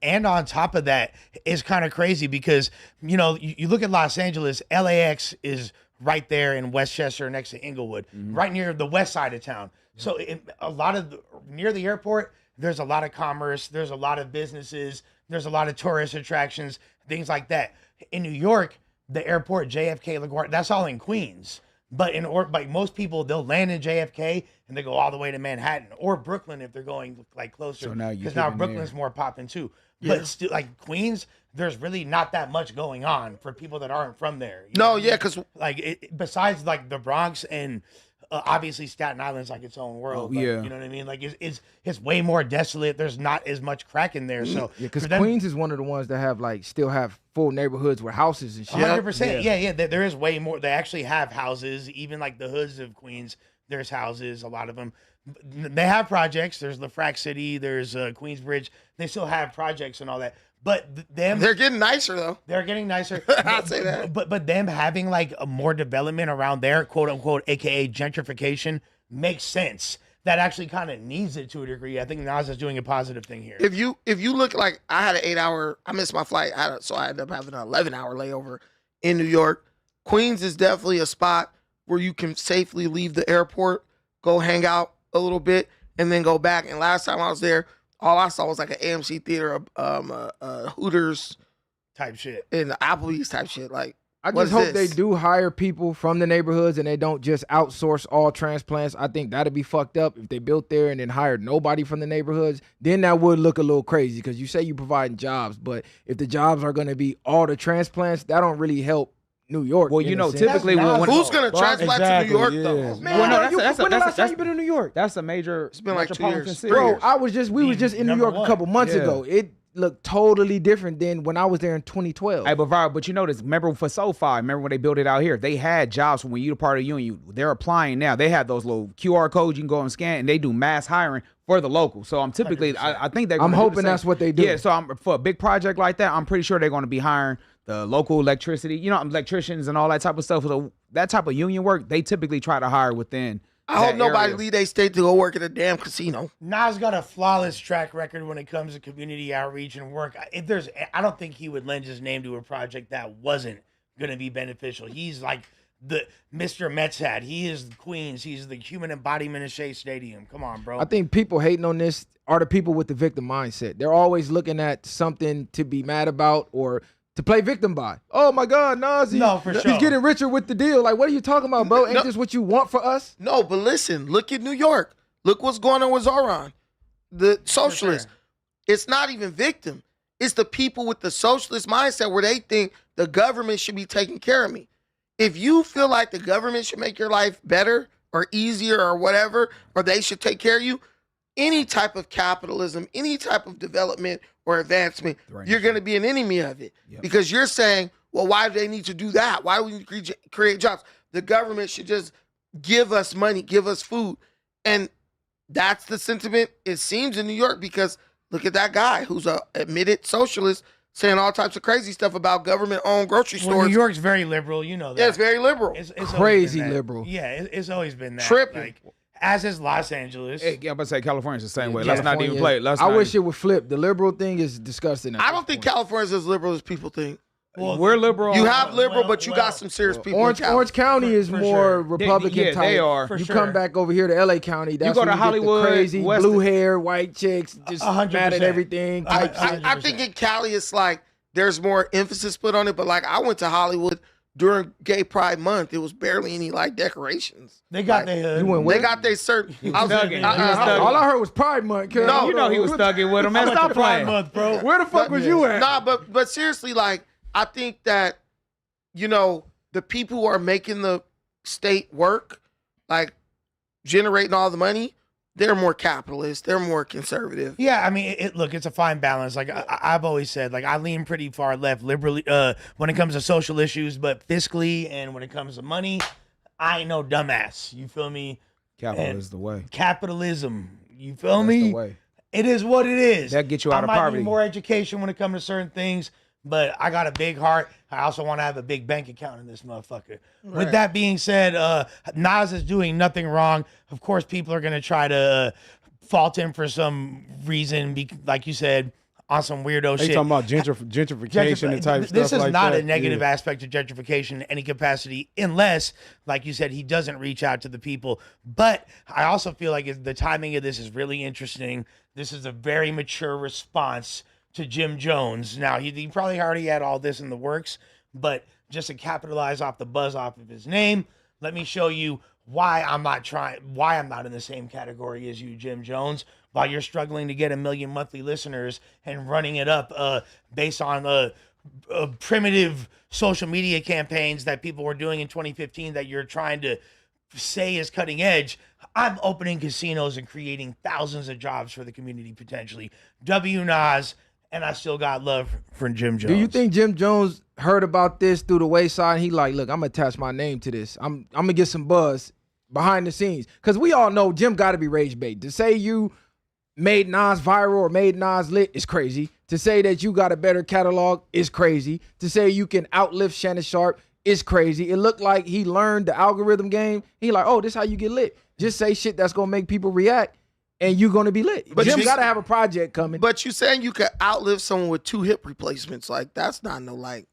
And on top of that, it's kind of crazy because, you know, you look at Los Angeles, LAX is right there in Westchester next to Inglewood, right near the west side of town. So near the airport, there's a lot of commerce, there's a lot of businesses, there's a lot of tourist attractions, things like that. In New York, the airport, JFK, LaGuardia, that's all in Queens. But like most people, they'll land in JFK and they go all the way to Manhattan or Brooklyn if they're going like closer. So because now Brooklyn's more popping too. Yeah. But still, like Queens, there's really not that much going on for people that aren't from there. Because like besides like the Bronx and obviously Staten Island's like its own world. You know what I mean? Like it's way more desolate. There's not as much crack in there. So because Queens is one of the ones that have still have full neighborhoods with houses and shit. 100%. Yeah. There is way more. They actually have houses. Even like the hoods of Queens, there's houses. A lot of them. They have projects. There's LaFrac City. There's Queensbridge. They still have projects and all that. But they're getting nicer though. They're getting nicer. I'd say that. But them having like a more development around there, quote unquote, aka gentrification, makes sense. That actually kind of needs it to a degree. I think Nas is doing a positive thing here. If you look, like I had an 8-hour, I missed my flight, so I ended up having an 11-hour layover in New York. Queens is definitely a spot where you can safely leave the airport, go hang out a little bit, and then go back. And last time I was there, all I saw was like an AMC theater, Hooters type shit, and Applebee's type shit. Like, I just hope they do hire people from the neighborhoods and they don't just outsource all transplants. I think that'd be fucked up if they built there and then hired nobody from the neighborhoods. Then that would look a little crazy because you say you providing jobs, but if the jobs are going to be all the transplants, that don't really help New York. Well, you know, typically who's going to transplant to New York though? Man, when the last time you been in New York? That's a major. It's been like 2 years. City. Bro, we was just in New York a couple months ago. It looked totally different than when I was there in 2012. Hey, but you notice, remember for SoFi, remember when they built it out here? They had jobs when you're part of the union. They're applying now. They have those little QR codes you can go and scan, and they do mass hiring for the local. So I'm typically, I think they're. I'm hoping that's what they do. Yeah. So for a big project like that, I'm pretty sure they're going to be hiring the local electricity, electricians and all that type of stuff. So that type of union work, they typically try to hire within. I hope nobody leave their state to go work at a damn casino. Nas got a flawless track record when it comes to community outreach and work. I don't think he would lend his name to a project that wasn't going to be beneficial. He's like the Mr. Mets hat. He is Queens. He's the human embodiment of Shea Stadium. Come on, bro. I think people hating on this are the people with the victim mindset. They're always looking at something to be mad about or to play victim by. Oh my God, Nas, he's getting richer with the deal. Like, what are you talking about, bro? Ain't this what you want for us? No, but listen, look at New York. Look what's going on with Zoran, the socialist. Sure. It's not even victim. It's the people with the socialist mindset where they think the government should be taking care of me. If you feel like the government should make your life better or easier or whatever, or they should take care of you, any type of capitalism, any type of development or advancement, you're going to be an enemy of it. Yep. Because you're saying, well, why do they need to do that? Why do we need to create jobs? The government should just give us money, give us food. And that's the sentiment, it seems, in New York, because look at that guy who's a admitted socialist saying all types of crazy stuff about government-owned grocery stores. New York's very liberal, you know that. Yeah, it's very liberal. It's crazy liberal. Yeah, it's always been that. Tripping. As is Los Angeles. Hey, I'm about to say California's the same way. Let's not even play. I wish it would flip. The liberal thing is disgusting. I don't think California's as liberal as people think. Well, we're liberal. You have liberal, but you got some serious people. Orange County is more Republican type. They are. You come back over here to LA County. That's you go to Hollywood, crazy blue hair, white chicks, just 100%. Mad at everything. I think in Cali it's like there's more emphasis put on it. But like I went to Hollywood during Gay Pride Month, it was barely any like decorations. They got their hood. They got their certain. All I heard was Pride Month. No, you know he was thugging with him. Man, stop Pride Month, bro. Where the fuck was you at? Nah, but seriously, like I think that the people who are making the state work, like generating all the money, they're more capitalist. They're more conservative. Yeah, I mean, it's a fine balance. Like I've always said, like I lean pretty far left liberally when it comes to social issues, but fiscally and when it comes to money, I ain't no dumbass. You feel me? Capital is the way. Capitalism. You feel That's me? the way. It is what it is. That get you out of I might poverty. need more education when it comes to certain things, but I got a big heart. I also want to have a big bank account in this motherfucker. Right. With that being said, Nas is doing nothing wrong. Of course, people are going to try to fault him for some reason, like you said, on some weirdo They shit. talking about gentrification and type stuff like that. This is not a negative aspect of gentrification in any capacity, unless, like you said, he doesn't reach out to the people. But I also feel like the timing of this is really interesting. This is a very mature response to Jim Jones. Now, he probably already had all this in the works, but just to capitalize off the buzz off of his name, let me show you why I'm not in the same category as you, Jim Jones, while you're struggling to get 1 million monthly listeners and running it up based on primitive social media campaigns that people were doing in 2015 that you're trying to say is cutting edge. I'm opening casinos and creating thousands of jobs for the community potentially. W Nas, and I still got love for Jim Jones. Do you think Jim Jones heard about this through the wayside? He like, look, I'm gonna attach my name to this. I'm gonna get some buzz behind the scenes, because we all know Jim got to be rage bait. To say you made Nas viral or made Nas lit is crazy. To say that you got a better catalog is crazy. To say you can outlift Shannon Sharp is crazy. It looked like he learned the algorithm game. He like, oh, this how you get lit. Just say shit that's gonna make people react, and you're gonna be lit. But Jim got to have a project coming. But you saying you could outlive someone with 2 hip replacements? Like, that's not no like.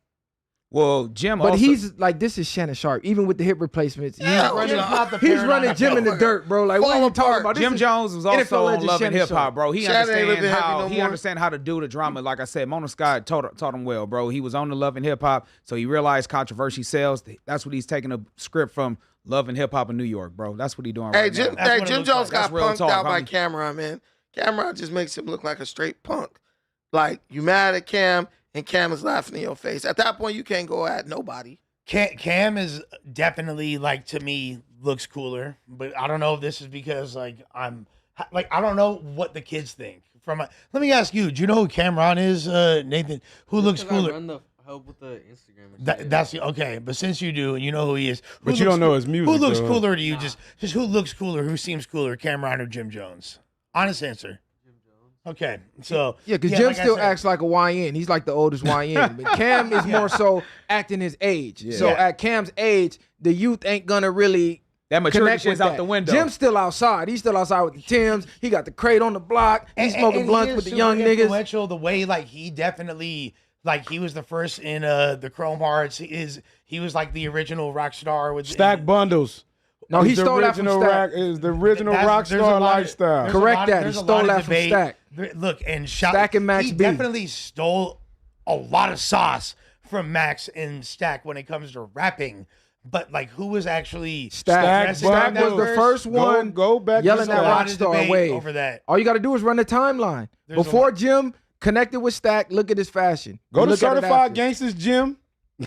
Well, Jim, but also, he's like, this is Shannon Sharp. Even with the hip replacements, Yeah, he's running Jim in the dirt, bro. Like, what are you talking about? Jim Jones was also on Love and Hip Hop, bro. He Shannon understand how to do the drama. Like I said, Mona Scott taught him well, bro. He was on the Love and Hip Hop, so he realized controversy sells. That's what he's taking a script from Love and Hip Hop in New York, bro. That's what he's doing right now. Jim Jones got punked out by Cameron, man. Cameron just makes him look like a straight punk. Like, you mad at Cam, and Cam is laughing in your face. At that point, you can't go at nobody. Cam is definitely, like, to me, looks cooler. But I don't know if this is because, like, I don't know what the kids think. Let me ask you, do you know who Cameron is, Nathan? Who looks cooler? I run the help with the Instagram. That's okay. But since you do, and you know who he is, but you don't know his music. Who looks cooler to you? Nah. Just who looks cooler? Who seems cooler, Cameron or Jim Jones? Honest answer. Okay, so yeah, because Jim still acts like a YN. He's like the oldest YN, but Cam is more so acting his age. Yeah. So at Cam's age, the youth ain't gonna really that maturity shit's out the window. Jim's still outside. He's still outside with the Timbs. He got the crate on the block. He's smoking blunts with the young niggas. Influential the way like he definitely he was the first in the Chrome Hearts. He was like the original rock star with Stack Bundles. No, he stole that from Stack. Is the original rock star lifestyle. Correct that. He stole that from Stack. Look, and Stack and Max he B. definitely stole a lot of sauce from Max and Stack when it comes to rapping. But like, who was actually Stack? Stack was the first one go back yelling that rock star wave. Over that. All you got to do is run the timeline. Before Jim connected with Stack, look at his fashion. Go to Certified Gangsters Jim.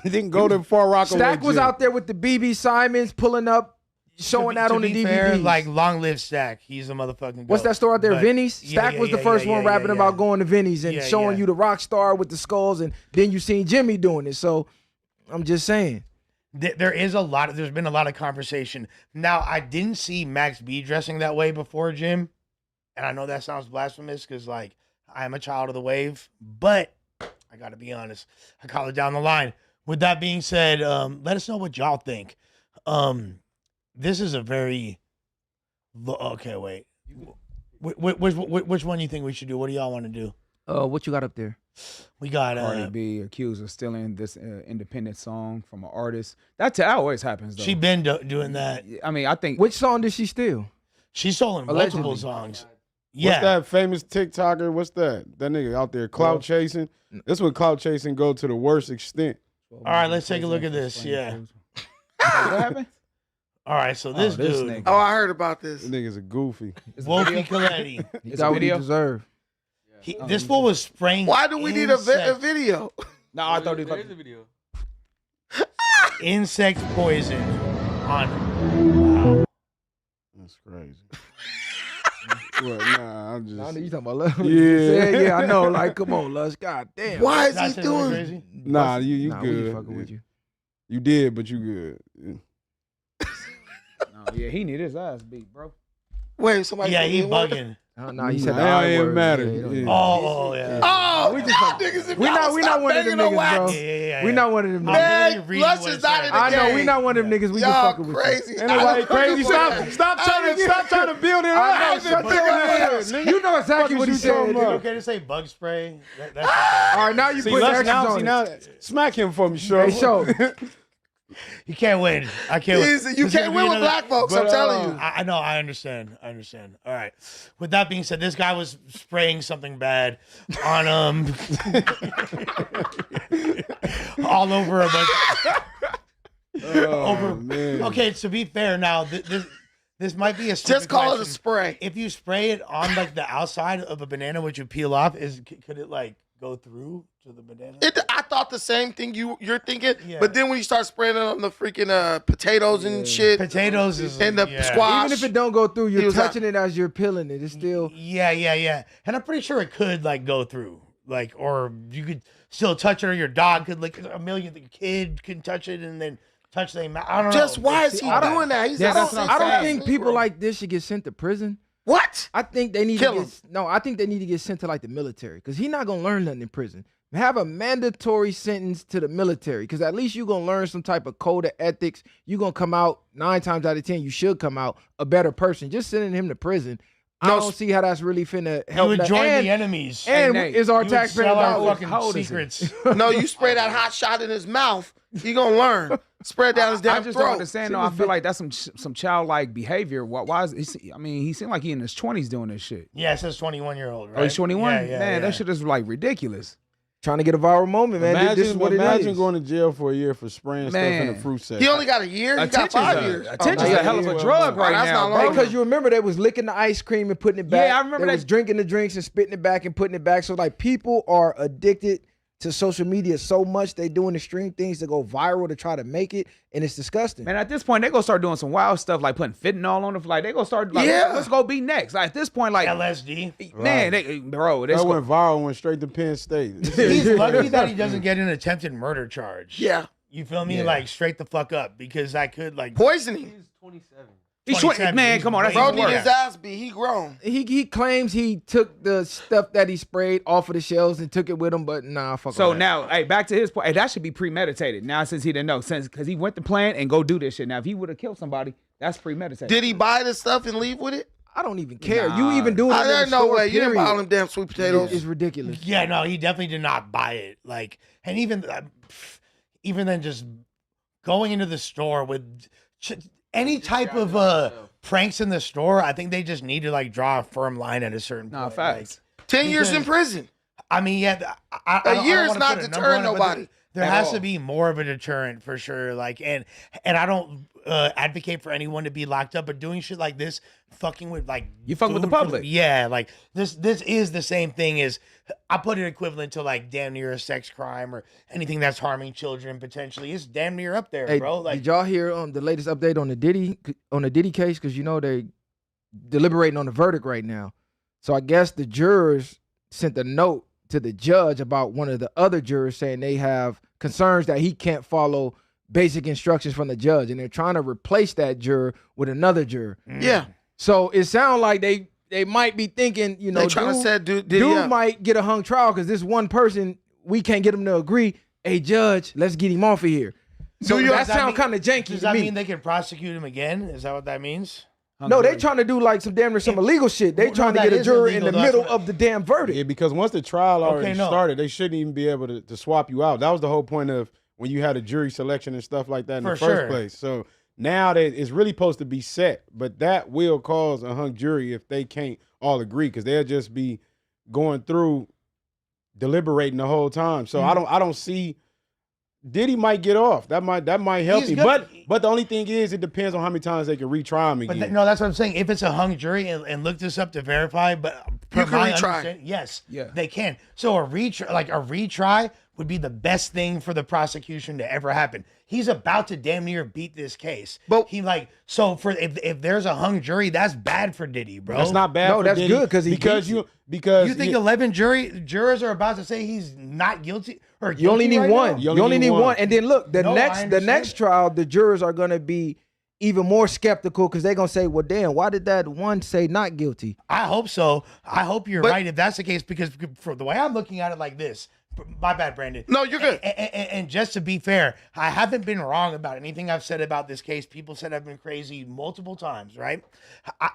Then go to Far Rockaway. Stack was out there with the BB Simons pulling up. Showing that on the DVD. Like, long live Stack. He's a motherfucking goat. What's that store out there, Vinny's? Stack was the first one rapping about going to Vinny's and showing you the rock star with the skulls, and then you seen Jimmy doing it. So I'm just saying. There's been a lot of conversation. Now, I didn't see Max B dressing that way before, Jim. And I know that sounds blasphemous because, like, I am a child of the wave. But I got to be honest. I call it down the line. With that being said, let us know what y'all think. This is a very okay. Wait, which one do you think we should do? What do y'all want to do? What you got up there? We got Cardi B accused of stealing this independent song from an artist. That always happens though. She been doing that. I mean, I think which song did she steal? She's stolen multiple songs. What's that famous TikToker? What's that? That nigga out there clout chasing. That's when clout chasing go to the worst extent. All right, let's take a look at this. Yeah. What happened? All right, so this dude. Nigga. Oh, I heard about this. This nigga's a goofy. Wolfie Coletti. He got what he deserved. This fool was spraying. Why do we need a video? No, I thought he was a video. Insect poison on. Wow. That's crazy. What? Nah, I'm just. Nah, you talking about love? Yeah, I know. Like, come on, Lush. God damn. Why is he doing? Nah, you good. We fucking with you. You did, but you good. Oh, yeah, he need his ass beat, bro. Wait, somebody. Yeah, he bugging. No, you said the Nah, R it ain't word. matter. Yeah, Yeah. Oh, yeah. Oh, We we just y'all like- niggas. If We y'all not stop one of them banging on niggas, bro. wax, Yeah. We not one of them niggas. Man, reading Lush what is it not said. in the I know we game. not one of them niggas. We just Y'all fucking with you. crazy. Ain't nobody crazy. Stop. Stop trying to build it up. I know, shut your ass. You know exactly what he Is it said. okay to say bug spray? That's All right, now you See, put Lush, extras now, on see, it. now, smack him for me, sure. Hey, show. You can't win. I can't win. You This is can't gonna win be with another- black folks. but, I'm telling you. I know. I understand. All right. With that being said, this guy was spraying something bad on all over a bunch. Oh, man. Okay, to be fair, now this might be a stupid Just call it a question. spray. If you spray it on like the outside of a banana, which you peel off, could it like go through to the banana? I thought the same thing you're thinking, Yeah. but then when you start spraying it on the freaking potatoes and shit, Potatoes is and the yeah. squash. Even if it don't go through, He you're was touching it as you're peeling it. It's still. Yeah. And I'm pretty sure it could like go through, like, or you could still touch it, or your dog could like the kid can touch it and then touch the mouth. I don't know. Just why is he doing that? He's I a don't think people like this should get sent to prison. What? I think they need Kill to him. get no. I think they need to get sent to like the military because he's not gonna learn nothing in prison. Have a mandatory sentence to the military because at least you're gonna learn some type of code of ethics. You're gonna come out 9 times out of 10. You should come out a better person. Just sending him to prison, I don't see how that's really finna help. You would that. join And- the enemies. And Nate, is our You would taxpayer sell our dollars? fucking secrets. No, you spray that hot shot in his mouth, he gonna learn. Spray it down his damn I just throat. don't understand. Though. I feel like that's some childlike behavior. Why is he? I mean, he seemed like he in his 20s doing this shit. Yeah, it says 21-year-old, right? Oh, he's 21. Yeah, Man, that shit is like ridiculous. Trying to get a viral moment, man. This is what it imagine is. going to jail for a year for spraying stuff in a Man. fruit set. He only got a year. He got 5 years. Attention's a hell of a drug right that's now, not bro. long. Because you remember they was licking the ice cream and putting it back. Yeah, I remember they that. was drinking the drinks and spitting it back and putting it back. So like people are addicted to social media so much they doing extreme things to go viral to try to make it, and it's disgusting. Man, at this point, they gonna start doing some wild stuff like putting fentanyl on it. Like they gonna start like, Yeah. let's go be next. Like at this point, like LSD. man, bro, this That went viral, went straight to Penn State. He's lucky that he doesn't get an attempted murder charge. Yeah. You feel me? Yeah. Like straight the fuck up because that could like Poisoning. He's 27. he's 27, man, he's come on, that's Bro even need worse. his ass beat. He grown. He claims he took the stuff that he sprayed off of the shelves and took it with him, but nah, fuck So all that. now, hey, back to his point. Hey, that should be premeditated. Now, since he didn't know, because he went to plan and go do this shit. Now, if he would have killed somebody, that's premeditated. Did he buy the stuff and leave with it? I don't even care. Nah. You even doing it in There's the no store, way. You didn't buy all period. them damn sweet potatoes. It's ridiculous. Yeah, no, he definitely did not buy it. Like, and even then, just going into the store with any type of pranks in the store, I think they just need to like draw a firm line at a certain Nah, point. facts. 10 years in because- prison. I mean, yeah, A year is wanna not put a number deterring on it, but nobody. There At has all. to be more of a deterrent for sure. Like, and I don't advocate for anyone to be locked up, but doing shit like this, fucking with like You fuck with the food for public. yeah, like this is the same thing as I put it equivalent to like damn near a sex crime or anything that's harming children potentially. It's damn near up there, Hey, bro. Like, did y'all hear the latest update on the Diddy case? Because you know they deliberating on the verdict right now. So I guess the jurors sent a note to the judge about one of the other jurors saying they have concerns that he can't follow basic instructions from the judge, and they're trying to replace that juror with another juror. Yeah. So it sounds like they might be thinking, you know, They trying to set dude up. might get a hung trial because this one person, we can't get him to agree. Hey, judge, let's get him off of here. So Does that that sounds mean- kind of janky does to that me. mean they can prosecute him again? Is that what that means? No, they trying to do like some damn near some illegal shit. They Well, trying no, to get that a is juror illegal, in the that's middle what- of the damn verdict. Yeah, because once the trial already no. started, they shouldn't even be able to swap you out. That was the whole point of when you had a jury selection and stuff like that in For the first sure. place. So now that it's really supposed to be set, but that will cause a hung jury if they can't all agree, because they'll just be going through deliberating the whole time. So I don't see. Diddy might get off. That might help He's him. good. But the only thing is, it depends on how many times they can retry him But again. no, that's what I'm saying. If it's a hung jury, and look this up to verify, but per You can my retry. understanding, yes, Yeah. they can. So a retry would be the best thing for the prosecution to ever happen. He's about to damn near beat this case, But- he like so for if there's a hung jury, that's bad for Diddy, bro. That's not bad. No, for that's Diddy good 'cause he because beats You think 11 jurors are about to say he's not guilty or You only guilty need right one. now? You You only need one. one. And then look, the No, I next understand. trial, the jurors are gonna be even more skeptical because they're going to say, well, damn, why did that one say not guilty? I hope so. I hope you're right if that's the case, because for the way I'm looking at it like this, my bad, Brandon. No, you're good. And just to be fair, I haven't been wrong about anything I've said about this case. People said I've been crazy multiple times, right?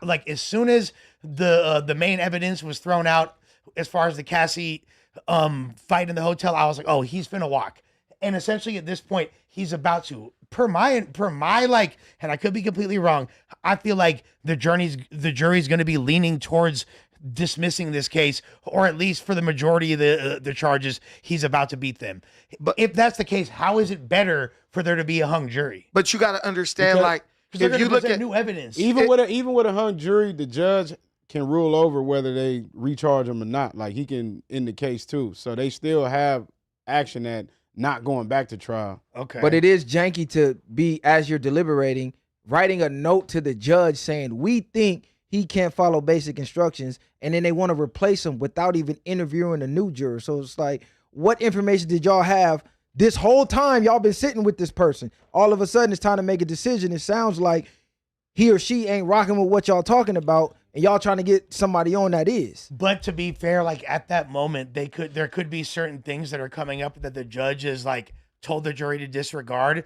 Like as soon as the main evidence was thrown out, as far as the Cassie fight in the hotel, I was like, oh, he's finna walk. And essentially at this point, he's about to. Per my like, and I could be completely wrong, I feel like the jury's going to be leaning towards dismissing this case, or at least for the majority of the charges, he's about to beat them. But if that's the case, how is it better for there to be a hung jury? But you got to understand, because if you look at new evidence, even with a hung jury, the judge can rule over whether they recharge him or not. Like he can end the case too, so they still have action at not going back to trial. Okay, but it is janky to be, as you're deliberating, writing a note to the judge saying we think he can't follow basic instructions, and then they want to replace him without even interviewing a new juror. So it's like, what information did y'all have this whole time y'all been sitting with this person? All of a sudden, it's time to make a decision. It sounds like he or she ain't rocking with what y'all talking about, and y'all trying to get somebody on that is. But to be fair, like at that moment, there could be certain things that are coming up that the judge is like told the jury to disregard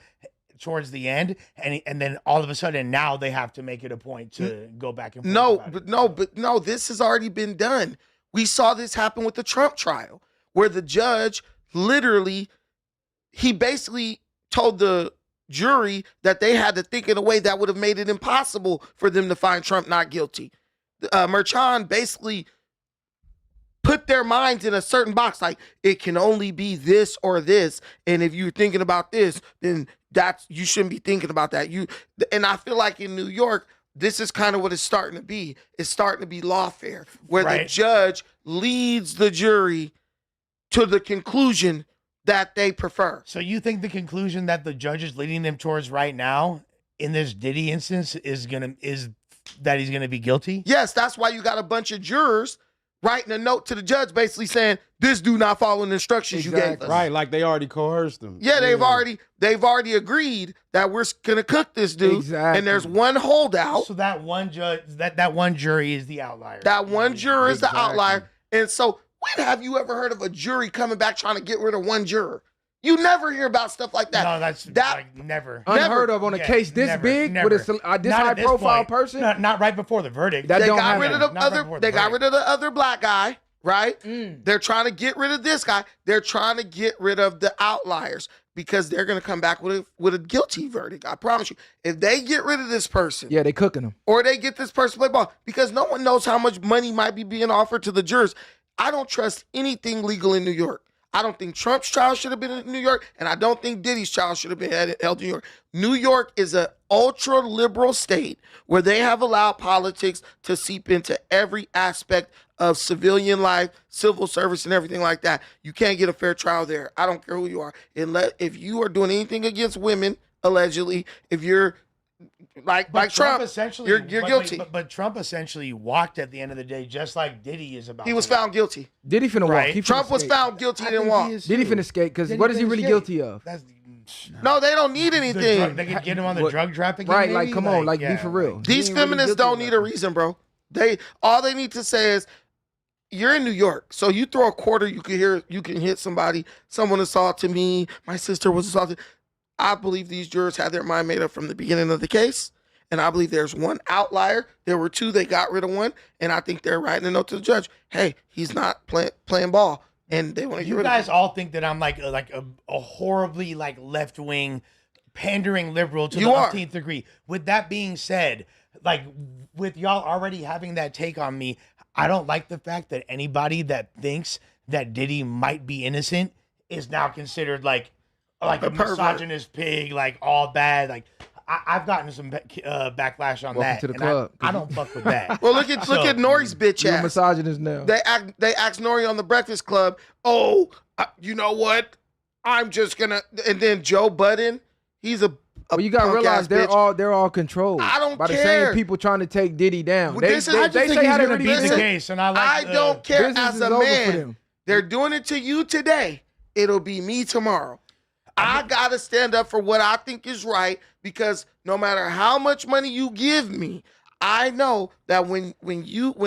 towards the end, and then all of a sudden now they have to make it a point to go back and forth. No, this has already been done. We saw this happen with the Trump trial, where the judge literally, he basically told the jury that they had to think in a way that would have made it impossible for them to find Trump not guilty. Merchan basically put their minds in a certain box, like it can only be this or this, and if you're thinking about this, then you shouldn't be thinking about that. And I feel like in New York, this is kind of what it's starting to be. It's starting to be lawfare, where the judge leads the jury to the conclusion that they prefer. So you think the conclusion that the judge is leading them towards right now in this Diddy instance is that he's gonna be guilty? Yes, that's why you got a bunch of jurors writing a note to the judge basically saying, this do not follow the instructions you gave us. Right, like they already coerced them. Yeah, they've already agreed that we're gonna cook this dude. Exactly. And there's one holdout. So that one judge, that one jury is the outlier. That one juror is the outlier. And so when have you ever heard of a jury coming back trying to get rid of one juror? You never hear about stuff like that. No, that's like never. Unheard of on a case this big with this high profile person. Not right before the verdict. They got rid of the other black guy, right? They're trying to get rid of this guy. They're trying to get rid of the outliers because they're going to come back with a guilty verdict. I promise you. If they get rid of this person, yeah, they cooking them, or they get this person to play ball, because no one knows how much money might be being offered to the jurors. I don't trust anything legal in New York. I don't think Trump's trial should have been in New York, and I don't think Diddy's trial should have been held in New York. New York is an ultra-liberal state where they have allowed politics to seep into every aspect of civilian life, civil service, and everything like that. You can't get a fair trial there. I don't care who you are. If you are doing anything against women, allegedly, if you're like Trump, essentially, you're guilty. But Trump essentially walked at the end of the day, just like Diddy is about. He was found guilty. Diddy finna walk. Trump was found guilty and walk. Diddy finna escape because what is he really guilty of? No, they don't need anything. They could get him on the drug trafficking. Right, like come on, be for real. These feminists don't need a reason, bro. All they need to say is, you're in New York, so you throw a quarter, you can hit somebody. Someone assaulted me. My sister was assaulted. I believe these jurors had their mind made up from the beginning of the case, and I believe there's one outlier. There were two, they got rid of one, and I think they're writing a note to the judge. Hey, he's not playing ball, and they want to get rid of him. You guys all think that I'm like a horribly like left wing, pandering liberal to the 15th degree. With that being said, like with y'all already having that take on me, I don't like the fact that anybody that thinks that Diddy might be innocent is now considered like a misogynist pig, like all bad. Like I've gotten some backlash on that. To the club. I don't fuck with that. Well, look at Nori's bitch You're ass. misogynist now. They asked Nori on the Breakfast Club, you know what? I'm just gonna. And then Joe Budden, he's a Well, you gotta realize they're all controlled. I don't by care. the same people trying to take Diddy down. I just think he's gonna beat the case, and I don't care business as is a over for man. them. They're doing it to you today. It'll be me tomorrow. I gotta stand up for what I think is right, because no matter how much money you give me, I know that when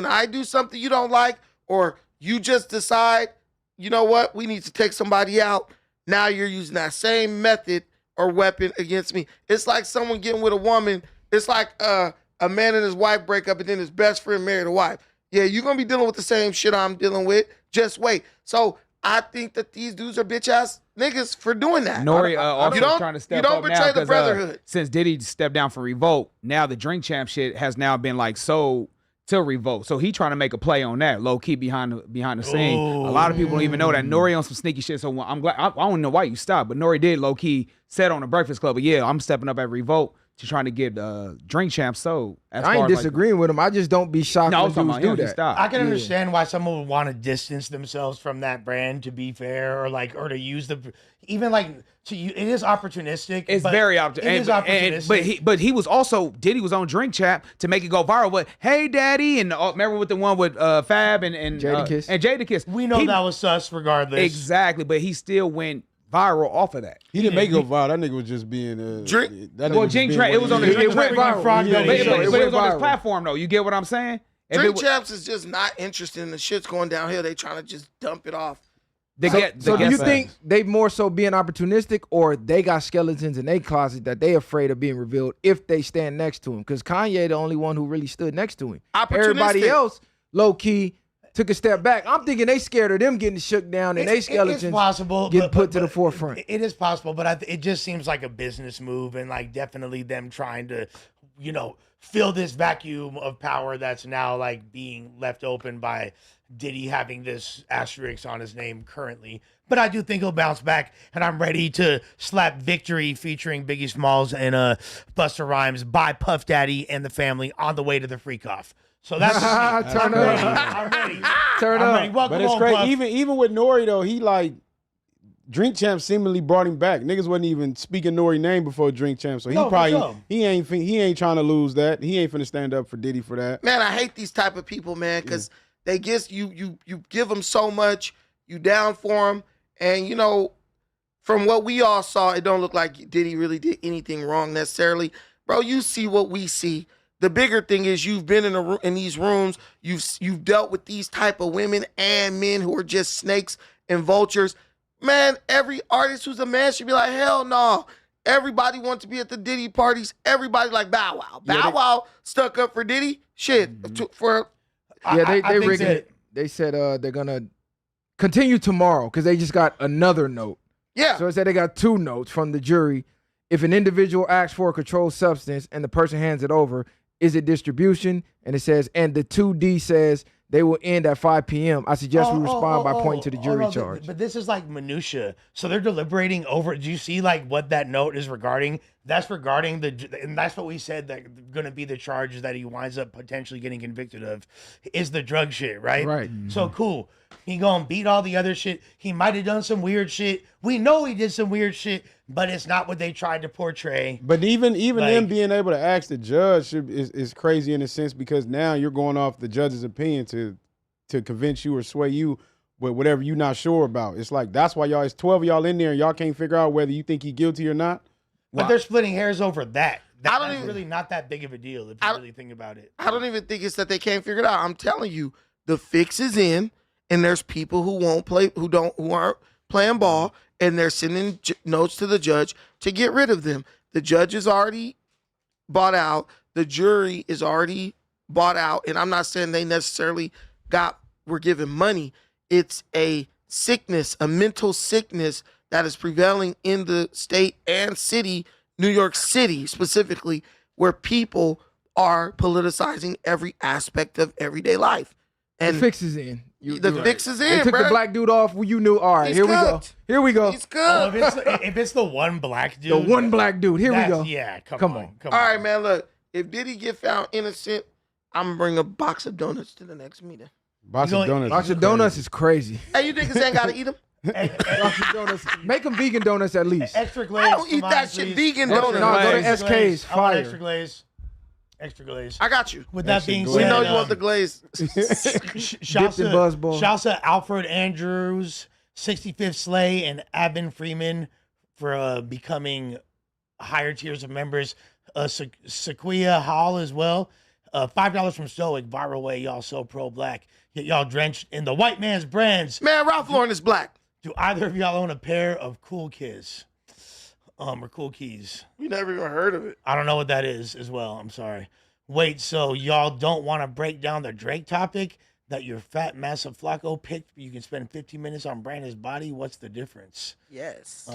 I do something you don't like, or you just decide, you know what, we need to take somebody out, now you're using that same method or weapon against me. It's like someone getting with a woman. It's like a man and his wife break up, and then his best friend married a wife. Yeah, you're going to be dealing with the same shit I'm dealing with. Just wait. So I think that these dudes are bitch-ass niggas for doing that. Nori also trying to step up now. You don't betray the brotherhood. Since Diddy stepped down from Revolt, now the Drink Champ shit has now been like sold to Revolt. So he trying to make a play on that, low key behind the scene. A lot of people don't even know that Nori on some sneaky shit. So I'm glad. I don't know why you stopped, but Nori did low key said on the Breakfast Club, but yeah, I'm stepping up at Revolt to trying to get Drink Champ sold. I ain't disagreeing with him. I just don't be shocked when dudes do that. I can understand why someone would want to distance themselves from that brand, to be fair, or to use even to you. It is opportunistic. It's very opportunistic. It is opportunistic. But he was also, Diddy was on Drink Champ to make it go viral. But hey, Daddy, and remember with the one with Fab and Jadakiss. We know that was sus regardless. Exactly, but he still went viral off of that. He didn't make it go viral. That nigga was just being Drink. Well, Drink Champ. It was on the Drink Champ. But it was on his platform though. You get what I'm saying? Drink Champs is just not interested in the shit's going downhill. They trying to just dump it off. So do you think they more so being opportunistic, or they got skeletons in their closet that they afraid of being revealed if they stand next to him? Because Kanye the only one who really stood next to him. Everybody else, low key, took a step back. I'm thinking they scared of them getting shook down and they skeletons getting put to the forefront. It is possible, but it just seems like a business move, and definitely them trying to, fill this vacuum of power that's now being left open by Diddy having this asterisk on his name currently. But I do think he'll bounce back, and I'm ready to slap Victory featuring Biggie Smalls and Busta Rhymes by Puff Daddy and the family on the way to the freak off. So that's Turn up. I'm ready. Turn up. Ready. Welcome But it's on, crazy. Puff. Even with Nori though, he Drink Champ seemingly brought him back. Niggas wasn't even speaking Nori's name before Drink Champ, so he ain't trying to lose that. He ain't finna stand up for Diddy for that. Man, I hate these type of people, man, because they guess you give them so much, you down for them, and from what we all saw, it don't look like Diddy really did anything wrong necessarily. Bro, you see what we see. The bigger thing is you've been in these rooms, you've dealt with these type of women and men who are just snakes and vultures. Man, every artist who's a man should be like, hell no. Everybody wants to be at the Diddy parties. Everybody like Bow Wow. Bow Wow stuck up for Diddy. Shit. They rigged it. They said they're going to continue tomorrow because they just got another note. Yeah. So it said they got 2 notes from the jury. If an individual asks for a controlled substance and the person hands it over, is it distribution? And it says, and the 2D says they will end at 5 p.m. I suggest we respond by pointing to the jury charge. But this is minutia. So they're deliberating over. Do you see what that note is regarding? That's regarding and that's what we said that going to be the charges that he winds up potentially getting convicted of is the drug shit, right? Right. So cool. He gonna beat all the other shit. He might have done some weird shit. We know he did some weird shit, but it's not what they tried to portray. But even them being able to ask the judge is crazy in a sense, because now you're going off the judge's opinion to convince you or sway you with whatever you're not sure about. It's that's why it's 12 of y'all in there and y'all can't figure out whether you think he's guilty or not. But they're splitting hairs over that. That's really not that big of a deal if you really think about it. I don't even think it's that they can't figure it out. I'm telling you, the fix is in, and there's people who aren't playing ball, and they're sending notes to the judge to get rid of them. The judge is already bought out. The jury is already bought out, and I'm not saying they necessarily were given money. It's a sickness, a mental sickness that is prevailing in the state and city, New York City specifically, where people are politicizing every aspect of everyday life. And the fix is in. The fix is in, They took the black dude off. You knew. All right, here we go. Here we go. He's good. If it's the one black dude. The one black dude. Here we go. Yeah, come on. All right, man, look. If Diddy get found innocent, I'm going to bring a box of donuts to the next meeting. Box of donuts is crazy. Hey, you niggas ain't got to eat them? Box of donuts. Make them vegan donuts at least. Extra glaze. I don't eat that shit. Vegan donuts. No, go to SK's. Fire. Extra glaze. Extra glaze. I got you. With that being said, we know you want the glaze. Shouts to Alfred Andrews, 65th Slay, and Abin Freeman for becoming higher tiers of members. Sequoia Hall as well. $5 from Stoic. Viral way, y'all so pro-black. Yet y'all drenched in the white man's brands. Man, Ralph Lauren is black. Do either of y'all own a pair of Cool Kids? Or Cool Keys? We never even heard of it. I don't know what that is as well. I'm sorry. Wait, so y'all don't want to break down the Drake topic that your fat, massive Flacco picked? You can spend 15 minutes on Brandon's body. What's the difference? Yes.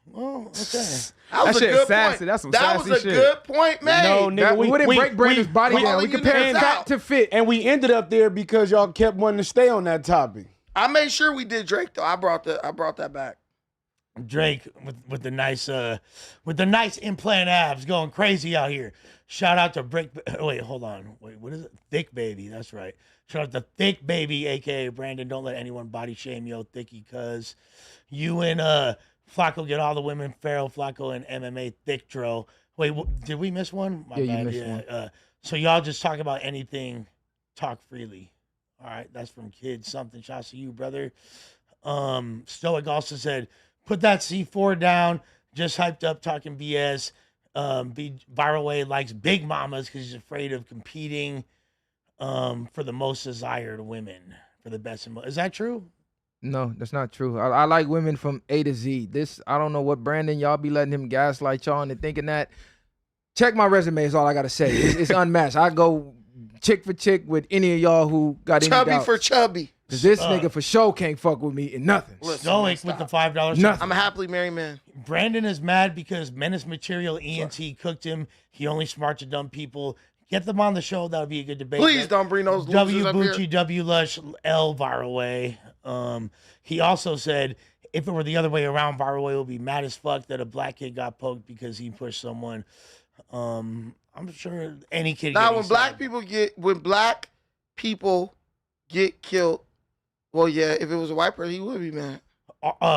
Well, okay. That was a good sassy. point. That's some that sassy was a shit. good point, man. No, nigga, we wouldn't break Brandon's body down. We compared fat to fit. And we ended up there because y'all kept wanting to stay on that topic. I made sure we did Drake though. I brought that back. Drake with the nice implant abs going crazy out here. Shout out to wait, hold on. Wait, what is it? Thick Baby. That's right. Shout out to Thick Baby, aka Brandon. Don't let anyone body shame yo Thicky, cuz you and Flacco get all the women. Pharaoh, Flacco, and MMA Thick Dro. Wait, did we miss one? My bad. You missed one. So y'all just talk about anything, talk freely. All right, that's from Kid Something. Shouts to you, brother. Stoic also said, put that C4 down. Just hyped up talking BS. Viral Way likes big mamas because he's afraid of competing for the most desired women, for the best. Is that true? No, that's not true. I like women from A to Z. I don't know what Brandon, y'all be letting him gaslight y'all into thinking that. Check my resume is all I got to say. It's unmatched. I go chick for chick with any of y'all who got any doubts. Chubby for chubby. Because this nigga for sure can't fuck with me in nothing. Stoic with the $5. Nothing. I'm a happily married man. Brandon is mad because Menace Material ENT cooked him. He only smart to dumb people. Get them on the show. That would be a good debate. Please don't bring those losers W up Bucci, here. W Lush, L Viral Way. He also said, if it were the other way around, Viral Way will be mad as fuck that a black kid got poked because he pushed someone. I'm sure any kid. Now, when black people get killed, well, yeah, if it was a white person, he would be mad.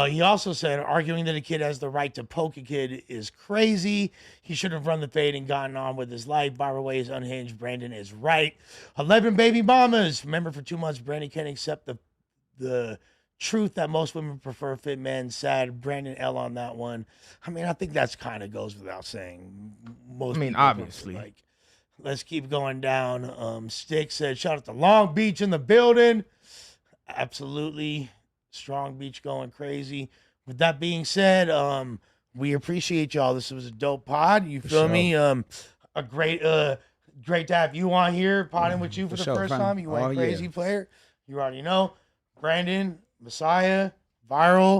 He also said arguing that a kid has the right to poke a kid is crazy. He should have run the fade and gotten on with his life. Viral Way is unhinged. Brandon is right. 11 baby mamas. Remember, for 2 months, Brandon can't accept the truth that most women prefer fit men. Sad. Brandon L on that one. I mean, I think that's kind of goes without saying. Obviously. Like, let's keep going down. Stick said, shout out to Long Beach in the building. Absolutely. Strong Beach going crazy. With that being said, we appreciate y'all. This was a dope pod. You feel me? A great to have you on here, podding with you for the first time. You went crazy, player. You already know. Brandon, Messiah, Viral.